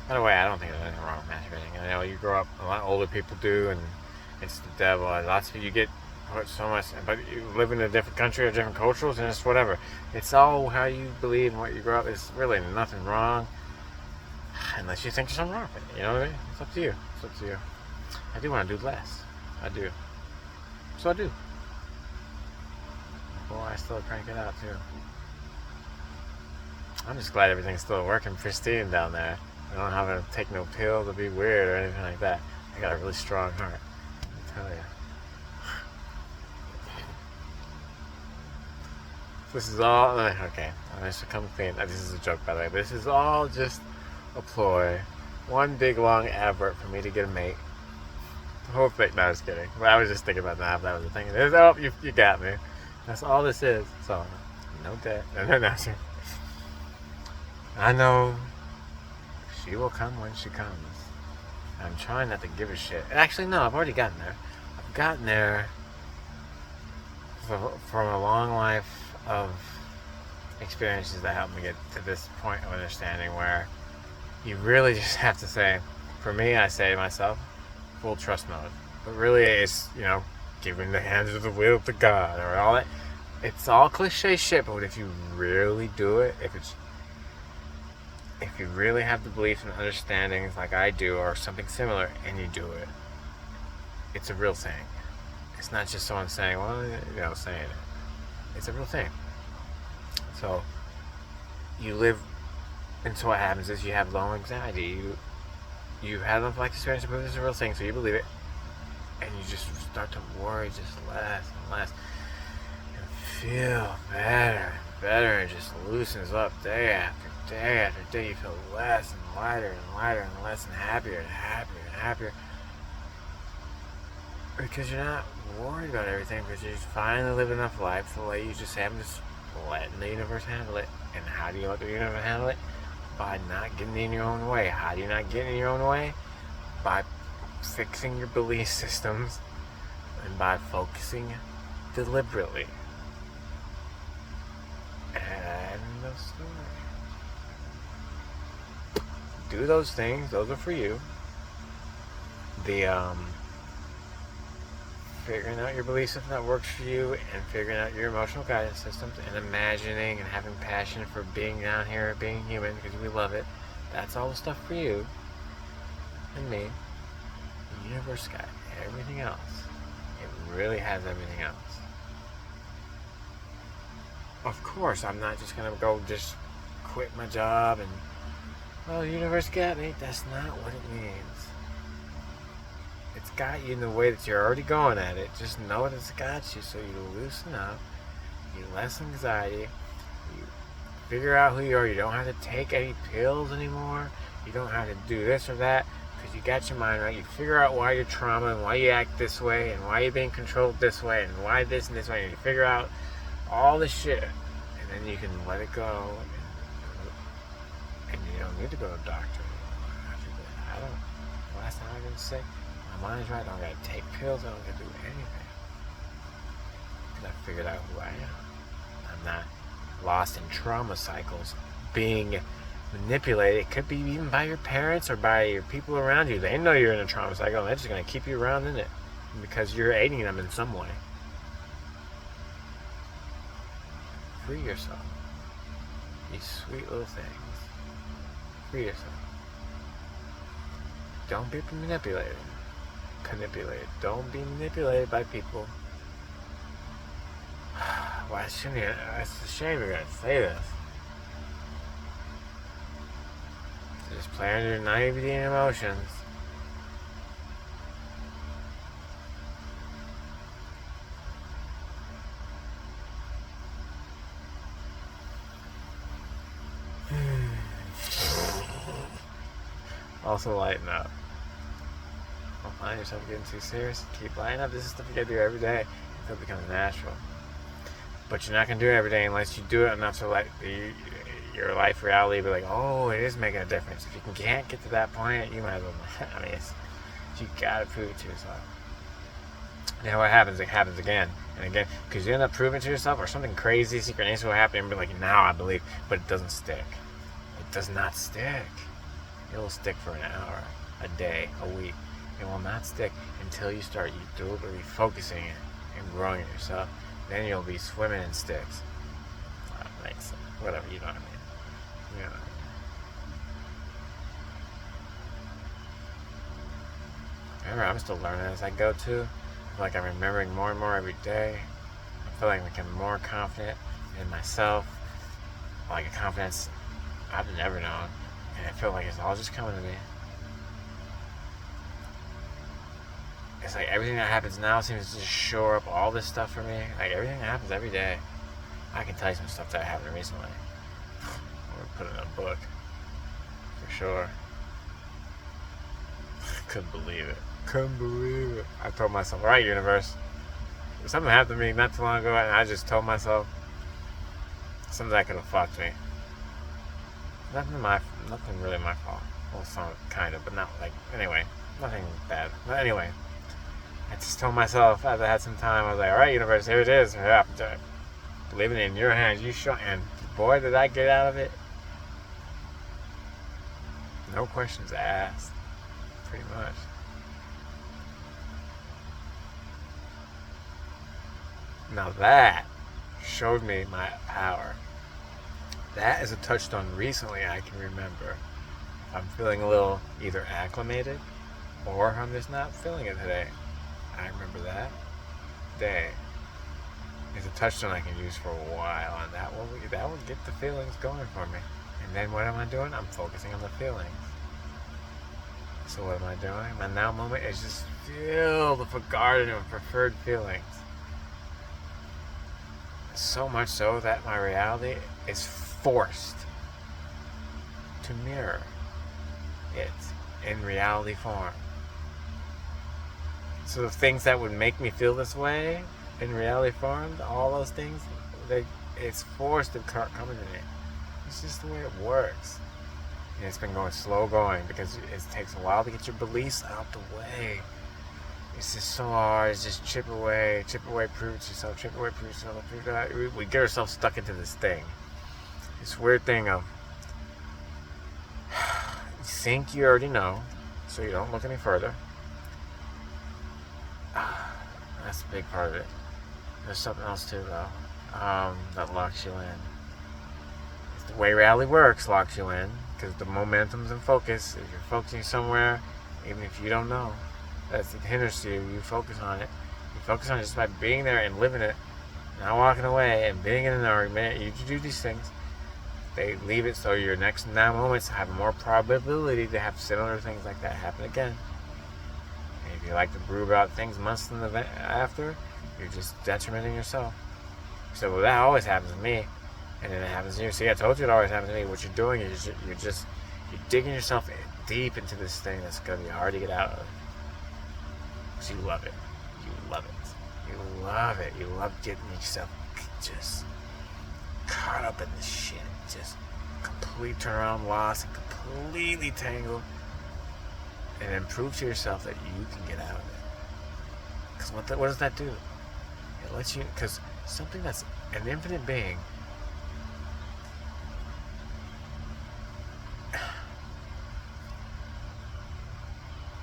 By the way, I don't think there's anything wrong with masturbating. I know you grow up, a lot older people do, and it's the devil. Lots of you get put so much, but you live in a different country or different cultures, and it's whatever. It's all how you believe and what you grow up. There's really nothing wrong, unless you think there's something wrong with it. You know what I mean? It's up to you. It's up to you. I do want to do less. I do. So I do. Boy, I still crank it out too. I'm just glad everything's still working pristine down there. I don't have to take no pill to be weird or anything like that. I got a really strong heart. I tell you. This is all okay. I should come clean. This is a joke, by the way. This is all just a ploy. One big long advert for me to get a mate. The whole thing. No, I was kidding. But I was just thinking about that. That was the thing. Oh, you got me. That's all this is. So, no debt. No. I know she will come when she comes. I'm trying not to give a shit. Actually, no. I've already gotten there. I've gotten there from a long life of experiences that helped me get to this point of understanding where you really just have to say, for me, I say to myself, full trust mode. But really, it's, giving the hands of the wheel to God or all that. It's all cliche shit, but if you really do it, if you really have the beliefs and understandings like I do or something similar and you do it, it's a real thing. It's not just someone saying, saying it. It's a real thing. So, you live, and so what happens is you have low anxiety. You have enough life experience to prove this is a real thing, so you believe it, and you just start to worry just less and less, and feel better and better, and just loosens up day after day after day. You feel less and lighter and lighter and less and happier and happier and happier. Because you're not worried about everything, because you finally live enough life the way you just have, just letting the universe handle it. And how do you let the universe handle it? By not getting in your own way. How do you not get in your own way? By fixing your belief systems and by focusing deliberately. End of story. Do those things. Those are for you. Figuring out your belief system that works for you, and figuring out your emotional guidance systems, and imagining and having passion for being down here, being human, because we love it. That's all the stuff for you and me. The universe got everything else. It really has everything else. Of course, I'm not just going to go just quit my job and, the universe got me. That's not what it means. It's got you in the way that you're already going at it. Just know that it's got you, so you loosen up, you less anxiety, you figure out who you are. You don't have to take any pills anymore. You don't have to do this or that, because you got your mind right. You figure out why you're trauma and why you act this way and why you're being controlled this way and why this and this way. And you figure out all the shit, and then you can let it go, and you don't need to go to a doctor. Last time I got sick, my mind's right. I don't gotta take pills. I don't gotta do anything. Because I figured out who I am. I'm not lost in trauma cycles, being manipulated. It could be even by your parents or by your people around you. They know you're in a trauma cycle, and they're just gonna keep you around in it because you're aiding them in some way. Free yourself. These sweet little things. Free yourself. Don't be manipulated. Don't be manipulated by people. Why shouldn't you? It's a shame you're gonna say this. So just play under your naivety and emotions. Also lighten up. Don't find yourself getting too serious. Keep lighting up. This is stuff you gotta do every day until it becomes natural. But you're not gonna do it every day unless you do it enough to let your life reality be like, oh, it is making a difference. If you can't get to that point, you might as well. You gotta prove it to yourself. Now what happens? It happens again and again, because you end up proving to yourself, or something crazy, synchronicity will happen, and be like, now I believe, but it doesn't stick. It does not stick. It will stick for an hour, a day, a week. It will not stick until you start deliberately focusing it and growing it yourself. Then you'll be swimming in sticks. Thanks. Whatever, you know what I mean. You know. Remember, I'm still learning as I go too. I feel like I'm remembering more and more every day. I feel like I'm becoming more confident in myself. Like a confidence I've never known. And I feel like it's all just coming to me. It's like everything that happens now seems to just shore up all this stuff for me. Like everything that happens every day. I can tell you some stuff that happened recently. I'm gonna put it in a book. For sure. Couldn't believe it. Couldn't believe it. I told myself, alright, universe. Something happened to me not too long ago, and I just told myself something that could have fucked me. Nothing really my fault. Well, some kind of, but not like, anyway, nothing bad. But anyway, I just told myself, as I had some time, I was like, alright, universe, here it is. Yeah, leaving it in your hands. You show, and boy, did I get out of it. No questions asked. Pretty much. Now that showed me my power. That is a touchstone recently I can remember. I'm feeling a little either acclimated, or I'm just not feeling it today. I remember that day. It's a touchstone I can use for a while, and that will get the feelings going for me. And then what am I doing? I'm focusing on the feelings. So what am I doing? My now moment is just filled with a garden of preferred feelings. So much so that my reality is forced to mirror it in reality form. So the things that would make me feel this way in reality form, all those things, it's forced to come to me. It's just the way it works. And it's been slow going because it takes a while to get your beliefs out the way. It's just so hard. It's just chip away, prove it yourself, prove yourself. We get ourselves stuck into this thing. This weird thing of you think you already know, so you don't look any further. That's a big part of it. There's something else too, though, that locks you in. It's the way reality works locks you in, because the momentum's in focus. If you're focusing somewhere, even if you don't know, it hinders you. You focus on it. You focus on it just by being there and living it, not walking away and being in an argument. You do these things. They leave it so your next now moments have more probability to have similar things like that happen again. And if you like to brew about things months after, you're just detrimenting yourself. So, well, that always happens to me, and then it happens to you. See, I told you it always happens to me. What you're doing is you're digging yourself deep into this thing that's gonna be hard to get out of. Because you love it. You love it. You love it. You love getting yourself just caught up in this shit. Just complete turnaround, lost, and completely tangled. And then prove to yourself that you can get out of it. Because what does that do? It lets you, because something that's an infinite being,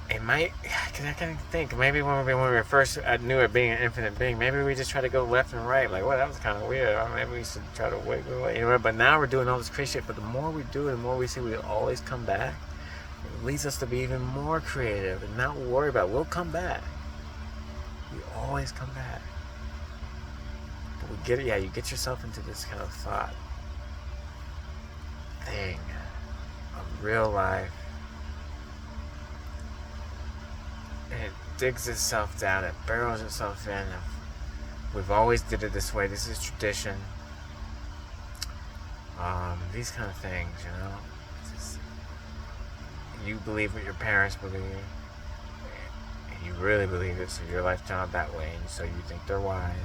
it might, because I can think, maybe when we first knew it being an infinite being, maybe we just try to go left and right, like, well, that was kind of weird, or maybe we should try to wiggle away, but now we're doing all this crazy shit, but the more we do it, the more we see we always come back. It leads us to be even more creative and not worry about it. We'll come back. We always come back. But we get it, you get yourself into this kind of thought thing of real life. And it digs itself down, it burrows itself in. We've always did it this way, this is tradition. These kind of things, you believe what your parents believe, and you really believe it, so your life turned out that way, and so you think they're wise.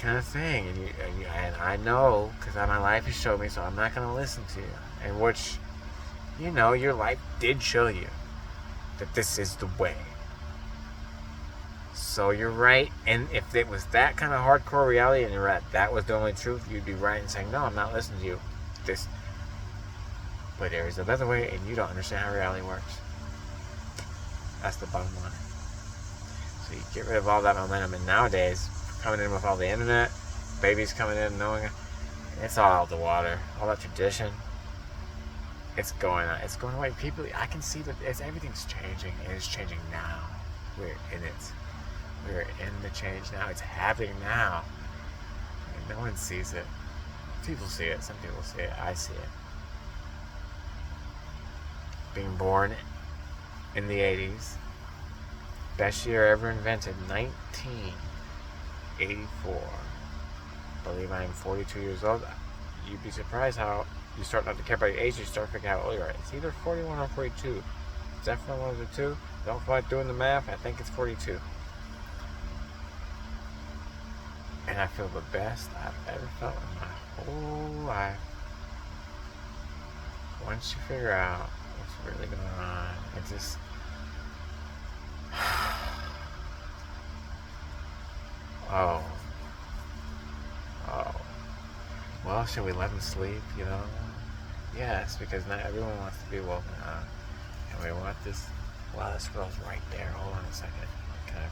Kind of thing, and I know, because my life has showed me, so I'm not going to listen to you. And which, your life did show you that this is the way. So you're right, and if it was that kind of hardcore reality and you're right, that was the only truth, you'd be right in saying, no, I'm not listening to you. But there is another way, and you don't understand how reality works. That's the bottom line. So you get rid of all that momentum, and nowadays, coming in with all the internet, babies coming in knowing it, it's all out the water. All that tradition, it's going on. It's going away. People, I can see that everything's changing, and it's changing now. We're in it. We're in the change now. It's happening now. And no one sees it. People see it. Some people see it. I see it. Being born in the 80s. Best year ever invented. 1984. I believe I am 42 years old. You'd be surprised how you start not to care about your age. You start figuring out how old you are. It's either 41 or 42. Definitely one of the two. Don't feel like doing the math. I think it's 42. And I feel the best I've ever felt in my whole life. Once you figure out what's really going on, it just... Oh. Well, should we let them sleep, Yes, because not everyone wants to be woken up. And we want this... Wow, this girl's right there. Hold on a second. Okay.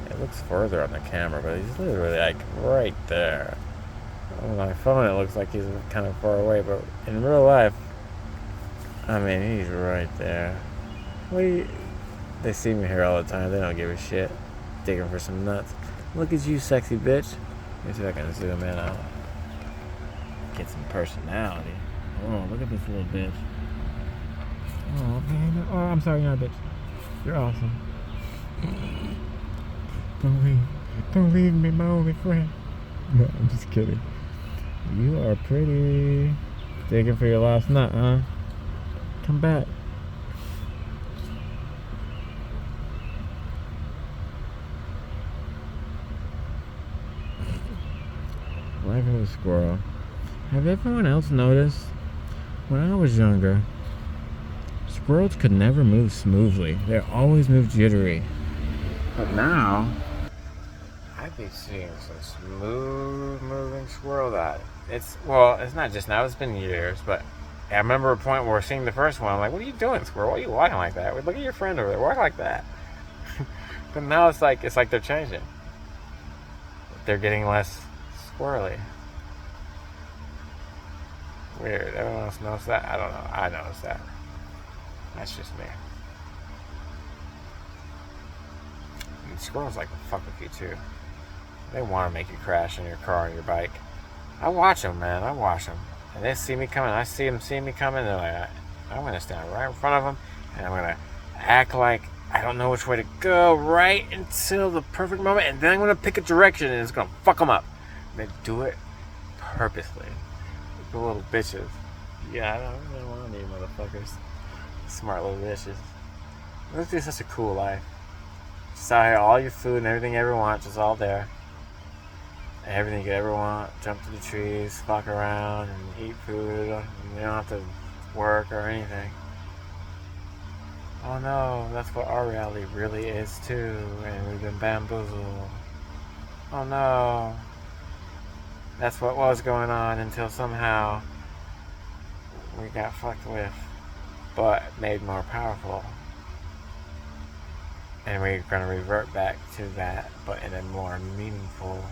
It looks further on the camera, but he's literally like right there. On my phone, it looks like he's kind of far away, but in real life, I mean, he's right there. They see me here all the time. They don't give a shit. Digging for some nuts. Look at you, sexy bitch. Let me see if I can zoom in out. Get some personality. Oh, look at this little bitch. Oh, man. Oh, I'm sorry, you're not a bitch. You're awesome. Don't leave me, my only friend. No, I'm just kidding. You are pretty. Digging for your last nut, huh? Come back. Life of a squirrel. Have everyone else noticed? When I was younger, squirrels could never move smoothly. They always move jittery. But now, I've been seeing some smooth moving squirrel that it's not just now, it's been years, but I remember a point where we're seeing the first one. I'm like, what are you doing, squirrel? Why are you walking like that? Look at your friend over there, walk like that. But now it's like they're changing. They're getting less squirrely. Weird. Everyone else knows that? I don't know. I noticed that. That's just me. And squirrels like to fuck with you too. They want to make you crash in your car or your bike. I watch them, man. I watch them. And they see me coming. I see them see me coming. They're like, I'm going to stand right in front of them. And I'm going to act like I don't know which way to go right until the perfect moment. And then I'm going to pick a direction and it's going to fuck them up. And they do it purposely. The little bitches. Yeah, I don't really want any motherfuckers. Smart little bitches. This is such a cool life. Just out here, all your food and everything you ever want, just all there. Everything you could ever want. Jump to the trees, fuck around, and eat food. And you don't have to work or anything. Oh no, that's what our reality really is too, and we've been bamboozled. Oh no. That's what was going on until somehow we got fucked with, but made more powerful. And we're going to revert back to that, but in a more meaningful,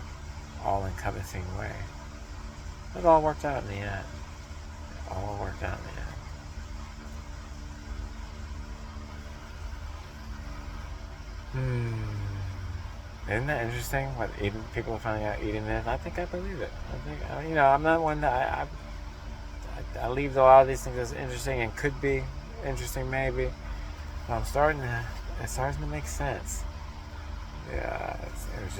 all-encompassing way. It all worked out in the end. It all worked out in the end. Isn't that interesting? What people are finding out eating this? I think I believe it. I think I'm not one that I leave a lot of these things as interesting and could be interesting maybe. But it's starting to make sense. Yeah, it was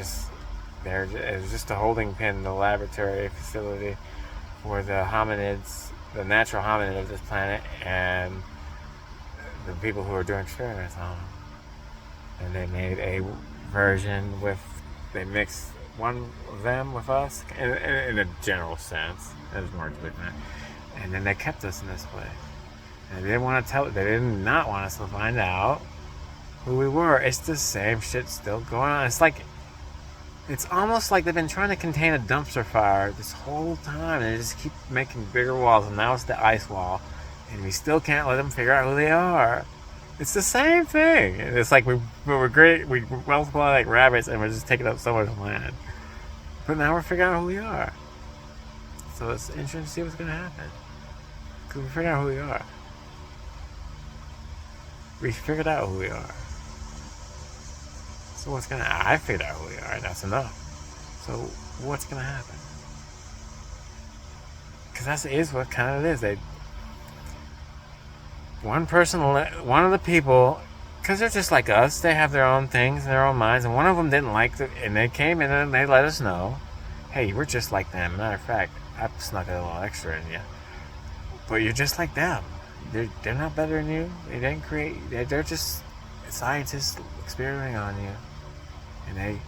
just a holding pin in the laboratory facility for the hominids, the natural hominid of this planet, and the people who are doing experiments on them. And they made a version they mixed one of them with us in a general sense. There's more to it than that. And then they kept us in this place. And they didn't want to tell. They did not want us to find out who we were. It's the same shit still going on. It's almost like they've been trying to contain a dumpster fire this whole time, and they just keep making bigger walls, and now it's the ice wall, and we still can't let them figure out who they are. It's the same thing. And it's like we're great. We multiply like rabbits, and we're just taking up so much land. But now we're figuring out who we are. So it's interesting to see what's going to happen. Because we figured out who we are. We figured out who we are. So what's going to... I figured out who we are, and that's enough. So what's going to happen? Because that is what kind of it is. One of the people, because they're just like us, they have their own things and their own minds, and one of them didn't like it, and they came in and they let us know, hey, we're just like them. Matter of fact, I snuck a little extra in you, but you're just like them. They're not better than you. They didn't create. They're just scientists experimenting on you, and they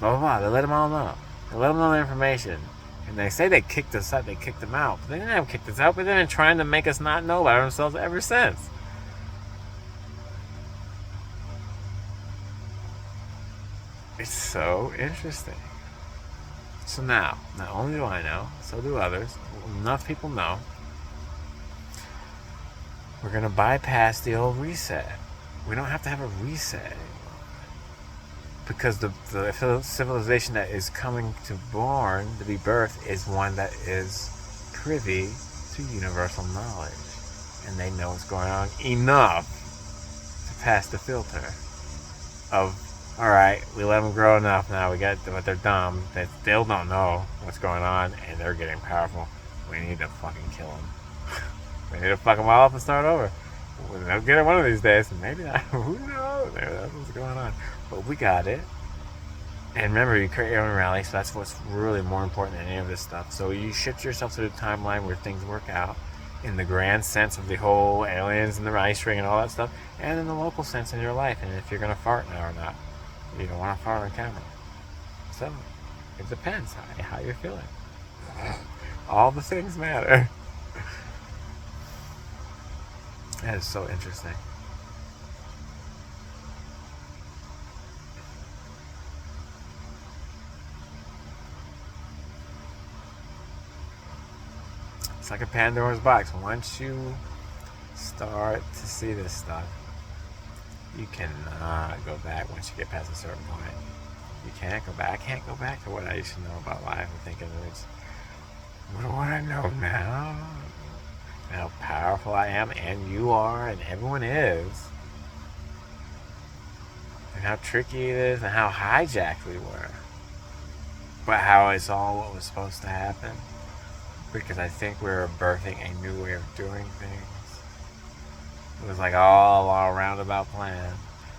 blah blah blah. They let them all know. They let them know the information. And they say they kicked us out, they kicked them out. But they didn't have kicked us out, but they've been trying to make us not know about ourselves ever since. It's so interesting. So now, not only do I know, so do others. Enough people know. We're going to bypass the old reset. We don't have to have a reset anymore. Because the civilization that is coming to be birthed, is one that is privy to universal knowledge. And they know what's going on enough to pass the filter of, alright, we let them grow enough now, but they're dumb. They still don't know what's going on, and they're getting powerful. We need to fucking kill them. We need to fuck them all up and start over. We'll get it one of these days. Maybe not. Who knows? Maybe that's what's going on. But we got it. And remember, you create your own reality, so that's what's really more important than any of this stuff. So you shift yourself to the timeline where things work out in the grand sense of the whole aliens and the ice ring and all that stuff, and in the local sense in your life, and if you're going to fart now or not. You don't want to fart on camera. So it depends how you're feeling. All the things matter. That is so interesting. It's like a Pandora's box. Once you start to see this stuff, you cannot go back once you get past a certain point. You can't go back. I can't go back to what I used to know about life and thinking what do I know now? How powerful I am, and you are, and everyone is. And how tricky it is, and how hijacked we were. But how it's all what was supposed to happen. Because I think we were birthing a new way of doing things. It was like all a roundabout plan.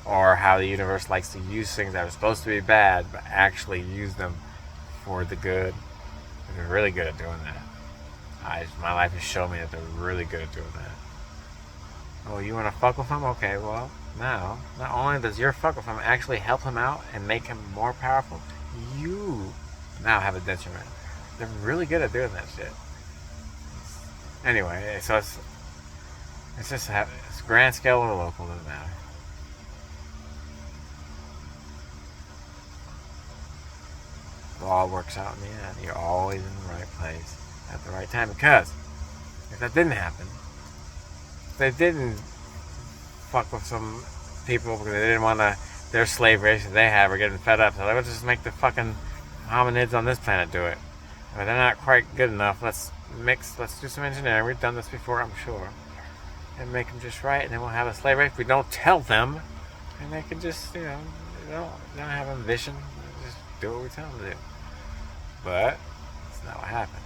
Or how the universe likes to use things that are supposed to be bad, but actually use them for the good. They're really good at doing that. My life has shown me that they're really good at doing that. Oh, you want to fuck with him? Okay, well, now, not only does your fuck with him actually help him out and make him more powerful, you now have a detriment. They're really good at doing that shit. Anyway, so it's just it's grand scale or local, doesn't matter. It all works out in the end. You're always in the right place at the right time. Because if that didn't happen, if they didn't fuck with some people because they didn't want their slave race that they have are getting fed up, so they would just make the fucking hominids on this planet do it. But they're not quite good enough. Let's do some engineering. We've done this before, I'm sure. And make them just right, and then we'll have a slave race. We don't tell them, and they can just, they don't have ambition. They just do what we tell them to do. But that's not what happened.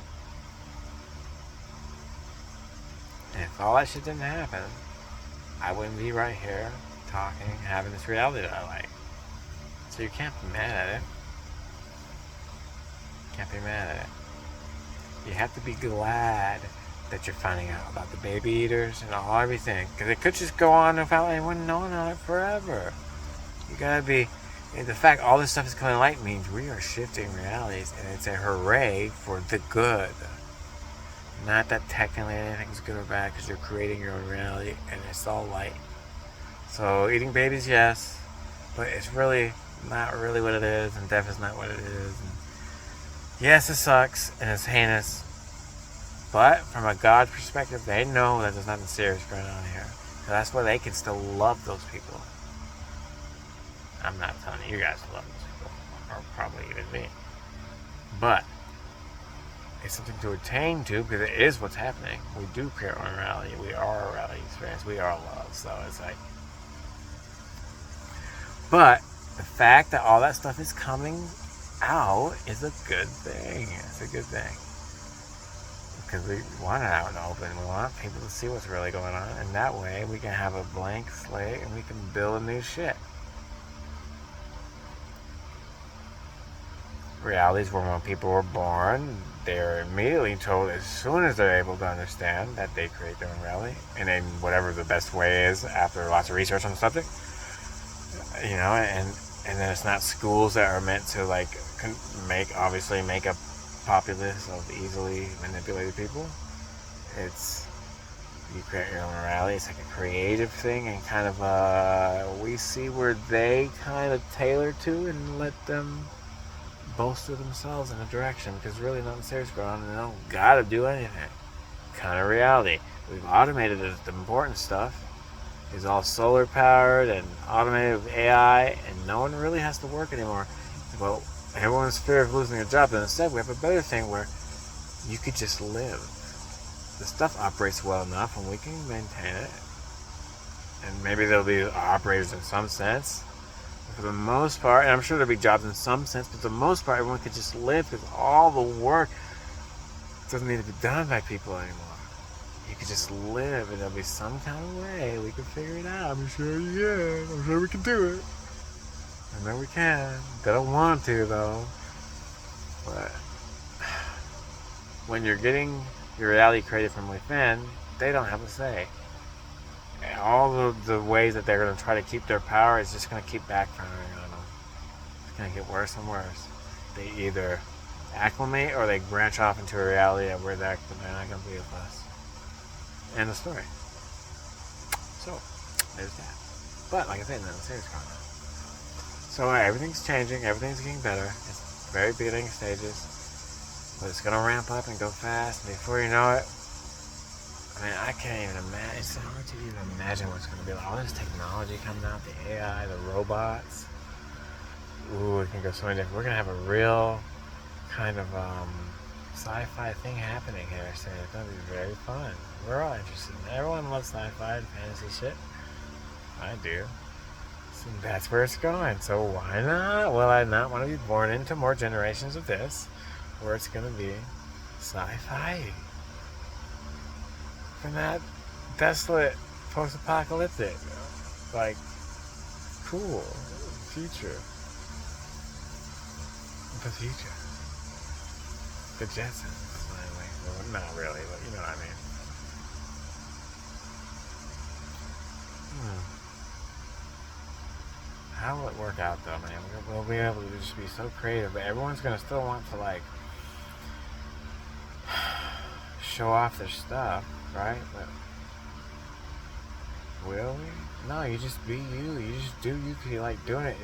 And if all that shit didn't happen, I wouldn't be right here talking, having this reality that I like. So you can't be mad at it. Can't be mad at it. You have to be glad that you're finding out about the baby eaters and everything. Because it could just go on without anyone knowing on it forever. You gotta be... The fact all this stuff is coming to light means we are shifting realities, and it's a hooray for the good. Not that technically anything's good or bad, because you're creating your own reality, and it's all light. So eating babies, yes, but it's really not really what it is, and death is not what it is. And yes, it sucks, and it's heinous, but from a God perspective, they know that there's nothing serious going on here. So that's why they can still love those people. I'm not telling you guys to love those people, or probably even me. But it's something to attain to, because it is what's happening. We do create our own reality. We are our reality experience. We are love. So it's like, but the fact that all that stuff is coming out is a good thing. It's a good thing. Because we want it out in the open. We want people to see what's really going on. And that way we can have a blank slate and we can build a new shit. Realities where when people were born, they're immediately told as soon as they're able to understand that they create their own reality. And in whatever the best way is after lots of research on the subject. You know, and then it's not schools that are meant to like make a populace of easily manipulated people. It's you create your own reality. It's like a creative thing, and kind of we see where they kind of tailor to and let them bolster themselves in a direction, because really nothing serious going on and they don't gotta do anything. Kind of reality. We've automated the important stuff. It's all solar powered and automated with AI, and no one really has to work anymore. Well, everyone's fear of losing a job, and instead we have a better thing where you could just live. The stuff operates well enough and we can maintain it. And maybe there'll be operators in some sense. But for the most part, and I'm sure there'll be jobs in some sense, but for the most part everyone could just live, because all the work doesn't need to be done by people anymore. You could just live, and there'll be some kind of way we can figure it out. I'm sure you can. I'm sure we can do it. I know we can. They don't want to, though. But when you're getting your reality created from within, they don't have a say. And all the ways that they're going to try to keep their power is just going to keep backfiring on them. It's going to get worse and worse. They either acclimate or they branch off into a reality where they're not going to be with us. End of story. So, there's that. But, like I said, nothing serious going on. So, everything's changing. Everything's getting better. It's very beginning stages. But it's going to ramp up and go fast. And before you know it, I mean, I can't even imagine. It's hard to even imagine what's going to be like. All this technology coming out, the AI, the robots. Ooh, it can go so many different. We're going to have a real kind of sci-fi thing happening here. So it's going to be very fun. We're all interested. Everyone loves sci-fi and fantasy shit. I do. So that's where it's going. So why not? Will I not want to be born into more generations of this, where it's going to be sci-fi? From that desolate, post-apocalyptic, like, cool future. The future. The Jetsons, finally. Well, not really, but you know what I mean. How will it work out, though, man? We'll be able to just be so creative, but everyone's going to still want to, like, show off their stuff, right? But will we? No, you just be you. You just do you because you like doing it.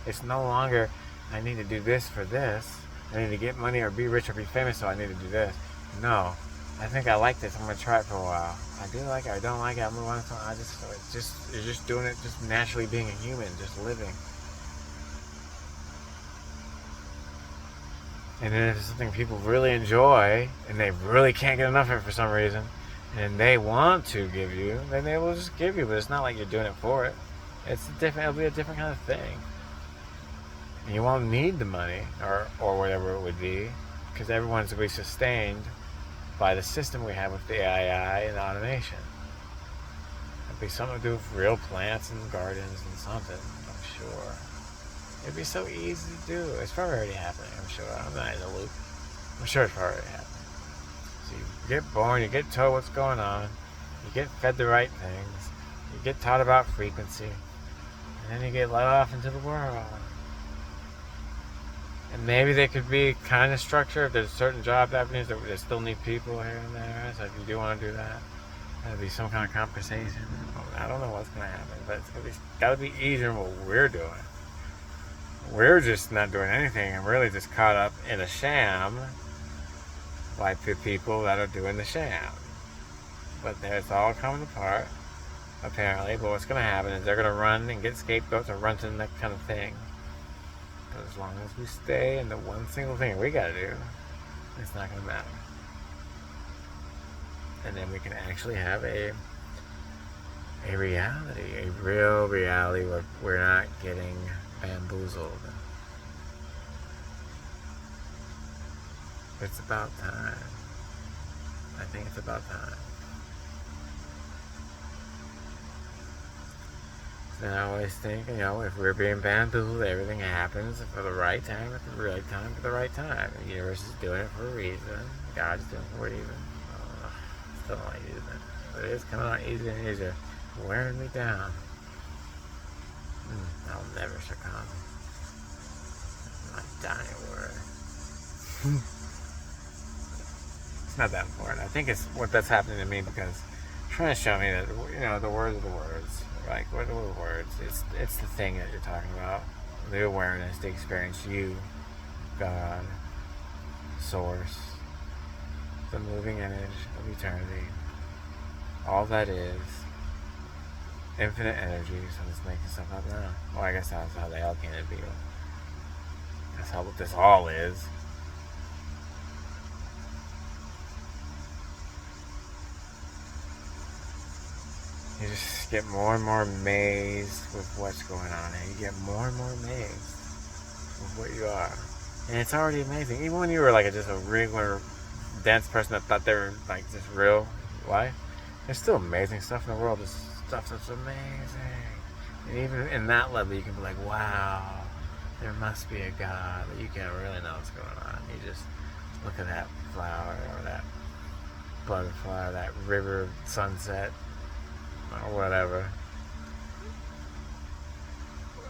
It's no longer, I need to do this for this. I need to get money or be rich or be famous, so I need to do this. No. I think I like this. I'm going to try it for a while. I do like it. I don't like it. I'm moving on. You're just doing it, just naturally being a human, just living. And then if it's something people really enjoy, and they really can't get enough of it for some reason, and they want to give you, then they will just give you. But it's not like you're doing it for it. It'll be a different kind of thing. And you won't need the money or whatever it would be, because everyone's going to be sustained by the system we have with the AI and automation. It'd be something to do with real plants and gardens and something, I'm sure. It'd be so easy to do. It's probably already happening, I'm sure. I'm not in the loop. I'm sure it's probably already happening. So you get born, you get told what's going on, you get fed the right things, you get taught about frequency, and then you get let off into the world. And maybe they could be kind of structured if there's certain job avenues that they still need people here and there. So if you do want to do that, there'll be some kind of compensation. I don't know what's going to happen, but it's got to be easier than what we're doing. We're just not doing anything and really just caught up in a sham like the people that are doing the sham. But it's all coming apart, apparently. But what's going to happen is they're going to run and get scapegoats and run to the next kind of thing. But as long as we stay in the one single thing we got to do, it's not going to matter. And then we can actually have a reality, a real reality where we're not getting bamboozled. It's about time. I think it's about time. And I always think, if we're being bamboozled, everything happens for the right time, at the right time, for the right time. The universe is doing it for a reason. God's doing it for a reason. Still not using it. But it is coming out easier and easier. Wearing me down. I'll never succumb. My dying word. It's not that important. I think it's what that's happening to me because it's trying to show me that, the words are the words. Like, what are the words? It's the thing that you're talking about. The awareness, the experience, you, God, Source, the moving image of eternity. All that is infinite energy. So I'm just making stuff up now. Well, I guess that's how they all came to be. That's how what this all is. You just get more and more amazed with what's going on, and you get more and more amazed with what you are. And it's already amazing. Even when you were like just a regular dense person that thought they were like just real life, there's still amazing stuff in the world. There's stuff that's amazing. And even in that level, you can be like, wow, there must be a God, but you can't really know what's going on. You just look at that flower or that butterfly, or that river sunset, or whatever.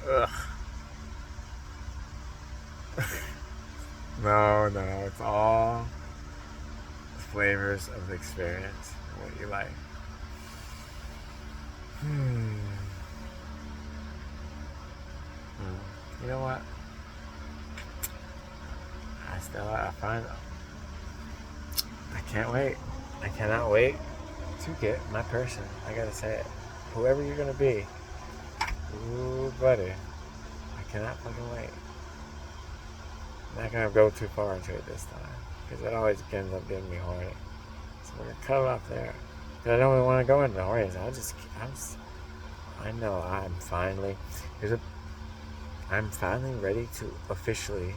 Ugh. No, it's all the flavors of the experience, what you like. You know what? I can't wait. I cannot wait to get my person. I gotta say it. Whoever you're gonna be. Ooh, buddy. I cannot fucking wait. I'm not gonna go too far into it this time. Because it always ends up getting me horny. So we're gonna cut it off there. Because I don't really want to go into the horniness. I know I'm finally ready to officially,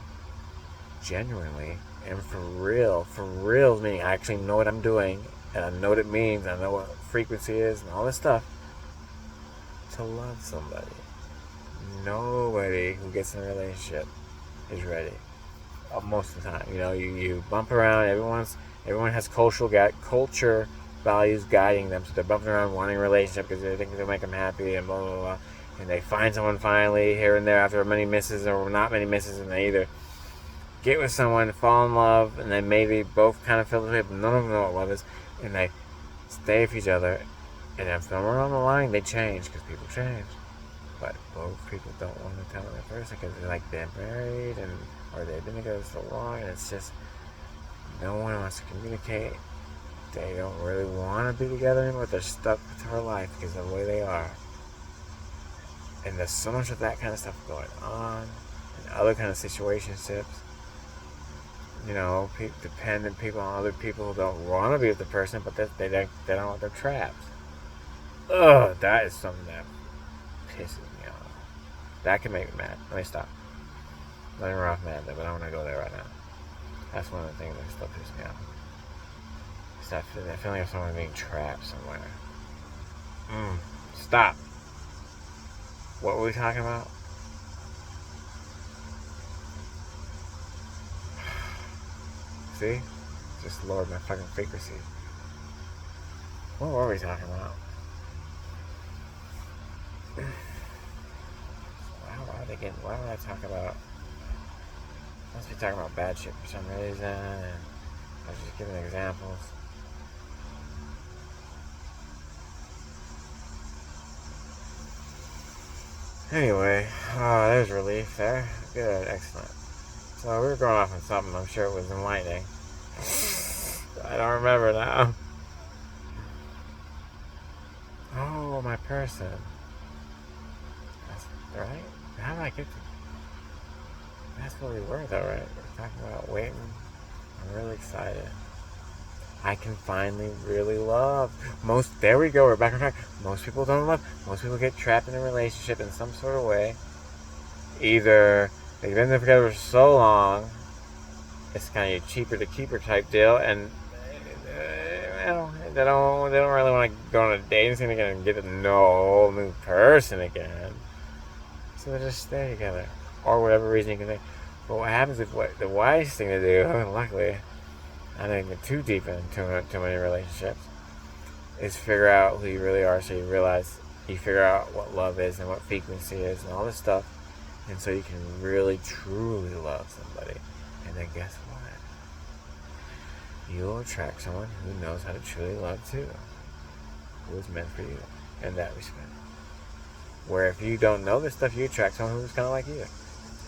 genuinely, and for real, meaning I actually know what I'm doing, and I know what it means, I know what frequency is, and all this stuff, to love somebody. Nobody who gets in a relationship is ready. Most of the time, you bump around. Everyone has culture values guiding them, so they're bumping around wanting a relationship because they think it'll make them happy, and blah blah blah. And they find someone finally here and there after many misses or not many misses, and they either get with someone, fall in love, and then maybe both kind of feel the way, but none of them know what love is, and they stay with each other. And if somewhere along the line they change, because people change, but both people don't want to tell them at first because they're married or they've been together so long, and it's just no one wants to communicate. They don't really want to be together anymore. They're stuck with her life because of the way they are. And there's so much of that kind of stuff going on, and other kind of situationships. Dependent people on other people who don't want to be with the person, but they don't want their traps. Ugh, that is something that pisses me off. That can make me mad. Let me stop. Not even off mad, but I don't want to go there right now. That's one of the things that still pisses me off. It's that feeling of someone being trapped somewhere. Stop. What were we talking about? See? Just lowered my fucking frequency. What were we talking about? Why did I talk about must be talking about bad shit for some reason, and I was just giving examples. Anyway, there's relief there. Good, excellent. So we were going off on something. I'm sure it was enlightening. I don't remember now. Oh, my person. That's right. How did I get to? That's what we were, though, right? We're talking about waiting. I'm really excited. I can finally really love. There we go, we're back on track. Most people don't love. Most people get trapped in a relationship in some sort of way. Either they've been together for so long, it's kind of a cheaper to keeper type deal, and they don't really want to go on a dating scene again and get to know a whole new person again. So they just stay together, or whatever reason you can think. But what happens is the wise thing to do, luckily, I don't get too deep into too many relationships, is figure out who you really are, so you figure out what love is and what frequency is and all this stuff, and so you can really truly love somebody. And then guess what? You'll attract someone who knows how to truly love too, who is meant for you in that respect. Where if you don't know this stuff, you attract someone who's kind of like you.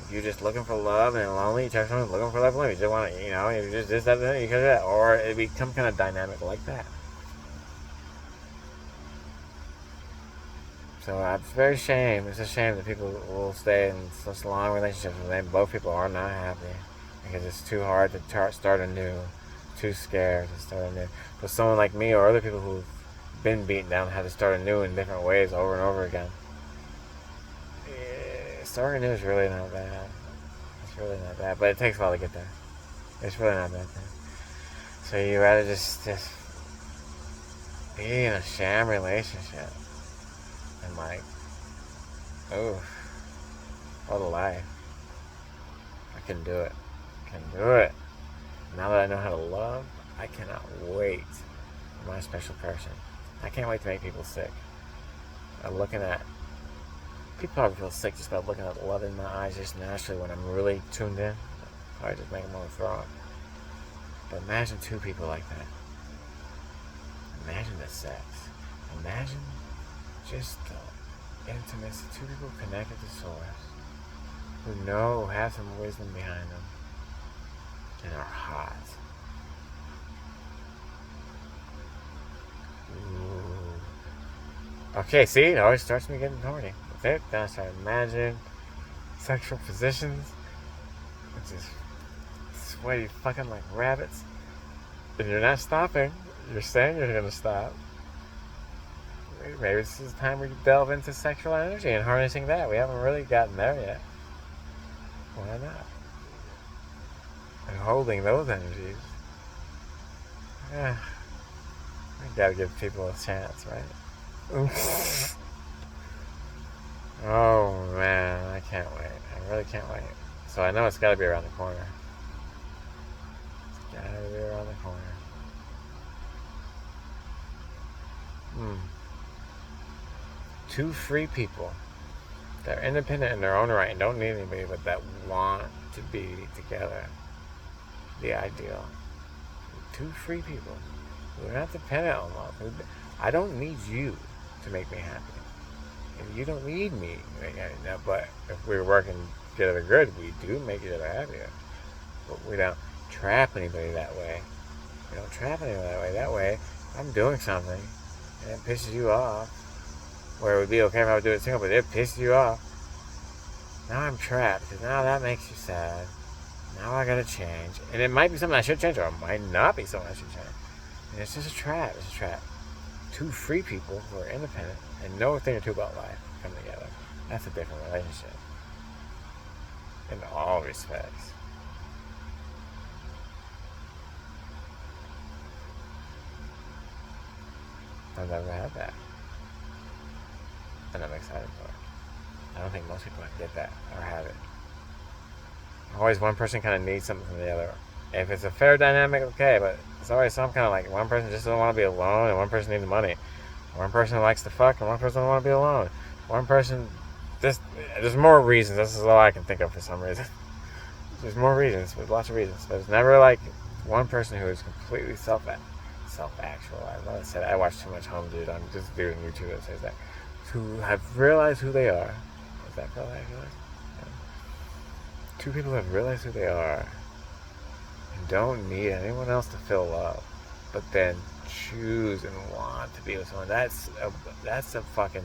If you're just looking for love and lonely, you attract someone who's looking for love and lonely. You just want to, you just this, that, you can do that. Or it becomes kind of dynamic like that. So it's a shame that people will stay in such long relationships and then both people are not happy. Because it's too hard to start anew. Too scared to start anew. But someone like me or other people who've been beaten down had to start anew in different ways over and over again. Starting anew is really not bad. It's really not bad. But it takes a while to get there. It's really not bad. So you rather just be in a sham relationship. And what a life. I can do it. Now that I know how to love, I cannot wait for my special person. I can't wait to make people sick. People probably feel sick just by looking at love in my eyes just naturally when I'm really tuned in. I just make them want to throw up. But imagine two people like that. Imagine the sex. Imagine just the intimacy. Two people connected to source. Who have some wisdom behind them. And are hot. Ooh. Okay, see, it always starts me getting horny. Then I start imagining sexual positions, which is sweaty fucking like rabbits. And you're not stopping. You're saying you're gonna stop. Maybe this is the time we delve into sexual energy and harnessing that. We haven't really gotten there yet. Why not? And holding those energies. We gotta give people a chance, right? Oh man, I can't wait. I really can't wait. So I know it's gotta be around the corner. It's gotta be around the corner. Two free people. They're independent in their own right and don't need anybody, but that want to be together. The ideal. Two free people who are not dependent on love. I don't need you to make me happy. And you don't need me. But if we're working together good, we do make each other happier. But we don't trap anybody that way. That way, I'm doing something and it pisses you off. Where it would be okay if I would do it single, but it pisses you off. Now I'm trapped, because now that makes you sad. Now I gotta change. And it might be something I should change, or it might not be something I should change. And it's just a trap. It's a trap. Two free people who are independent and know a thing or two about life come together. That's a different relationship. In all respects. I've never had that. And I'm excited for it. I don't think most people get that or have it. Always one person kind of needs something from the other. If it's a fair dynamic, okay, but it's always some kind of like one person just doesn't want to be alone and one person needs money. One person likes to fuck and one person doesn't want to be alone. One person, there's more reasons. This is all I can think of for some reason. There's more reasons, there's lots of reasons. There's never like one person who is completely self-actual. I know I said I watch too much Home Dude. I'm just doing YouTube that says that. Who have realized who they are. Is that called actually? Yeah. Two people have realized who they are and don't need anyone else to fill up, but then choose and want to be with someone. That's a fucking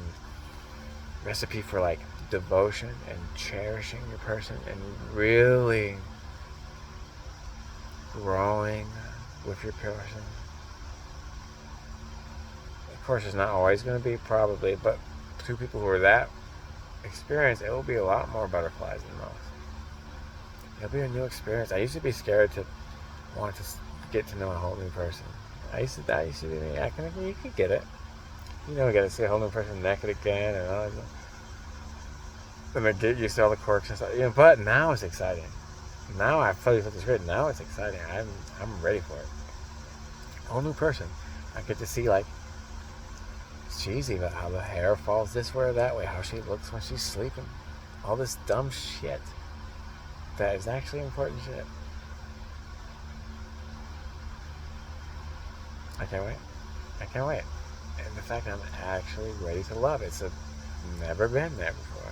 recipe for like devotion and cherishing your person and really growing with your person. Of course, it's not always going to be, probably, but two people who are that experienced, it will be a lot more butterflies than most. It'll be a new experience. I used to be scared to want to get to know a whole new person. That used to be me. You could get it. You know, we got to see a whole new person naked again and all that. And then get used to all the quirks and stuff. You know, but now it's exciting. Now I fully felt this great. Now it's exciting. I'm ready for it. A whole new person. I get to see like it's cheesy, but how the hair falls this way or that way, how she looks when she's sleeping, all this dumb shit that is actually important shit. I can't wait. And the fact that I'm actually ready to love, it's never been there before.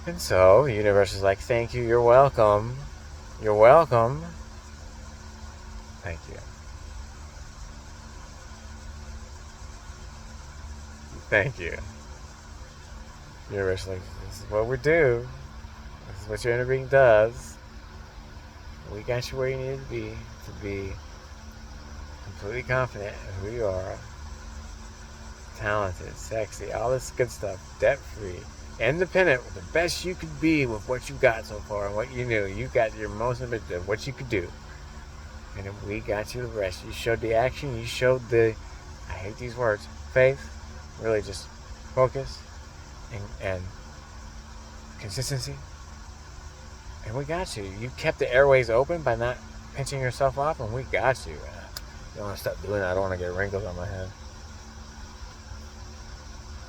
And so the universe is like, thank you, you're welcome. You're welcome. Thank you. Thank you. The universe is like, this is what we do. This is what your inner being does. We got you where you need to be completely confident in who you are. Talented, sexy, all this good stuff, debt-free, independent, the best you could be with what you got so far and what you knew. You got your most ambitious of what you could do. And we got you the rest. You showed the action, you showed I hate these words, faith, really just focus and consistency. And we got you. You kept the airways open by not pinching yourself off, and we got you. I don't want to stop doing that. I don't want to get wrinkles on my head.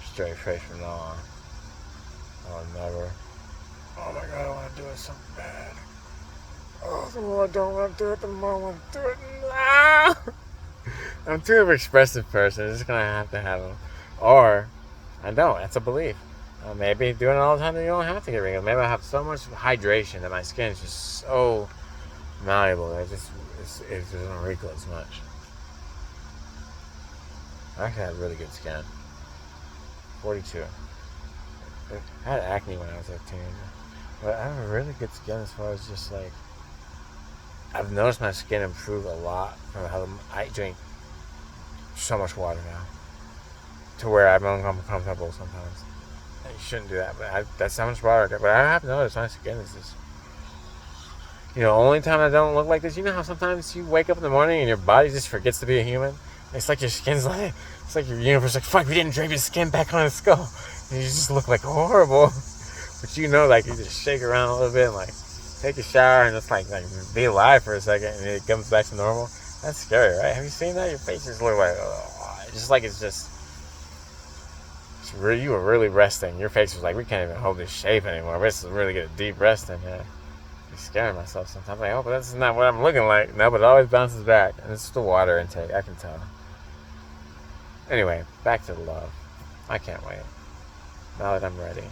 Straight face from now on. I'll never. Oh my god, I want to do it so bad. Oh, the more I don't want to do it, the more I want to do it now. I'm too of an expressive person. I'm just going to have them. Or, I don't. That's a belief. Maybe doing it all the time, you don't have to get wrinkles. Maybe I have so much hydration that my skin is just so malleable that it doesn't wrinkle as much. I actually had really good skin. 42. I had acne when I was a teenager. But I have a really good skin as far as just like... I've noticed my skin improve a lot from how I drink so much water now. To where I'm uncomfortable sometimes. You shouldn't do that, but that's how much water I get. But I have noticed my skin is just... only time I don't look like this, you know how sometimes you wake up in the morning and your body just forgets to be a human? It's like your skin's like... It's like your universe like, fuck, we didn't drape your skin back on his skull. And you just look like horrible. But you just shake around a little bit and like take a shower and just like be alive for a second and it comes back to normal. That's scary, right? Have you seen that? Your face just look like, you were really resting. Your face was like, we can't even hold this shape anymore. We're just really get a deep rest in here. I'm scaring myself sometimes. Like, but that's not what I'm looking like. No, but it always bounces back. And it's the water intake. I can tell. Anyway, back to the love. I can't wait. Now that I'm ready.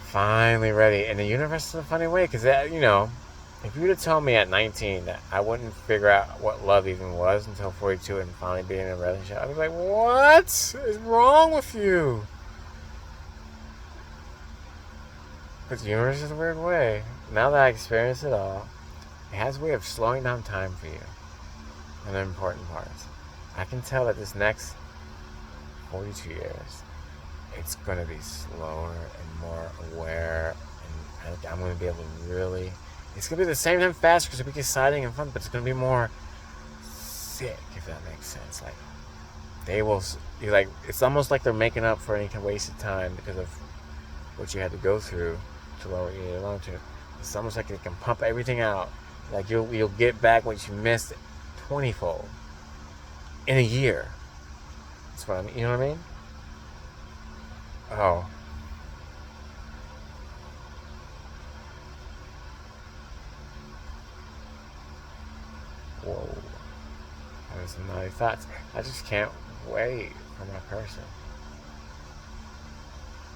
Finally ready. And the universe is a funny way, because, if you would have told me at 19 that I wouldn't figure out what love even was until 42 and finally be in a relationship, I'd be like, what is wrong with you? But the universe is a weird way. Now that I experience it all, it has a way of slowing down time for you. And the important parts. I can tell that this next 42 years, it's going to be slower and more aware, and I'm going to be able to really... It's going to be the same time faster because it'll be exciting and fun, but it's going to be more sick, if that makes sense. Like, it's almost like they're making up for any wasted time because of what you had to go through to lower you along to. It's almost like they can pump everything out. Like, you'll get back what you missed 20-fold in a year. That's what I mean. You know what I mean? Oh. whoa, having some naughty thoughts. I just can't wait for my person.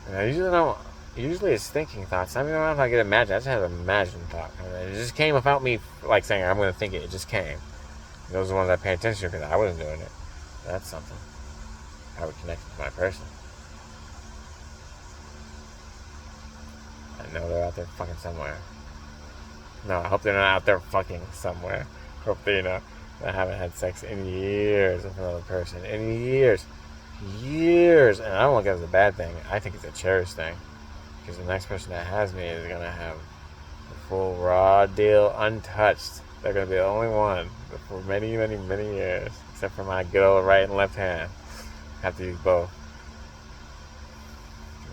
And I usually don't. Usually it's thinking thoughts. I mean, I don't know if I could imagine. I just had an imagined thought. And it just came without me, like, saying, I'm going to think it. It just came. And those are the ones I pay attention to because I wasn't doing it. That's something. How we connect with my person. I know they're out there fucking somewhere. No, I hope they're not out there fucking somewhere. Hope they, I haven't had sex in years with another person. In years. Years. And I don't look at it as a bad thing. I think it's a cherished thing. Because the next person that has me is going to have the full raw deal untouched. They're going to be the only one for many, many, many years. Except for my good old right and left hand. I have to use both.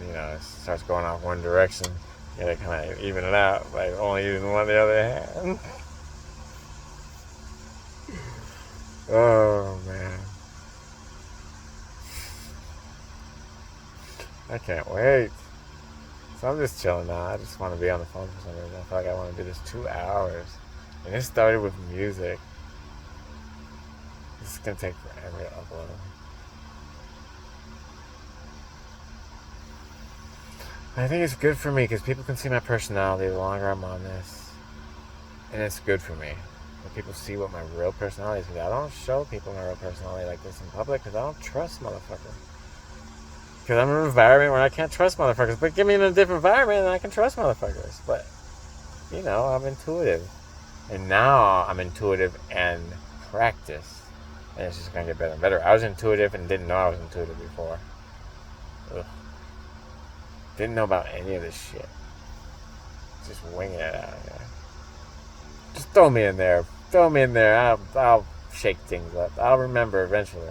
It starts going off one direction. You gotta kind of even it out by only using one the other hand. Oh, man. I can't wait. So I'm just chilling now. I just want to be on the phone for some reason. I feel like I want to do this 2 hours. And it started with music. This is going to take forever to upload. I think it's good for me because people can see my personality the longer I'm on this. And it's good for me. When people see what my real personality is. Because I don't show people my real personality like this in public because I don't trust motherfuckers. Because I'm in an environment where I can't trust motherfuckers. But give me in a different environment and I can trust motherfuckers. But, I'm intuitive. And now I'm intuitive and practice. And it's just going to get better and better. I was intuitive and didn't know I was intuitive before. Ugh. Didn't know about any of this shit. Just winging it out here. Just throw me in there. Throw me in there. I'll shake things up. I'll remember eventually.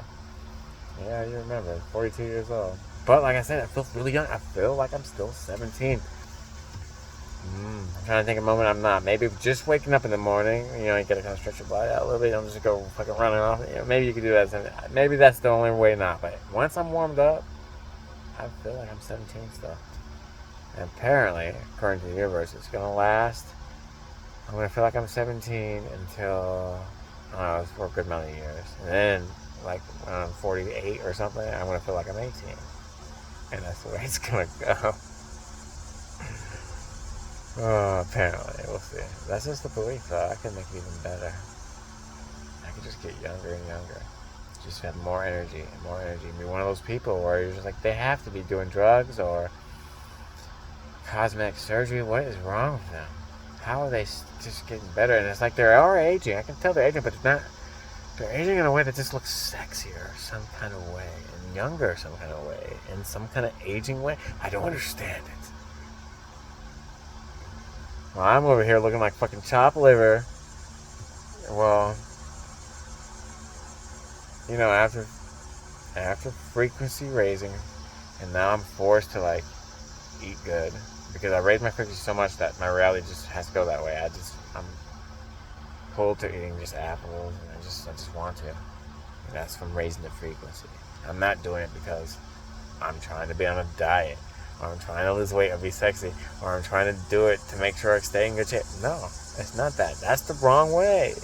Yeah, you remember. 42 years old. But like I said, I feel really young. I feel like I'm still 17. I'm trying to think of a moment I'm not. Maybe just waking up in the morning, you gotta kind of stretch your body out a little bit. Don't just go fucking running off. Maybe you could do that. Maybe that's the only way not. But once I'm warmed up, I feel like I'm 17 still. And apparently, according to the universe, it's going to last. I'm going to feel like I'm 17 until, for a good amount of years. And then, like, when I'm 48 or something, I'm going to feel like I'm 18. And that's the way it's going to go. Oh, apparently. We'll see. That's just the belief, though. I can make it even better. I can just get younger and younger. Just have more energy and more energy. Be one of those people where you're just like, they have to be doing drugs or cosmetic surgery. What is wrong with them? How are they just getting better? And it's like they are aging. I can tell they're aging, but it's not. They're aging in a way that just looks sexier, some kind of way, and younger, some kind of way, in some kind of aging way. I don't understand it. Well, I'm over here looking like fucking chopped liver. Well, after frequency raising, and now I'm forced to like eat good. Because I raised my frequency so much that my reality just has to go that way. I'm pulled to eating just apples, and I just want to. And that's from raising the frequency. I'm not doing it because I'm trying to be on a diet, or I'm trying to lose weight or be sexy, or I'm trying to do it to make sure I stay in good shape. No, it's not that. That's the wrong way.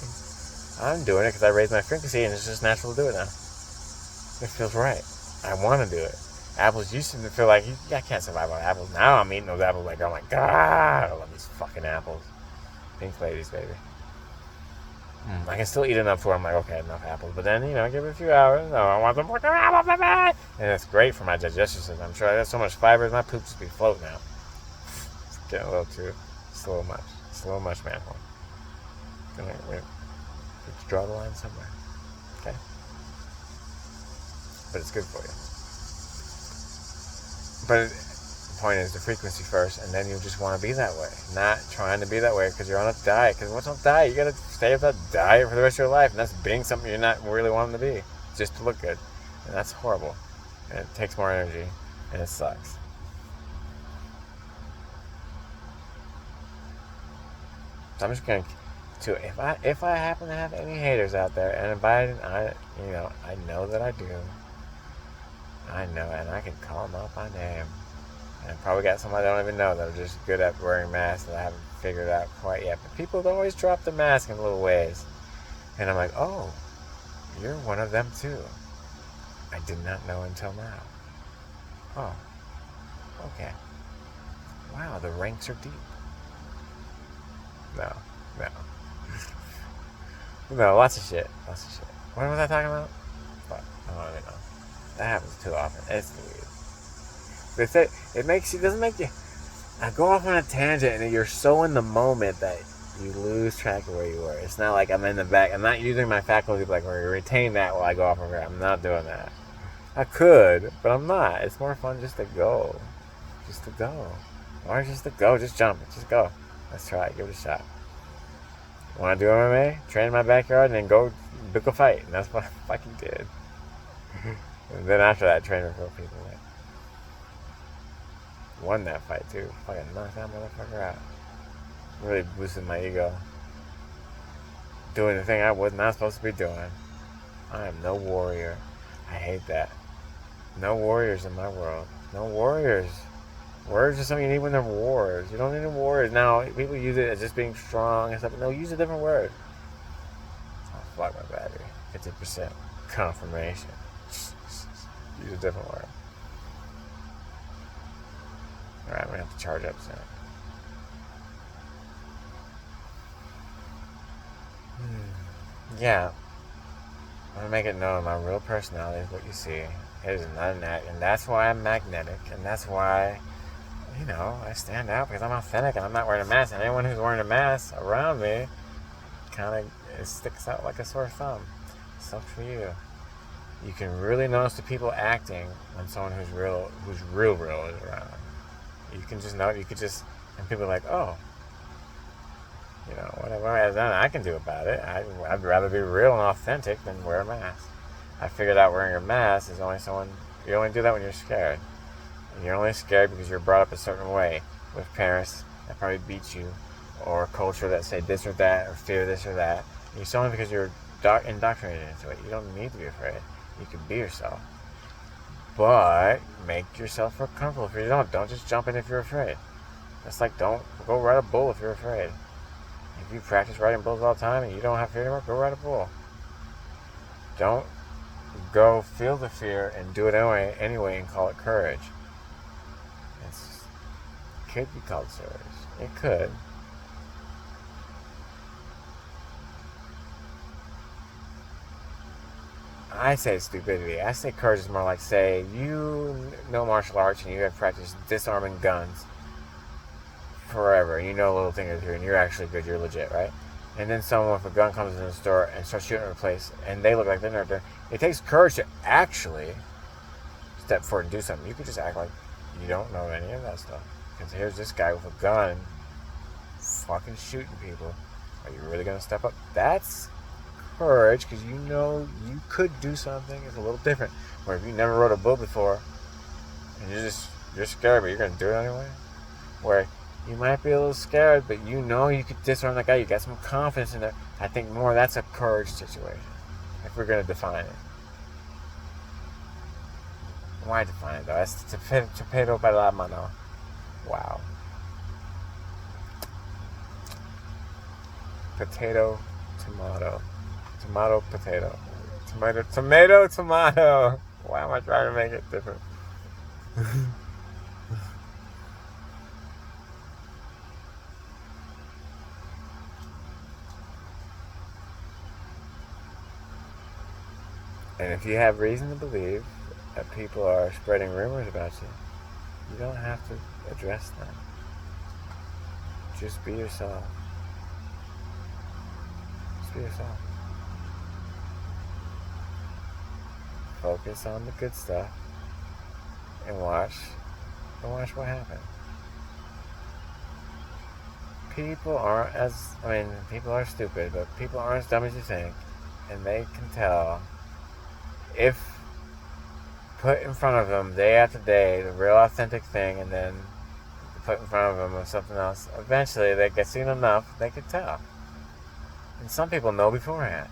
I'm doing it because I raised my frequency, and it's just natural to do it now. It feels right. I want to do it. Apples used to feel like, I can't survive on apples. Now I'm eating those apples like, oh my God, I love these fucking apples. Pink ladies, baby. I can still eat enough where I'm like, okay, enough apples. But then, give it a few hours. No, I want some fucking apples, baby. And it's great for my digestion system. I'm sure I got so much fiber, my poop just be floating out. It's getting a little too slow much, man. Let's draw the line somewhere. Okay? But it's good for you. But the point is the frequency first, and then you just want to be that way. Not trying to be that way because you're on a diet. Because what's on a diet? You got to stay with that diet for the rest of your life. And that's being something you're not really wanting to be. Just to look good. And that's horrible. And it takes more energy. And it sucks. So I'm just going to, if I happen to have any haters out there, and I know that I do. I know, and I can call them out by name. And I probably got somebody I don't even know that are just good at wearing masks that I haven't figured out quite yet. But people don't always drop the mask in little ways. And I'm like, oh, you're one of them too. I did not know until now. Oh, okay. Wow, the ranks are deep. No, no. No, lots of shit. Lots of shit. What was I talking about? Fuck, I don't even know. That happens too often. It's weird. It makes you, doesn't make you, I go off on a tangent and you're so in the moment that you lose track of where you were. It's not like I'm in the back. I'm not using my faculty like, we're retain that while I go off over here. I'm not doing that. I could, but I'm not. It's more fun just to go. Just to go. Or just to go. Just jump. Just go. Let's try it. Give it a shot. Want to do MMA? Train in my backyard and then go book a fight. And that's what I fucking did. And then after that, train with real people. Like, won that fight too. Fucking knocked that motherfucker out. Really boosted my ego. Doing the thing I was not supposed to be doing. I am no warrior. I hate that. No warriors in my world. No warriors. Words are something you need when they're wars. You don't need warriors. Now, people use it as just being strong and stuff. No, use a different word. Oh, fuck my battery. 50% confirmation. Use a different word. Alright, I'm going to have to charge up soon. Yeah. I'm going to make it known my real personality is what you see. It is not an act. And that's why I'm magnetic. And that's why, you know, I stand out because I'm authentic and I'm not wearing a mask. And anyone who's wearing a mask around me kind of sticks out like a sore thumb. Sucks for you. You can really notice the people acting when someone who's real is around. You can just know. You could just, and people are like, oh, you know, whatever I can do about it. I'd rather be real and authentic than wear a mask. I figured out wearing a mask is only you only do that when you're scared. And you're only scared because you're brought up a certain way with parents that probably beat you, or culture that say this or that, or fear this or that. And it's only because you're indoctrinated into it. You don't need to be afraid. You can be yourself. But make yourself feel comfortable. If you don't just jump in if you're afraid. It's like, don't go ride a bull if you're afraid. If you practice riding bulls all the time and you don't have fear anymore, go ride a bull. Don't go feel the fear and do it anyway and call it courage. It could be called courage. It could. I say stupidity. I say courage is more like, say, you know martial arts and you have practiced disarming guns forever, and you know a little thing or two, and you're actually good, you're legit, right? And then someone with a gun comes in the store and starts shooting at a place, and they look like they're not there. It takes courage to actually step forward and do something. You could just act like you don't know any of that stuff. Because here's this guy with a gun fucking shooting people. Are you really going to step up? That's courage, because you know you could do something. It's a little different. Where if you never rode a bull before, and you're scared, but you're going to do it anyway. Where you might be a little scared, but you know you could disarm that guy. You got some confidence in it. I think more that's a courage situation, if we're going to define it. Why define it, though? That's tomato by la mano. Wow. Potato, tomato. Tomato, potato. Tomato, tomato. Why am I trying to make it different? And if you have reason to believe that people are spreading rumors about you, you don't have to address them. Just be yourself. Just be yourself. Focus on the good stuff and watch what happens. People are stupid, but people aren't as dumb as you think, and they can tell if put in front of them day after day the real authentic thing, and then put in front of them of something else, eventually they get seen enough, they can tell. And some people know beforehand.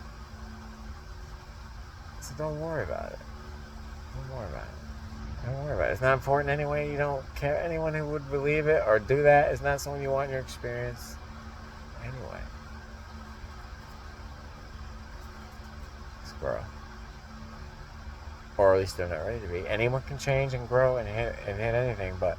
So don't worry about it. Don't worry about it. Don't worry about it. It's not important anyway. You don't care. Anyone who would believe it or do that is not someone you want in your experience anyway. grow. Or at least they're not ready to be. Anyone can change and grow and hit anything, but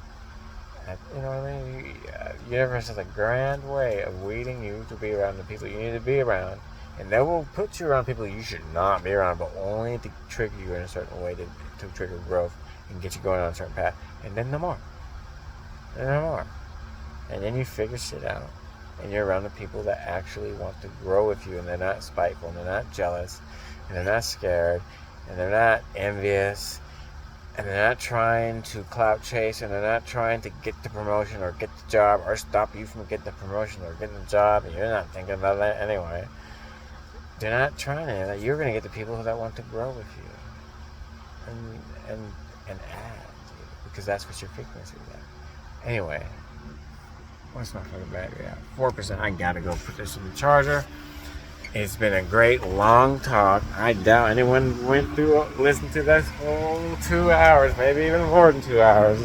you know what I mean? The universe has a grand way of weeding you to be around the people you need to be around, and they will put you around people you should not be around, but only to trigger you in a certain way to trigger growth and get you going on a certain path, and then no more. And no more. And then you figure shit out, and you're around the people that actually want to grow with you, and they're not spiteful, and they're not jealous, and they're not scared, and they're not envious, and they're not trying to clout chase, and they're not trying to get the promotion or get the job or stop you from getting the promotion or getting the job, and you're not thinking about that anyway. They're not trying to. You're going to get the people that want to grow with you and add, because that's what your frequency is at. Anyway, what's my fucking battery at? 4%. I gotta go put this in the charger. It's been a great long talk. I doubt anyone listened to this whole 2 hours, maybe even more than 2 hours.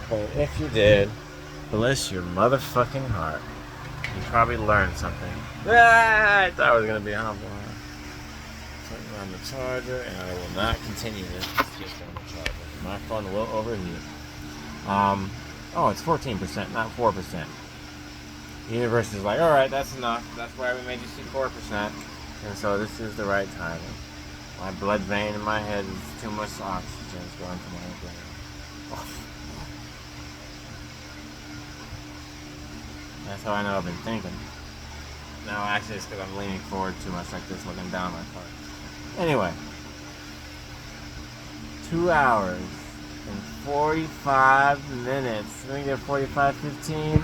But if you did, bless your motherfucking heart. You probably learned something. I thought it was going to be humble. Putting on the charger, and I will not continue this. It's just on the charger. My phone will overheat. It's 14%, not 4%. The universe is like, alright, that's enough. That's why we made you see 4%. And so this is the right timing. My blood vein in my head is too much oxygen is going to my brain. Oh. That's how I know I've been thinking. No, actually it's because I'm leaning forward too much like this, looking down my part. Anyway. 2 hours and 45 minutes. Let me get 45:15.